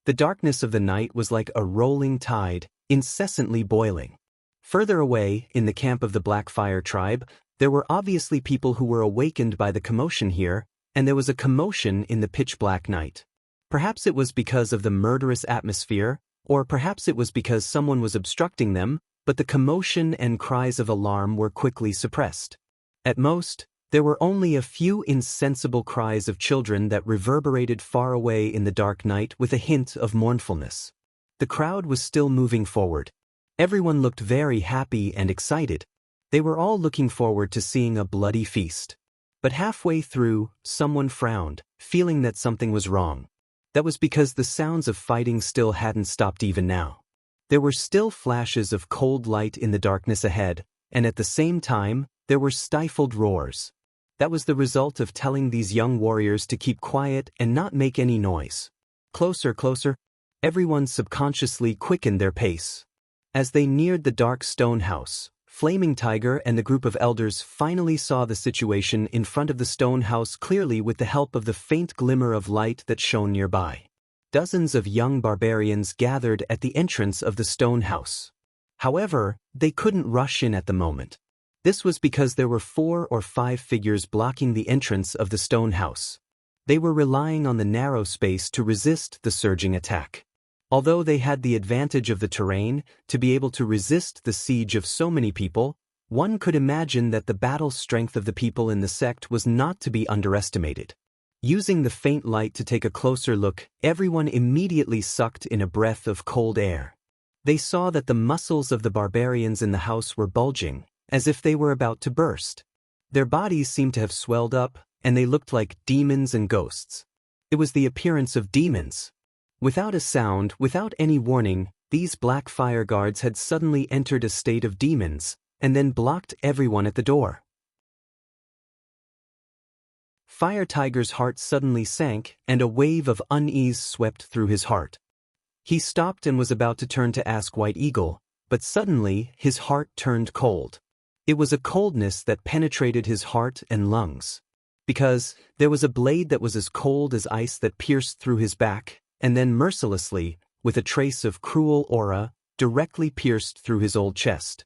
The darkness of the night was like a rolling tide, incessantly boiling. Further away, in the camp of the Blackfire tribe, there were obviously people who were awakened by the commotion here, and there was a commotion in the pitch-black night. Perhaps it was because of the murderous atmosphere, or perhaps it was because someone was obstructing them, but the commotion and cries of alarm were quickly suppressed. At most, there were only a few insensible cries of children that reverberated far away in the dark night with a hint of mournfulness. The crowd was still moving forward. Everyone looked very happy and excited. They were all looking forward to seeing a bloody feast. But halfway through, someone frowned, feeling that something was wrong. That was because the sounds of fighting still hadn't stopped even now. There were still flashes of cold light in the darkness ahead, and at the same time, there were stifled roars. That was the result of telling these young warriors to keep quiet and not make any noise. Closer, closer. Everyone subconsciously quickened their pace. As they neared the dark stone house, Flaming Tiger and the group of elders finally saw the situation in front of the stone house clearly with the help of the faint glimmer of light that shone nearby. Dozens of young barbarians gathered at the entrance of the stone house. However, they couldn't rush in at the moment. This was because there were 4 or 5 figures blocking the entrance of the stone house. They were relying on the narrow space to resist the surging attack. Although they had the advantage of the terrain to be able to resist the siege of so many people, one could imagine that the battle strength of the people in the sect was not to be underestimated. Using the faint light to take a closer look, everyone immediately sucked in a breath of cold air. They saw that the muscles of the barbarians in the house were bulging, as if they were about to burst. Their bodies seemed to have swelled up, and they looked like demons and ghosts. It was the appearance of demons. Without a sound, without any warning, these black fire guards had suddenly entered a state of demons, and then blocked everyone at the door. Fire Tiger's heart suddenly sank, and a wave of unease swept through his heart. He stopped and was about to turn to ask White Eagle, but suddenly his heart turned cold. It was a coldness that penetrated his heart and lungs. Because there was a blade that was as cold as ice that pierced through his back, and then mercilessly, with a trace of cruel aura, directly pierced through his old chest.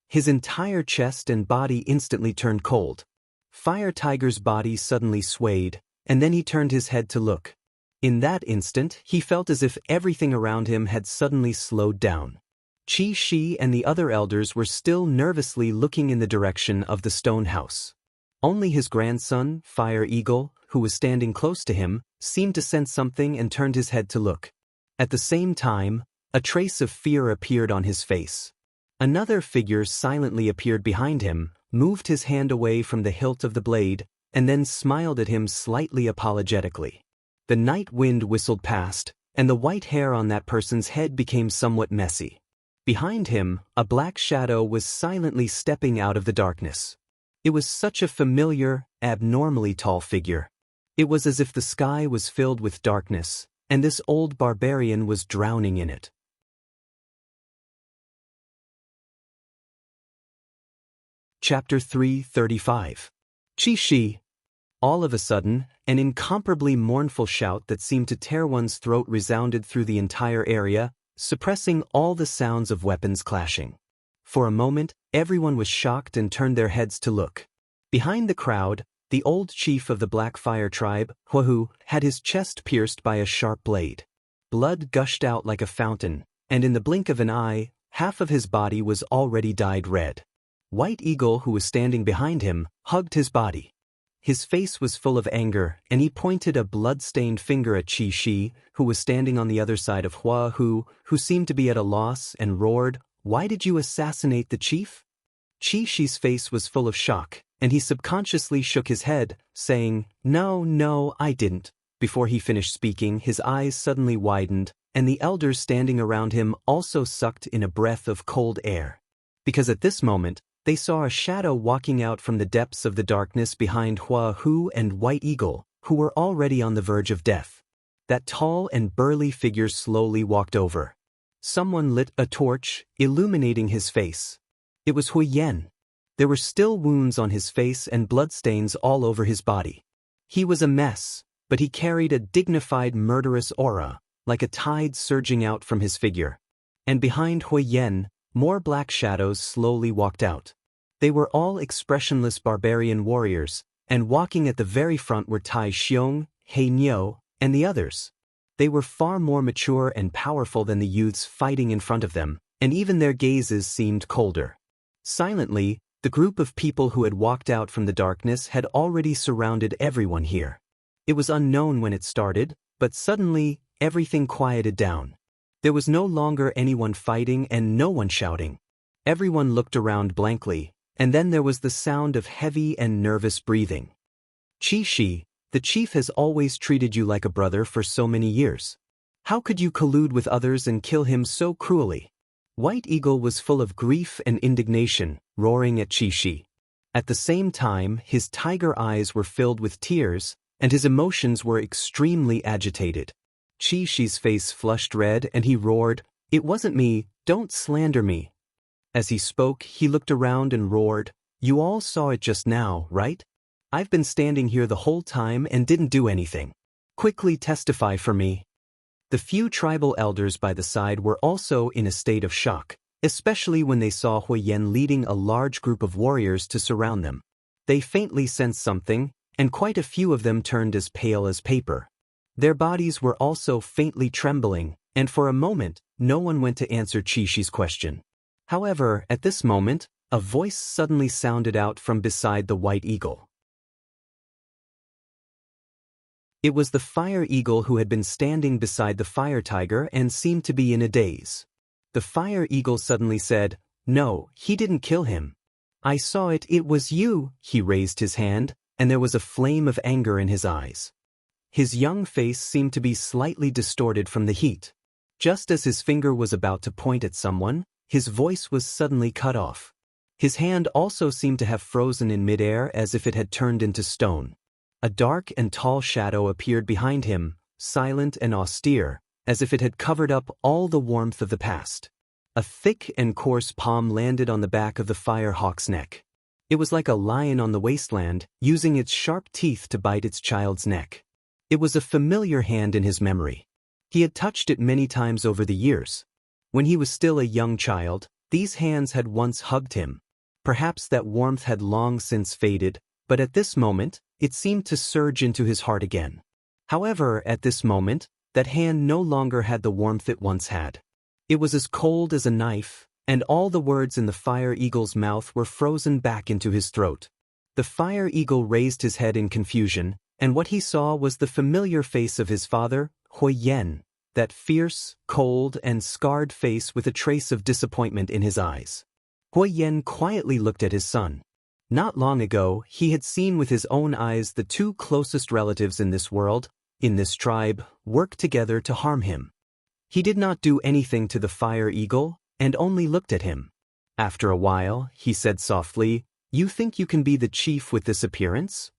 His entire chest and body instantly turned cold. Fire Tiger's body suddenly swayed, and then he turned his head to look. In that instant, he felt as if everything around him had suddenly slowed down. Qi and the other elders were still nervously looking in the direction of the stone house. Only his grandson, Fire Eagle, who was standing close to him, seemed to sense something and turned his head to look. At the same time, a trace of fear appeared on his face. Another figure silently appeared behind him, moved his hand away from the hilt of the blade, and then smiled at him slightly apologetically. The night wind whistled past, and the white hair on that person's head became somewhat messy. Behind him, a black shadow was silently stepping out of the darkness. It was such a familiar, abnormally tall figure. It was as if the sky was filled with darkness, and this old barbarian was drowning in it. Chapter 335. Qi. All of a sudden, an incomparably mournful shout that seemed to tear one's throat resounded through the entire area, suppressing all the sounds of weapons clashing. For a moment, everyone was shocked and turned their heads to look. Behind the crowd, the old chief of the Blackfire tribe, Huahu, had his chest pierced by a sharp blade. Blood gushed out like a fountain, and in the blink of an eye, half of his body was already dyed red. White Eagle, who was standing behind him, hugged his body. His face was full of anger, and he pointed a blood-stained finger at Qi, who was standing on the other side of Huahu, who seemed to be at a loss, and roared, "Why did you assassinate the chief?" Qi's face was full of shock, and he subconsciously shook his head, saying, No, I didn't." Before he finished speaking, his eyes suddenly widened, and the elders standing around him also sucked in a breath of cold air. Because at this moment, they saw a shadow walking out from the depths of the darkness behind Huahu and White Eagle, who were already on the verge of death. That tall and burly figure slowly walked over. Someone lit a torch, illuminating his face. It was Huyen. There were still wounds on his face and bloodstains all over his body. He was a mess, but he carried a dignified murderous aura, like a tide surging out from his figure. And behind Hui Yen, more black shadows slowly walked out. They were all expressionless barbarian warriors, and walking at the very front were Tai Xiong, He Niu, and the others. They were far more mature and powerful than the youths fighting in front of them, and even their gazes seemed colder. Silently, the group of people who had walked out from the darkness had already surrounded everyone here. It was unknown when it started, but suddenly, everything quieted down. There was no longer anyone fighting and no one shouting. Everyone looked around blankly, and then there was the sound of heavy and nervous breathing. Qi Shi, the chief has always treated you like a brother for so many years. How could you collude with others and kill him so cruelly? White Eagle was full of grief and indignation, roaring at Qi Shi. At the same time, his tiger eyes were filled with tears, and his emotions were extremely agitated. Qi Shi's face flushed red and he roared, "It wasn't me, don't slander me." As he spoke, he looked around and roared, "You all saw it just now, right? I've been standing here the whole time and didn't do anything. Quickly testify for me." The few tribal elders by the side were also in a state of shock, especially when they saw Hui Yen leading a large group of warriors to surround them. They faintly sensed something, and quite a few of them turned as pale as paper. Their bodies were also faintly trembling, and for a moment, no one went to answer Qi Shi's question. However, at this moment, a voice suddenly sounded out from beside the White Eagle. It was the Fire Eagle who had been standing beside the Fire Tiger and seemed to be in a daze. The Fire Eagle suddenly said, "No, he didn't kill him. I saw it, it was you." He raised his hand, and there was a flame of anger in his eyes. His young face seemed to be slightly distorted from the heat. Just as his finger was about to point at someone, his voice was suddenly cut off. His hand also seemed to have frozen in midair as if it had turned into stone. A dark and tall shadow appeared behind him, silent and austere, as if it had covered up all the warmth of the past. A thick and coarse palm landed on the back of the Fire Hawk's neck. It was like a lion on the wasteland, using its sharp teeth to bite its child's neck. It was a familiar hand in his memory. He had touched it many times over the years. When he was still a young child, these hands had once hugged him. Perhaps that warmth had long since faded, but at this moment, it seemed to surge into his heart again. However, at this moment, that hand no longer had the warmth it once had. It was as cold as a knife, and all the words in the Fire Eagle's mouth were frozen back into his throat. The Fire Eagle raised his head in confusion, and what he saw was the familiar face of his father, Hui Yen, that fierce, cold, and scarred face with a trace of disappointment in his eyes. Hui Yen quietly looked at his son. Not long ago, he had seen with his own eyes the two closest relatives in this world, in this tribe, work together to harm him. He did not do anything to the Fire Eagle, and only looked at him. After a while, he said softly, "You think you can be the chief with this appearance?"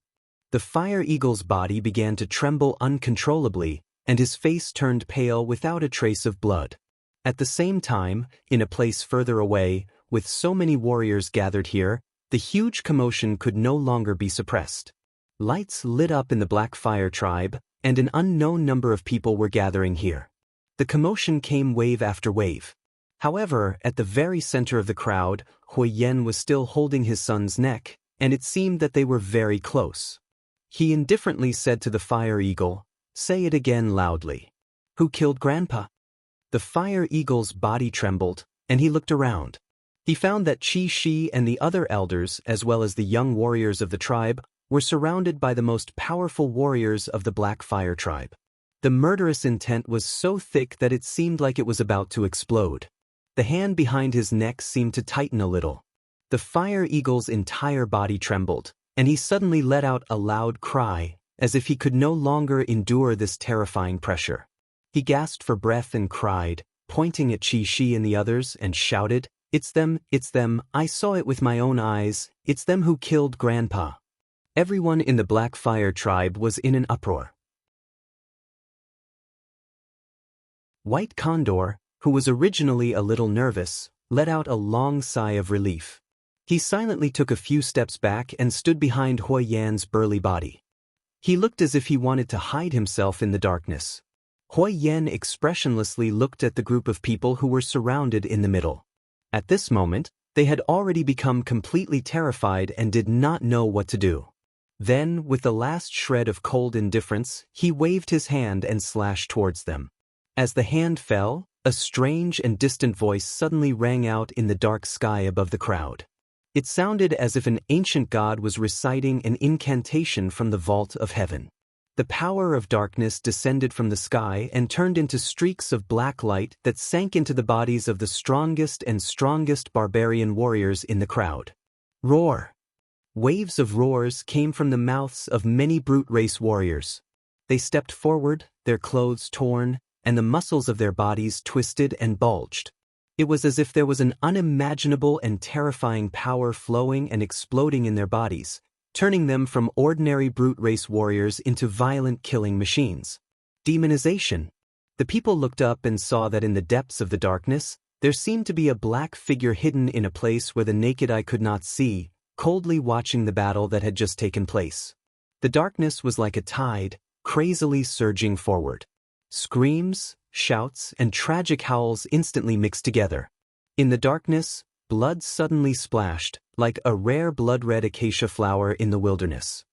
The Fire Eagle's body began to tremble uncontrollably, and his face turned pale without a trace of blood. At the same time, in a place further away, with so many warriors gathered here, the huge commotion could no longer be suppressed. Lights lit up in the Black Fire tribe, and an unknown number of people were gathering here. The commotion came wave after wave. However, at the very center of the crowd, Hui Yen was still holding his son's neck, and it seemed that they were very close. He indifferently said to the Fire Eagle, "Say it again loudly. Who killed Grandpa?" The Fire Eagle's body trembled, and he looked around. He found that Qi Shi and the other elders, as well as the young warriors of the tribe, were surrounded by the most powerful warriors of the Black Fire tribe. The murderous intent was so thick that it seemed like it was about to explode. The hand behind his neck seemed to tighten a little. The Fire Eagle's entire body trembled, and he suddenly let out a loud cry, as if he could no longer endure this terrifying pressure. He gasped for breath and cried, pointing at Qi Shi and the others, and shouted, it's them, I saw it with my own eyes, it's them who killed Grandpa." Everyone in the Black Fire tribe was in an uproar. White Condor, who was originally a little nervous, let out a long sigh of relief. He silently took a few steps back and stood behind Hui Yan's burly body. He looked as if he wanted to hide himself in the darkness. Hui Yan expressionlessly looked at the group of people who were surrounded in the middle. At this moment, they had already become completely terrified and did not know what to do. Then, with the last shred of cold indifference, he waved his hand and slashed towards them. As the hand fell, a strange and distant voice suddenly rang out in the dark sky above the crowd. It sounded as if an ancient god was reciting an incantation from the vault of heaven. The power of darkness descended from the sky and turned into streaks of black light that sank into the bodies of the strongest and strongest barbarian warriors in the crowd. Roar! Waves of roars came from the mouths of many brute race warriors. They stepped forward, their clothes torn, and the muscles of their bodies twisted and bulged. It was as if there was an unimaginable and terrifying power flowing and exploding in their bodies, turning them from ordinary brute race warriors into violent killing machines. Demonization. The people looked up and saw that in the depths of the darkness, there seemed to be a black figure hidden in a place where the naked eye could not see, coldly watching the battle that had just taken place. The darkness was like a tide, crazily surging forward. Screams, shouts, and tragic howls instantly mixed together. In the darkness, blood suddenly splashed, like a rare blood-red acacia flower in the wilderness.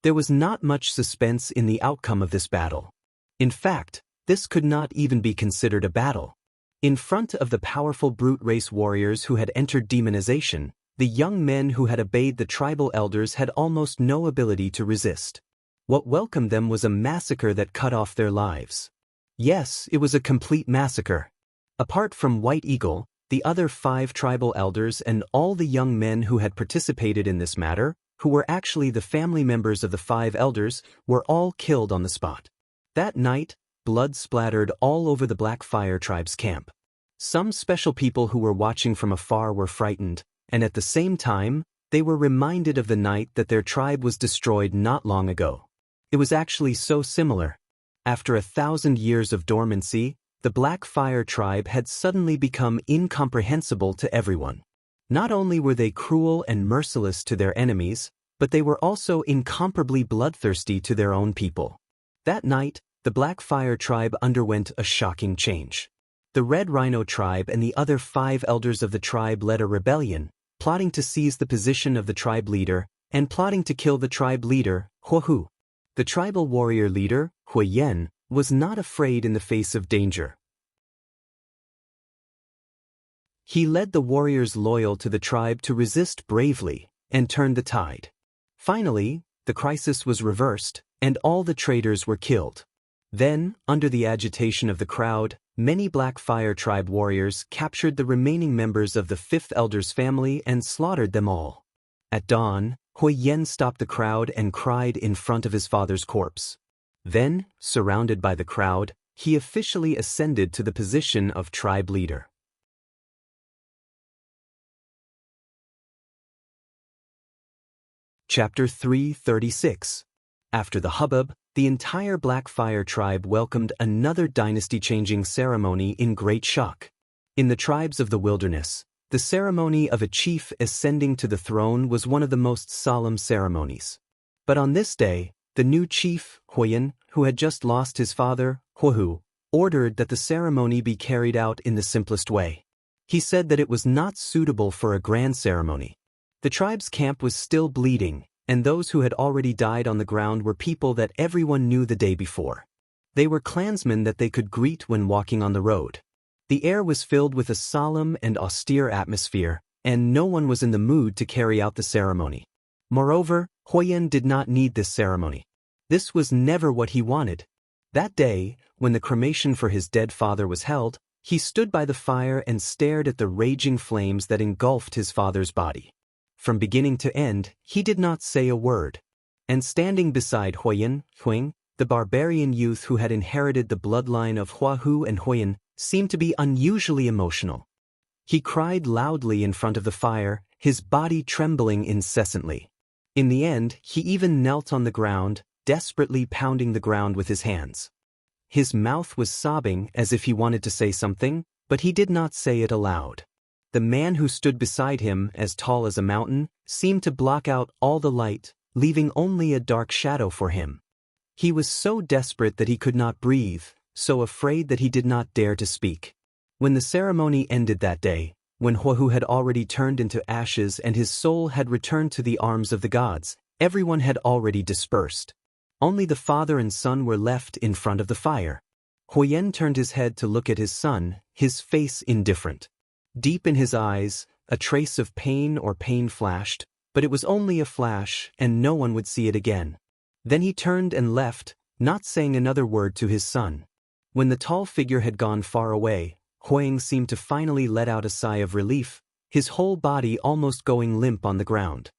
There was not much suspense in the outcome of this battle. In fact, this could not even be considered a battle. In front of the powerful brute race warriors who had entered demonization, the young men who had obeyed the tribal elders had almost no ability to resist. What welcomed them was a massacre that cut off their lives. Yes, it was a complete massacre. Apart from White Eagle, the other 5 tribal elders and all the young men who had participated in this matter, who were actually the family members of the 5 elders, were all killed on the spot. That night, blood splattered all over the Black Fire Tribe's camp. Some special people who were watching from afar were frightened, and at the same time, they were reminded of the night that their tribe was destroyed not long ago. It was actually so similar. After 1,000 years of dormancy, the Black Fire Tribe had suddenly become incomprehensible to everyone. Not only were they cruel and merciless to their enemies, but they were also incomparably bloodthirsty to their own people. That night, the Black Fire Tribe underwent a shocking change. The Red Rhino Tribe and the other 5 elders of the tribe led a rebellion, plotting to seize the position of the tribe leader and plotting to kill the tribe leader, Huahu. The tribal warrior leader, Hui Yan, was not afraid in the face of danger. He led the warriors loyal to the tribe to resist bravely and turned the tide. Finally, the crisis was reversed, and all the traitors were killed. Then, under the agitation of the crowd, many Black Fire Tribe warriors captured the remaining members of the 5th Elder's family and slaughtered them all. At dawn, Hui Yan stopped the crowd and cried in front of his father's corpse. Then, surrounded by the crowd, he officially ascended to the position of tribe leader. Chapter 336. After the hubbub, the entire Black Fire Tribe welcomed another dynasty-changing ceremony in great shock. In the tribes of the wilderness, the ceremony of a chief ascending to the throne was one of the most solemn ceremonies. But on this day, the new chief, Huyan, who had just lost his father, Huahu, ordered that the ceremony be carried out in the simplest way. He said that it was not suitable for a grand ceremony. The tribe's camp was still bleeding, and those who had already died on the ground were people that everyone knew the day before. They were clansmen that they could greet when walking on the road. The air was filled with a solemn and austere atmosphere, and no one was in the mood to carry out the ceremony. Moreover, Huyan did not need this ceremony. This was never what he wanted. That day, when the cremation for his dead father was held, he stood by the fire and stared at the raging flames that engulfed his father's body. From beginning to end, he did not say a word. And standing beside Huyan, the barbarian youth who had inherited the bloodline of Huahu and Huyan, seemed to be unusually emotional. He cried loudly in front of the fire, his body trembling incessantly. In the end, he even knelt on the ground, desperately pounding the ground with his hands. His mouth was sobbing as if he wanted to say something, but he did not say it aloud. The man who stood beside him, as tall as a mountain, seemed to block out all the light, leaving only a dark shadow for him. He was so desperate that he could not breathe, so afraid that he did not dare to speak. When the ceremony ended that day, when Huahu had already turned into ashes and his soul had returned to the arms of the gods, everyone had already dispersed. Only the father and son were left in front of the fire. Huyen turned his head to look at his son, his face indifferent. Deep in his eyes, a trace of pain flashed, but it was only a flash and no one would see it again. Then he turned and left, not saying another word to his son. When the tall figure had gone far away, Huang seemed to finally let out a sigh of relief, his whole body almost going limp on the ground.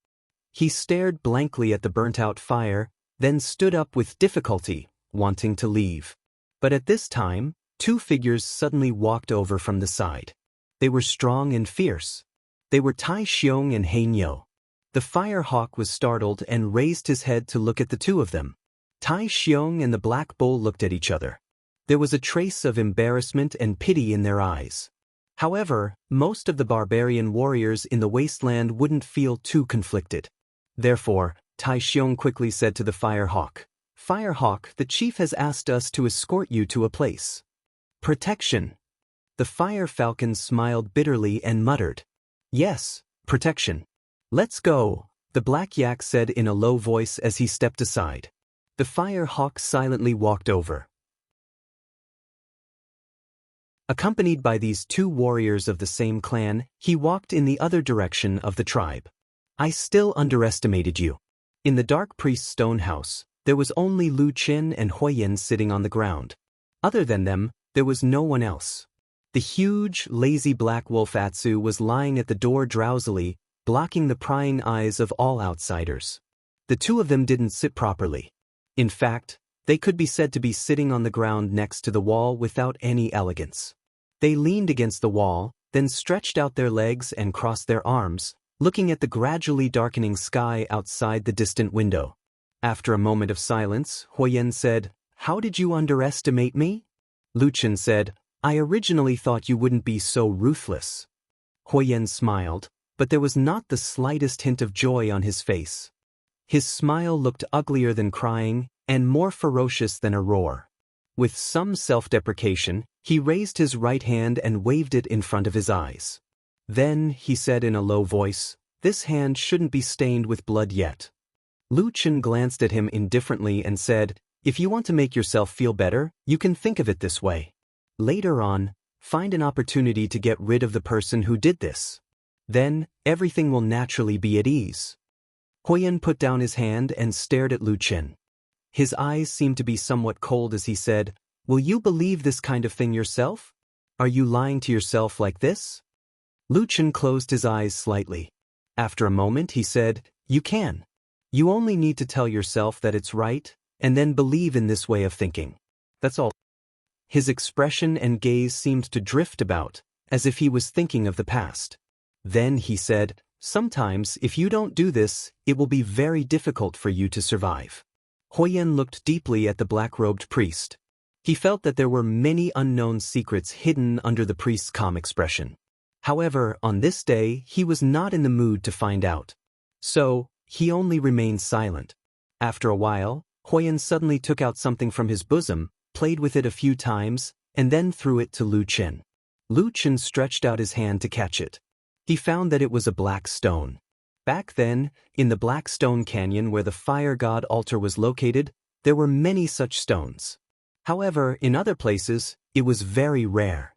He stared blankly at the burnt-out fire, then stood up with difficulty, wanting to leave. But at this time, two figures suddenly walked over from the side. They were strong and fierce. They were Tai Xiong and Heinyo. The fire hawk was startled and raised his head to look at the two of them. Tai Xiong and the black bull looked at each other. There was a trace of embarrassment and pity in their eyes. However, most of the barbarian warriors in the wasteland wouldn't feel too conflicted. Therefore, Tai Xiong quickly said to the fire hawk, "Fire hawk, the chief has asked us to escort you to a place. Protection." The fire falcon smiled bitterly and muttered, "Yes, protection. Let's go," the black yak said in a low voice as he stepped aside. The fire hawk silently walked over. Accompanied by these two warriors of the same clan, he walked in the other direction of the tribe. "I still underestimated you." In the dark priest's stone house, there was only Lu Qin and Huyen sitting on the ground. Other than them, there was no one else. The huge, lazy black wolf Atsu was lying at the door drowsily, blocking the prying eyes of all outsiders. The two of them didn't sit properly. In fact, they could be said to be sitting on the ground next to the wall without any elegance. They leaned against the wall, then stretched out their legs and crossed their arms, looking at the gradually darkening sky outside the distant window. After a moment of silence, Huyen said, "How did you underestimate me?" Lu Qin said, "I originally thought you wouldn't be so ruthless." Huyen smiled, but there was not the slightest hint of joy on his face. His smile looked uglier than crying, and more ferocious than a roar. With some self-deprecation, he raised his right hand and waved it in front of his eyes. Then, he said in a low voice, "This hand shouldn't be stained with blood yet." Lu Qin glanced at him indifferently and said, "If you want to make yourself feel better, you can think of it this way. Later on, find an opportunity to get rid of the person who did this. Then, everything will naturally be at ease." Huyen put down his hand and stared at Lu Qin. His eyes seemed to be somewhat cold as he said, "Will you believe this kind of thing yourself? Are you lying to yourself like this?" Lu Qin closed his eyes slightly. After a moment he said, "You can. You only need to tell yourself that it's right, and then believe in this way of thinking. That's all." His expression and gaze seemed to drift about, as if he was thinking of the past. Then he said, "Sometimes if you don't do this, it will be very difficult for you to survive." Huyen looked deeply at the black-robed priest. He felt that there were many unknown secrets hidden under the priest's calm expression. However, on this day, he was not in the mood to find out. So, he only remained silent. After a while, Huyen suddenly took out something from his bosom, played with it a few times, and then threw it to Lu Qin. Lu Qin stretched out his hand to catch it. He found that it was a black stone. Back then, in the Black Stone Canyon where the fire god altar was located, there were many such stones. However, in other places, it was very rare.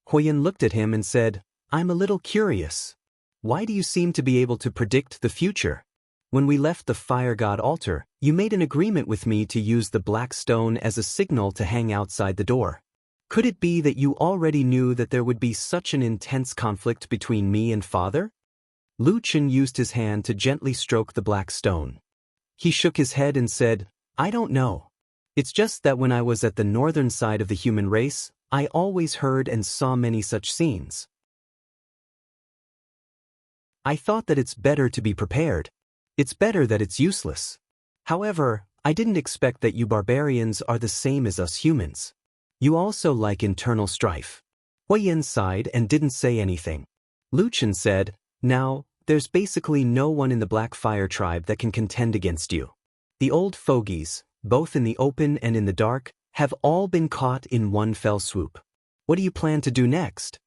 Huyen looked at him and said, "I'm a little curious. Why do you seem to be able to predict the future? When we left the fire god altar, you made an agreement with me to use the black stone as a signal to hang outside the door. Could it be that you already knew that there would be such an intense conflict between me and father?" Lu Qin used his hand to gently stroke the black stone. He shook his head and said, "I don't know. It's just that when I was at the northern side of the human race, I always heard and saw many such scenes. I thought that it's better to be prepared. It's better that it's useless. However, I didn't expect that you barbarians are the same as us humans. You also like internal strife." Huyen sighed and didn't say anything. Luchan said, "Now, there's basically no one in the Black Fire tribe that can contend against you. The old fogies, both in the open and in the dark, have all been caught in one fell swoop. What do you plan to do next?"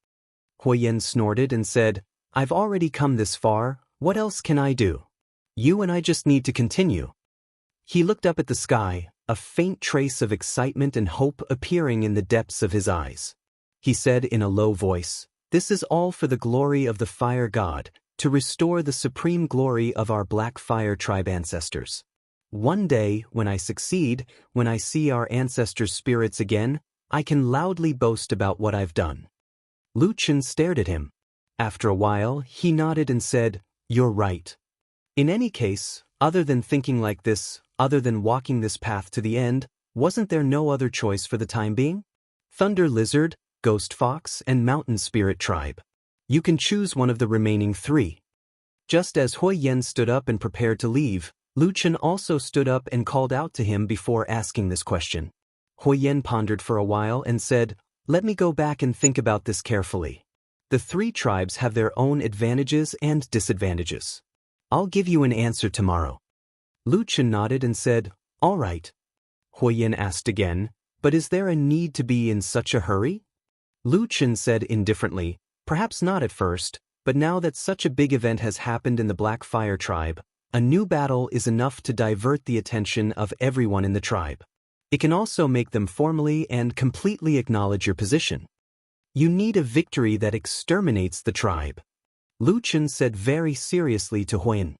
Huoyen snorted and said, "I've already come this far, what else can I do? You and I just need to continue." He looked up at the sky, a faint trace of excitement and hope appearing in the depths of his eyes. He said in a low voice, "This is all for the glory of the Fire God, to restore the supreme glory of our Black Fire tribe ancestors. One day, when I succeed, when I see our ancestors' spirits again, I can loudly boast about what I've done." Luchan stared at him. After a while, he nodded and said, "You're right. In any case, other than thinking like this, other than walking this path to the end, wasn't there no other choice for the time being? Thunder Lizard, Ghost Fox, and Mountain Spirit Tribe. You can choose one of the remaining three." Just as Huoyen stood up and prepared to leave, Luchan also stood up and called out to him before asking this question. Huoyen pondered for a while and said, "Let me go back and think about this carefully. The three tribes have their own advantages and disadvantages. I'll give you an answer tomorrow." Luchan nodded and said, "All right." Huoyen asked again, "But is there a need to be in such a hurry?" Luchan said indifferently, "Perhaps not at first, but now that such a big event has happened in the Black Fire tribe, a new battle is enough to divert the attention of everyone in the tribe. It can also make them formally and completely acknowledge your position. You need a victory that exterminates the tribe." Luchan said very seriously to Huoyen.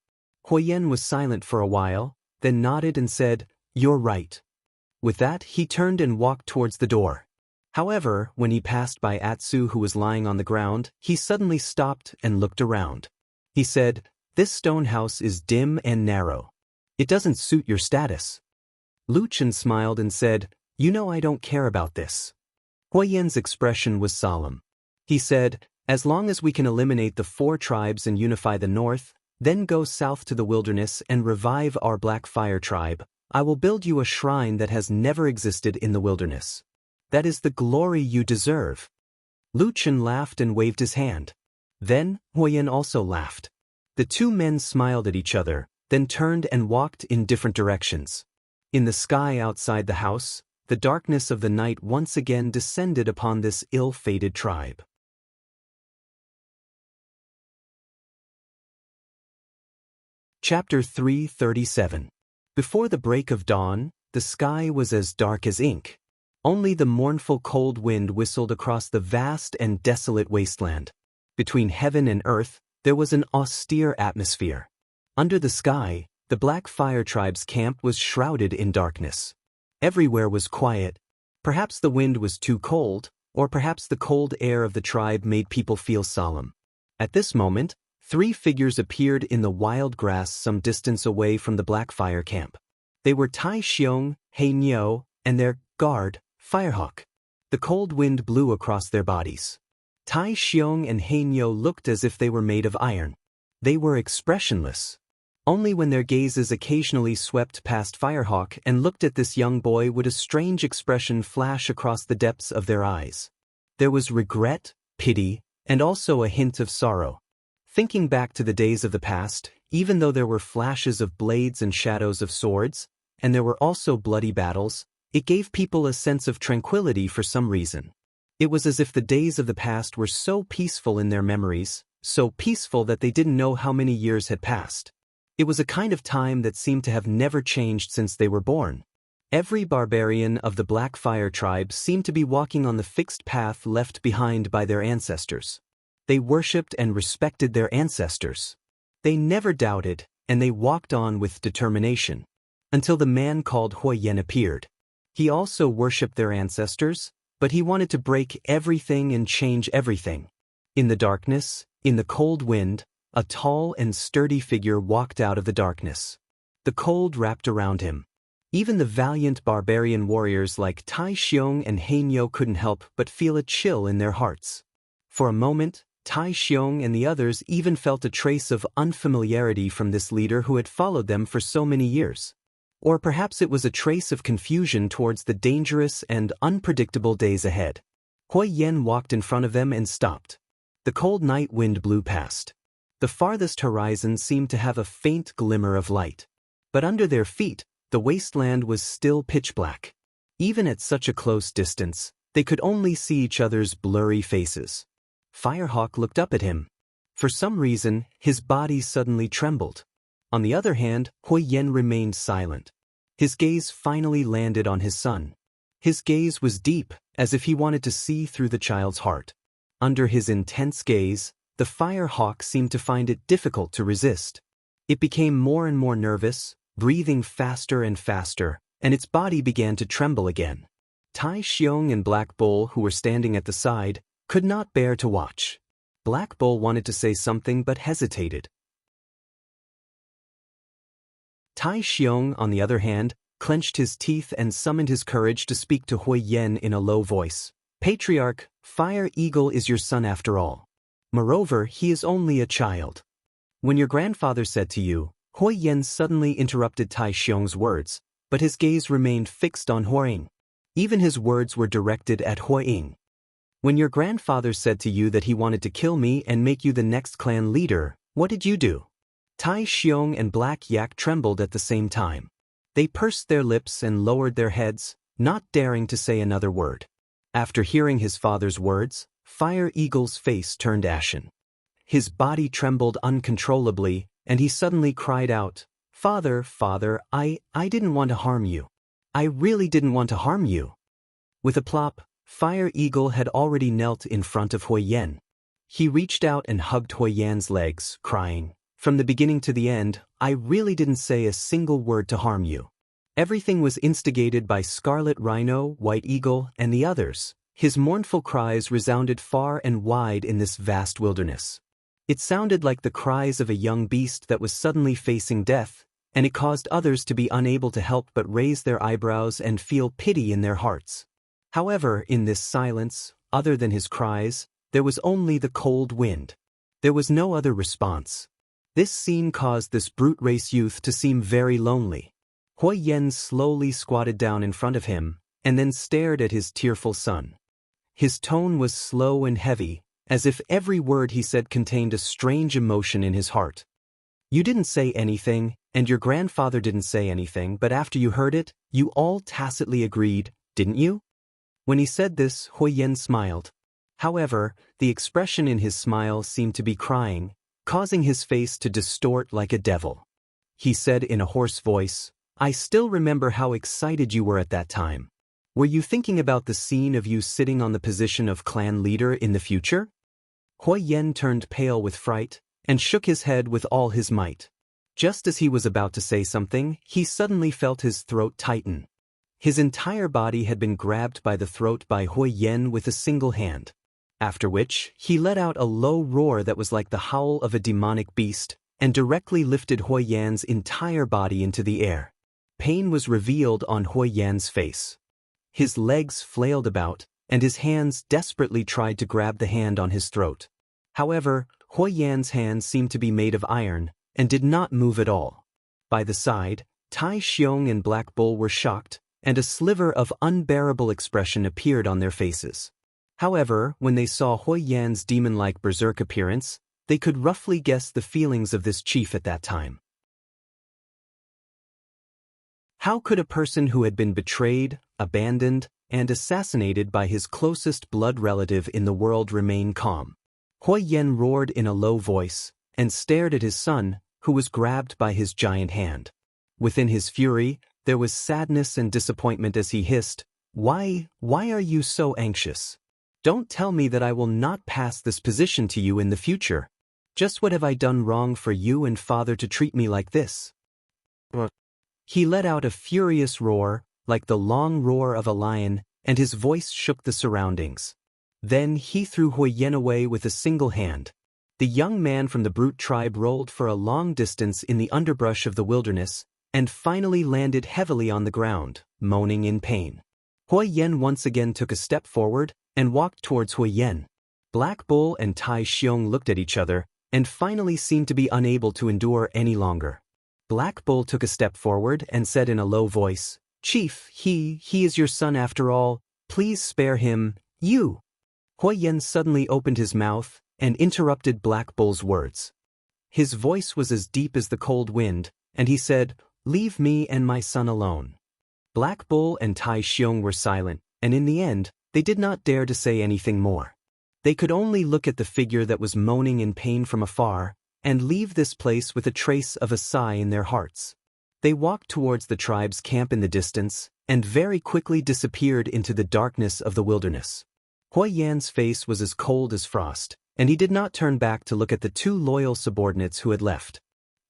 Huoyen was silent for a while, then nodded and said, "You're right." With that, he turned and walked towards the door. However, when he passed by Atsu, who was lying on the ground, he suddenly stopped and looked around. He said, "This stone house is dim and narrow. It doesn't suit your status." Luchan smiled and said, "You know I don't care about this." Huoyen's expression was solemn. He said, "As long as we can eliminate the 4 tribes and unify the north, then go south to the wilderness and revive our Black Fire tribe, I will build you a shrine that has never existed in the wilderness. That is the glory you deserve." Luchan laughed and waved his hand. Then, Huoyen also laughed. The two men smiled at each other, then turned and walked in different directions. In the sky outside the house, the darkness of the night once again descended upon this ill-fated tribe. Chapter 337. Before the break of dawn, the sky was as dark as ink. Only the mournful cold wind whistled across the vast and desolate wasteland. Between heaven and earth, there was an austere atmosphere. Under the sky, the Black Fire tribe's camp was shrouded in darkness. Everywhere was quiet. Perhaps the wind was too cold, or perhaps the cold air of the tribe made people feel solemn. At this moment, 3 figures appeared in the wild grass some distance away from the Black Fire camp. They were Tai Xiong, He Niu, and their guard, Firehawk. The cold wind blew across their bodies. Tai Xiong and He Niu looked as if they were made of iron. They were expressionless. Only when their gazes occasionally swept past Firehawk and looked at this young boy would a strange expression flash across the depths of their eyes. There was regret, pity, and also a hint of sorrow. Thinking back to the days of the past, even though there were flashes of blades and shadows of swords, and there were also bloody battles, it gave people a sense of tranquility for some reason. It was as if the days of the past were so peaceful in their memories, so peaceful that they didn't know how many years had passed. It was a kind of time that seemed to have never changed since they were born. Every barbarian of the Black Fire tribe seemed to be walking on the fixed path left behind by their ancestors. They worshipped and respected their ancestors. They never doubted, and they walked on with determination. Until the man called Huoyen appeared. He also worshipped their ancestors, but he wanted to break everything and change everything. In the darkness, in the cold wind, a tall and sturdy figure walked out of the darkness. The cold wrapped around him. Even the valiant barbarian warriors like Tai Xiong and He Niu couldn't help but feel a chill in their hearts. For a moment, Tai Xiong and the others even felt a trace of unfamiliarity from this leader who had followed them for so many years. Or perhaps it was a trace of confusion towards the dangerous and unpredictable days ahead. Huoyen walked in front of them and stopped. The cold night wind blew past. The farthest horizon seemed to have a faint glimmer of light. But under their feet, the wasteland was still pitch black. Even at such a close distance, they could only see each other's blurry faces. Firehawk looked up at him. For some reason, his body suddenly trembled. On the other hand, Huiyen remained silent. His gaze finally landed on his son. His gaze was deep, as if he wanted to see through the child's heart. Under his intense gaze, the Firehawk seemed to find it difficult to resist. It became more and more nervous, breathing faster and faster, and its body began to tremble again. Tai Xiong and Black Bull, who were standing at the side, could not bear to watch. Black Bull wanted to say something but hesitated. Tai Xiong, on the other hand, clenched his teeth and summoned his courage to speak to Huiyen in a low voice. Patriarch, Fire Eagle is your son after all. Moreover, he is only a child. When your grandfather said to you, Huiyen suddenly interrupted Tai Xiong's words, but his gaze remained fixed on Huiying. Even his words were directed at Huiying. When your grandfather said to you that he wanted to kill me and make you the next clan leader, what did you do? Tai Xiong and Black Yak trembled at the same time. They pursed their lips and lowered their heads, not daring to say another word. After hearing his father's words, Fire Eagle's face turned ashen. His body trembled uncontrollably, and he suddenly cried out, Father, I didn't want to harm you. I really didn't want to harm you. With a plop, Fire Eagle had already knelt in front of Huiyen. He reached out and hugged Huiyen's legs, crying, From the beginning to the end, I really didn't say a single word to harm you. Everything was instigated by Scarlet Rhino, White Eagle, and the others. His mournful cries resounded far and wide in this vast wilderness. It sounded like the cries of a young beast that was suddenly facing death, and it caused others to be unable to help but raise their eyebrows and feel pity in their hearts. However, in this silence, other than his cries, there was only the cold wind. There was no other response. This scene caused this brute race youth to seem very lonely. Huiyen slowly squatted down in front of him, and then stared at his tearful son. His tone was slow and heavy, as if every word he said contained a strange emotion in his heart. You didn't say anything, and your grandfather didn't say anything, but after you heard it, you all tacitly agreed, didn't you? When he said this, Huiyen smiled. However, the expression in his smile seemed to be crying, causing his face to distort like a devil. He said in a hoarse voice, I still remember how excited you were at that time. Were you thinking about the scene of you sitting on the position of clan leader in the future? Huiyen turned pale with fright, and shook his head with all his might. Just as he was about to say something, he suddenly felt his throat tighten. His entire body had been grabbed by the throat by Huiyen with a single hand. After which, he let out a low roar that was like the howl of a demonic beast, and directly lifted Huiyen's entire body into the air. Pain was revealed on Huiyen's face. His legs flailed about, and his hands desperately tried to grab the hand on his throat. However, Huiyen's hands seemed to be made of iron, and did not move at all. By the side, Tai Xiong and Black Bull were shocked, and a sliver of unbearable expression appeared on their faces. However, when they saw Huiyen's demon-like berserk appearance, they could roughly guess the feelings of this chief at that time. How could a person who had been betrayed, abandoned, and assassinated by his closest blood relative in the world remain calm? Huiyen roared in a low voice, and stared at his son, who was grabbed by his giant hand. Within his fury, there was sadness and disappointment as he hissed, Why are you so anxious? Don't tell me that I will not pass this position to you in the future. Just what have I done wrong for you and father to treat me like this? What? He let out a furious roar, like the long roar of a lion, and his voice shook the surroundings. Then he threw Huiyen away with a single hand. The young man from the brute tribe rolled for a long distance in the underbrush of the wilderness, and finally landed heavily on the ground, moaning in pain. Huiyen once again took a step forward, and walked towards Huiyen. Black Bull and Tai Xiong looked at each other, and finally seemed to be unable to endure any longer. Black Bull took a step forward and said in a low voice, Chief, he is your son after all, please spare him, you. Huiyen suddenly opened his mouth, and interrupted Black Bull's words. His voice was as deep as the cold wind, and he said, "Leave me and my son alone." Black Bull and Tai Xiong were silent, and in the end, they did not dare to say anything more. They could only look at the figure that was moaning in pain from afar, and leave this place with a trace of a sigh in their hearts. They walked towards the tribe's camp in the distance, and very quickly disappeared into the darkness of the wilderness. Hui Yan's face was as cold as frost, and he did not turn back to look at the two loyal subordinates who had left.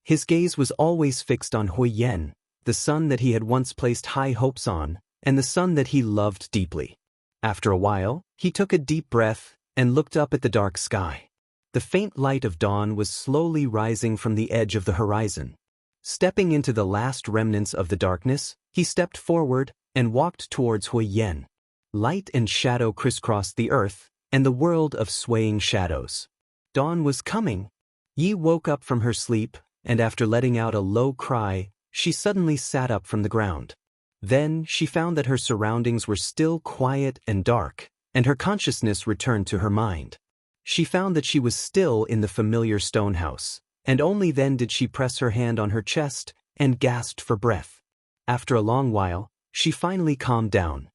His gaze was always fixed on Hui Yan, the son that he had once placed high hopes on, and the son that he loved deeply. After a while, he took a deep breath and looked up at the dark sky. The faint light of dawn was slowly rising from the edge of the horizon. Stepping into the last remnants of the darkness, he stepped forward and walked towards Hui Yan. Light and shadow crisscrossed the earth, and the world of swaying shadows. Dawn was coming. Yi woke up from her sleep, and after letting out a low cry, she suddenly sat up from the ground. Then she found that her surroundings were still quiet and dark, and her consciousness returned to her mind. She found that she was still in the familiar stone house, and only then did she press her hand on her chest and gasped for breath. After a long while, she finally calmed down.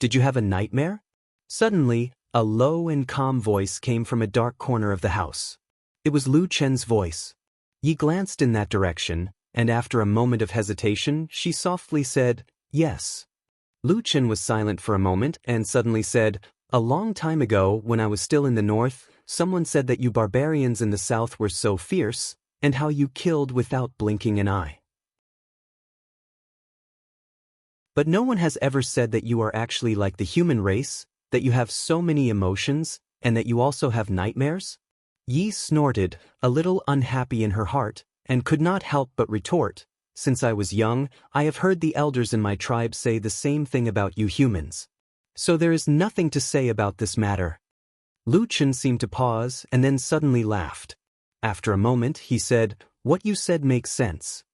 "Did you have a nightmare?" Suddenly, a low and calm voice came from a dark corner of the house. It was Lu Chen's voice. Yi glanced in that direction, and after a moment of hesitation, she softly said, "Yes." Lu Chen was silent for a moment and suddenly said, "A long time ago, when I was still in the north, someone said that you barbarians in the south were so fierce, and how you killed without blinking an eye. But no one has ever said that you are actually like the human race, that you have so many emotions, and that you also have nightmares?" Yi snorted, a little unhappy in her heart, and could not help but retort, "Since I was young, I have heard the elders in my tribe say the same thing about you humans. So there is nothing to say about this matter." Lu Chen seemed to pause and then suddenly laughed. After a moment, he said, "What you said makes sense."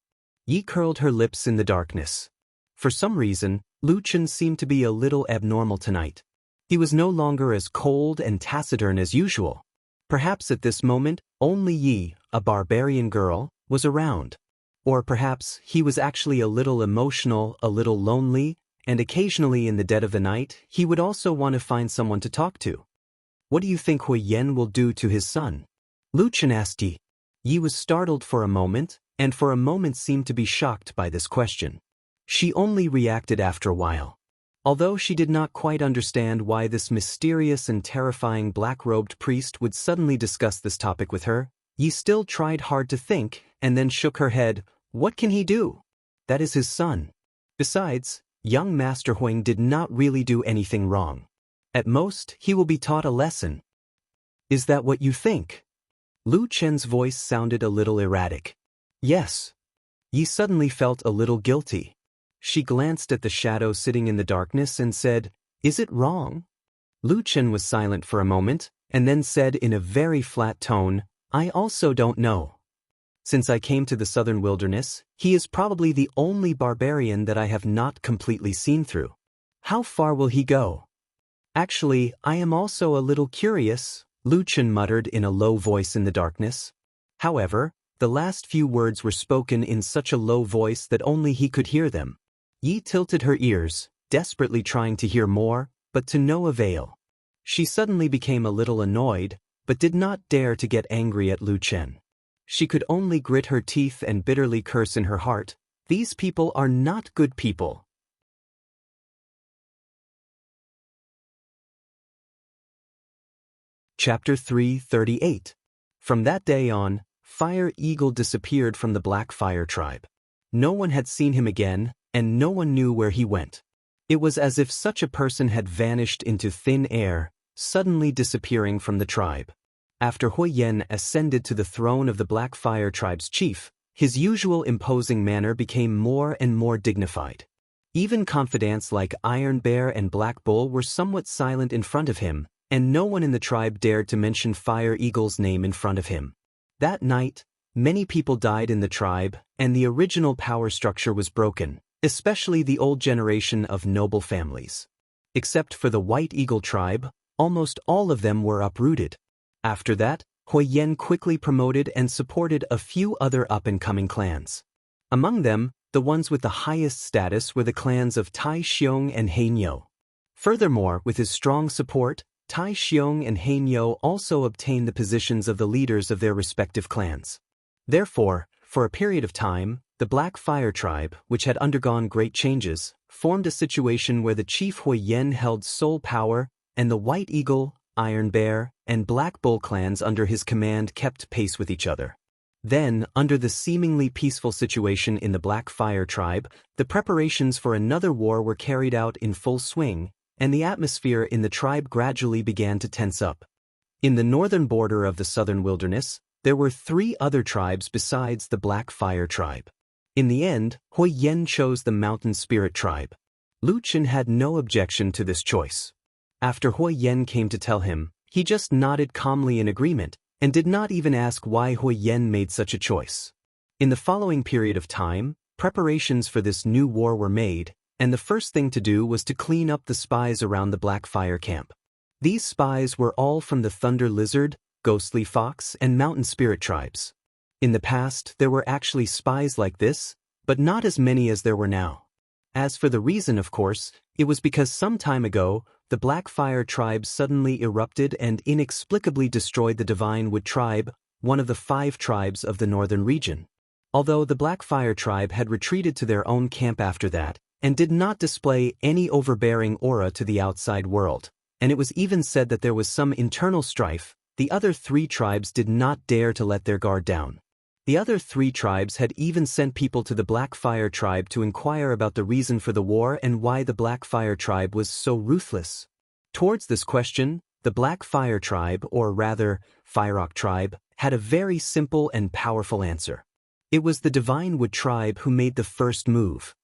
Yi curled her lips in the darkness. For some reason, Lu Chen seemed to be a little abnormal tonight. He was no longer as cold and taciturn as usual. Perhaps at this moment, only Yi, a barbarian girl, was around. Or perhaps he was actually a little emotional, a little lonely, and occasionally in the dead of the night, he would also want to find someone to talk to. "What do you think Hui Yan will do to his son?" Lu Chen asked Yi. Yi was startled for a moment, and for a moment seemed to be shocked by this question. She only reacted after a while. Although she did not quite understand why this mysterious and terrifying black-robed priest would suddenly discuss this topic with her, Yi still tried hard to think, and then shook her head. "What can he do? That is his son. Besides, young Master Huang did not really do anything wrong. At most, he will be taught a lesson." "Is that what you think?" Lu Chen's voice sounded a little erratic. "Yes." Yi suddenly felt a little guilty. She glanced at the shadow sitting in the darkness and said, "Is it wrong?" Lu Chen was silent for a moment, and then said in a very flat tone, "I also don't know. Since I came to the southern wilderness, he is probably the only barbarian that I have not completely seen through. How far will he go?" "Actually, I am also a little curious," Lu Chen muttered in a low voice in the darkness. However, the last few words were spoken in such a low voice that only he could hear them. Yi tilted her ears, desperately trying to hear more, but to no avail. She suddenly became a little annoyed, but did not dare to get angry at Lu Chen. She could only grit her teeth and bitterly curse in her heart, "These people are not good people." Chapter 338. From that day on, Fire Eagle disappeared from the Black Fire tribe. No one had seen him again, and no one knew where he went. It was as if such a person had vanished into thin air, suddenly disappearing from the tribe. After Hui Yan ascended to the throne of the Black Fire tribe's chief, his usual imposing manner became more and more dignified. Even confidants like Iron Bear and Black Bull were somewhat silent in front of him, and no one in the tribe dared to mention Fire Eagle's name in front of him. That night, many people died in the tribe, and the original power structure was broken, especially the old generation of noble families. Except for the White Eagle tribe, almost all of them were uprooted. After that, Hui Yen quickly promoted and supported a few other up-and-coming clans. Among them, the ones with the highest status were the clans of Tai Xiong and Heinyo. Furthermore, with his strong support, Tai Xiong and Heinyo also obtained the positions of the leaders of their respective clans. Therefore, for a period of time, the Black Fire Tribe, which had undergone great changes, formed a situation where the chief Hui Yen held sole power, and the White Eagle, Iron Bear, and Black Bull clans under his command kept pace with each other. Then, under the seemingly peaceful situation in the Black Fire Tribe, the preparations for another war were carried out in full swing, and the atmosphere in the tribe gradually began to tense up. In the northern border of the southern wilderness, there were 3 other tribes besides the Black Fire Tribe. In the end, Hui Yen chose the Mountain Spirit Tribe. Lu Chen had no objection to this choice. After Hui Yen came to tell him, he just nodded calmly in agreement, and did not even ask why Hui Yen made such a choice. In the following period of time, preparations for this new war were made, and the first thing to do was to clean up the spies around the Black Fire camp. These spies were all from the Thunder Lizard, Ghostly Fox, and Mountain Spirit tribes. In the past, there were actually spies like this, but not as many as there were now. As for the reason, of course, it was because some time ago, the Black Fire Tribe suddenly erupted and inexplicably destroyed the Divine Wood Tribe, one of the 5 tribes of the northern region. Although the Black Fire Tribe had retreated to their own camp after that, and did not display any overbearing aura to the outside world, and it was even said that there was some internal strife, the other 3 tribes did not dare to let their guard down. The other 3 tribes had even sent people to the Black Fire Tribe to inquire about the reason for the war and why the Black Fire Tribe was so ruthless. Towards this question, the Black Fire Tribe, or rather, Firerock Tribe, had a very simple and powerful answer. It was the Divine Wood Tribe who made the first move.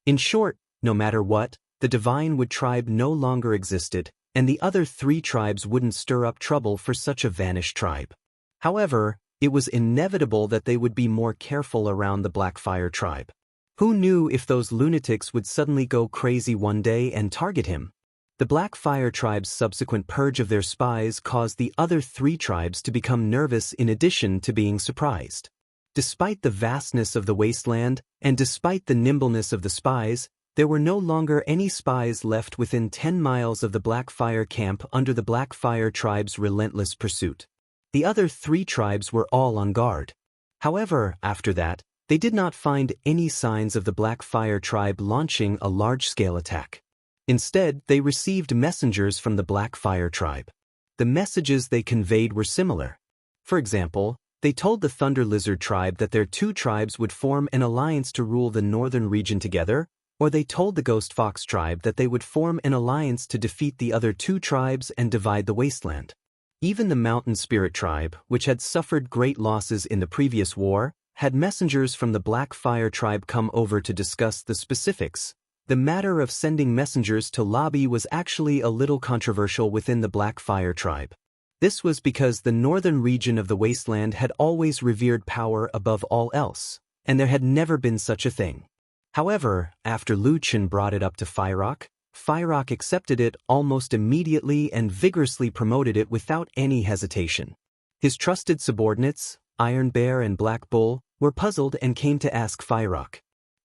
In short, no matter what, the Divine Wood Tribe no longer existed, and the other 3 tribes wouldn't stir up trouble for such a vanished tribe. However, it was inevitable that they would be more careful around the Black Fire Tribe. Who knew if those lunatics would suddenly go crazy one day and target him? The Black Fire Tribe's subsequent purge of their spies caused the other 3 tribes to become nervous in addition to being surprised. Despite the vastness of the wasteland, and despite the nimbleness of the spies, there were no longer any spies left within 10 miles of the Black Fire camp under the Black Fire Tribe's relentless pursuit. The other 3 tribes were all on guard. However, after that, they did not find any signs of the Black Fire Tribe launching a large-scale attack. Instead, they received messengers from the Black Fire Tribe. The messages they conveyed were similar. For example, they told the Thunder Lizard Tribe that their 2 tribes would form an alliance to rule the northern region together, or they told the Ghost Fox Tribe that they would form an alliance to defeat the other 2 tribes and divide the wasteland. Even the Mountain Spirit Tribe, which had suffered great losses in the previous war, had messengers from the Black Fire Tribe come over to discuss the specifics. The matter of sending messengers to lobby was actually a little controversial within the Black Fire Tribe. This was because the northern region of the wasteland had always revered power above all else, and there had never been such a thing. However, after Lu Chen brought it up to Firerock, Firerock accepted it almost immediately and vigorously promoted it without any hesitation. His trusted subordinates, Iron Bear and Black Bull, were puzzled and came to ask Firerock.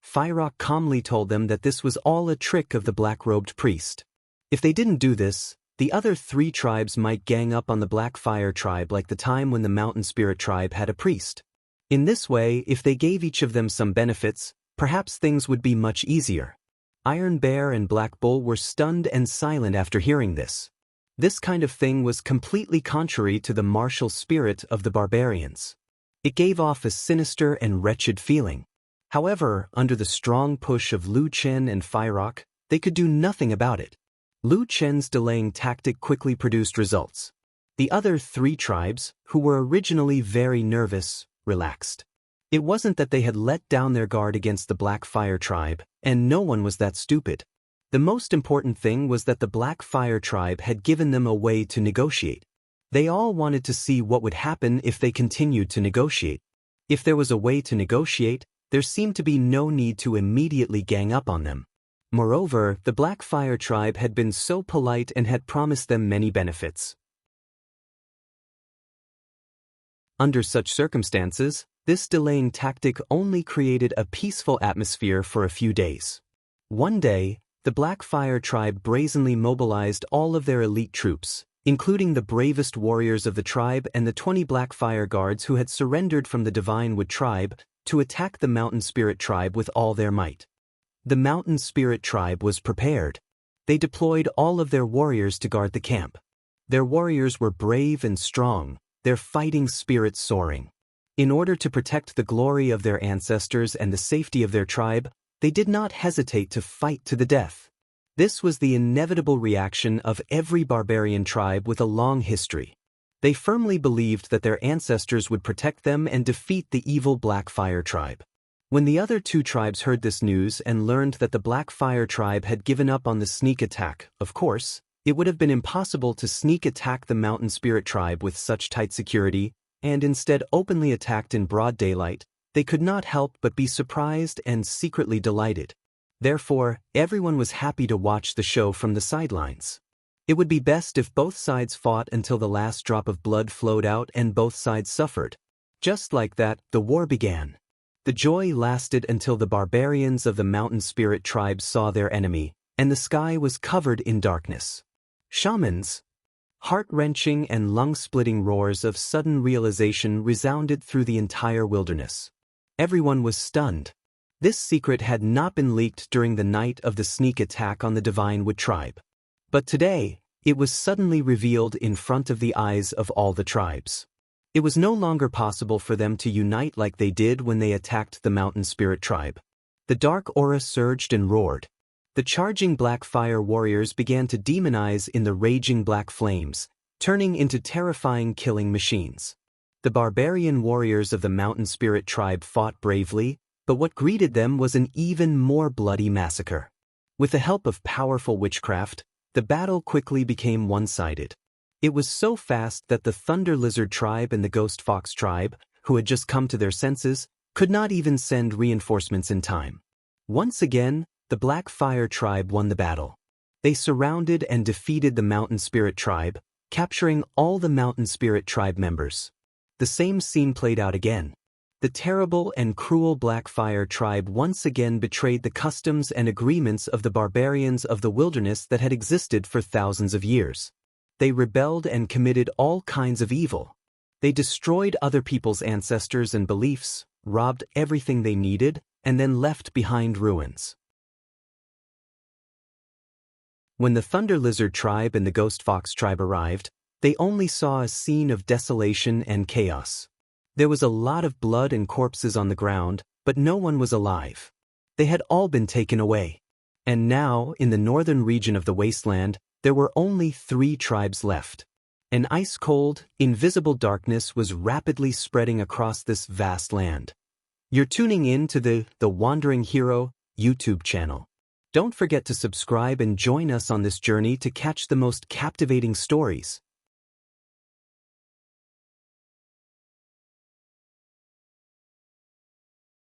Firerock calmly told them that this was all a trick of the black-robed priest. If they didn't do this, the other 3 tribes might gang up on the Black Fire Tribe like the time when the Mountain Spirit Tribe had a priest. In this way, if they gave each of them some benefits, perhaps things would be much easier. Iron Bear and Black Bull were stunned and silent after hearing this. This kind of thing was completely contrary to the martial spirit of the barbarians. It gave off a sinister and wretched feeling. However, under the strong push of Lu Chen and Firerock, they could do nothing about it. Lu Chen's delaying tactic quickly produced results. The other 3 tribes, who were originally very nervous, relaxed. It wasn't that they had let down their guard against the Black Fire Tribe, and no one was that stupid. The most important thing was that the Black Fire Tribe had given them a way to negotiate. They all wanted to see what would happen if they continued to negotiate. If there was a way to negotiate, there seemed to be no need to immediately gang up on them. Moreover, the Black Fire tribe had been so polite and had promised them many benefits. Under such circumstances, this delaying tactic only created a peaceful atmosphere for a few days. One day, the Black Fire tribe brazenly mobilized all of their elite troops, including the bravest warriors of the tribe and the 20 Black Fire guards who had surrendered from the Divine Wood tribe, to attack the Mountain Spirit tribe with all their might. The Mountain Spirit tribe was prepared. They deployed all of their warriors to guard the camp. Their warriors were brave and strong, their fighting spirits soaring. In order to protect the glory of their ancestors and the safety of their tribe, they did not hesitate to fight to the death. This was the inevitable reaction of every barbarian tribe with a long history. They firmly believed that their ancestors would protect them and defeat the evil Black Fire tribe. When the other two tribes heard this news and learned that the Black Fire tribe had given up on the sneak attack, of course, it would have been impossible to sneak attack the Mountain Spirit tribe with such tight security, and instead openly attacked in broad daylight, they could not help but be surprised and secretly delighted. Therefore, everyone was happy to watch the show from the sidelines. It would be best if both sides fought until the last drop of blood flowed out and both sides suffered. Just like that, the war began. The joy lasted until the barbarians of the Mountain Spirit tribe saw their enemy, and the sky was covered in darkness. Shamans. Heart-wrenching and lung-splitting roars of sudden realization resounded through the entire wilderness. Everyone was stunned. This secret had not been leaked during the night of the sneak attack on the Divine Wood tribe. But today, it was suddenly revealed in front of the eyes of all the tribes. It was no longer possible for them to unite like they did when they attacked the Mountain Spirit tribe. The dark aura surged and roared. The charging Black Fire warriors began to demonize in the raging black flames, turning into terrifying killing machines. The barbarian warriors of the Mountain Spirit tribe fought bravely, but what greeted them was an even more bloody massacre. With the help of powerful witchcraft, the battle quickly became one-sided. It was so fast that the Thunder Lizard tribe and the Ghost Fox tribe, who had just come to their senses, could not even send reinforcements in time. Once again, the Black Fire tribe won the battle. They surrounded and defeated the Mountain Spirit tribe, capturing all the Mountain Spirit tribe members. The same scene played out again. The terrible and cruel Black Fire tribe once again betrayed the customs and agreements of the barbarians of the wilderness that had existed for thousands of years. They rebelled and committed all kinds of evil. They destroyed other people's ancestors and beliefs, robbed everything they needed, and then left behind ruins. When the Thunder Lizard tribe and the Ghost Fox tribe arrived, they only saw a scene of desolation and chaos. There was a lot of blood and corpses on the ground, but no one was alive. They had all been taken away. And now, in the northern region of the wasteland, there were only 3 tribes left. An ice-cold, invisible darkness was rapidly spreading across this vast land. You're tuning in to the Wandering Hero YouTube channel. Don't forget to subscribe and join us on this journey to catch the most captivating stories.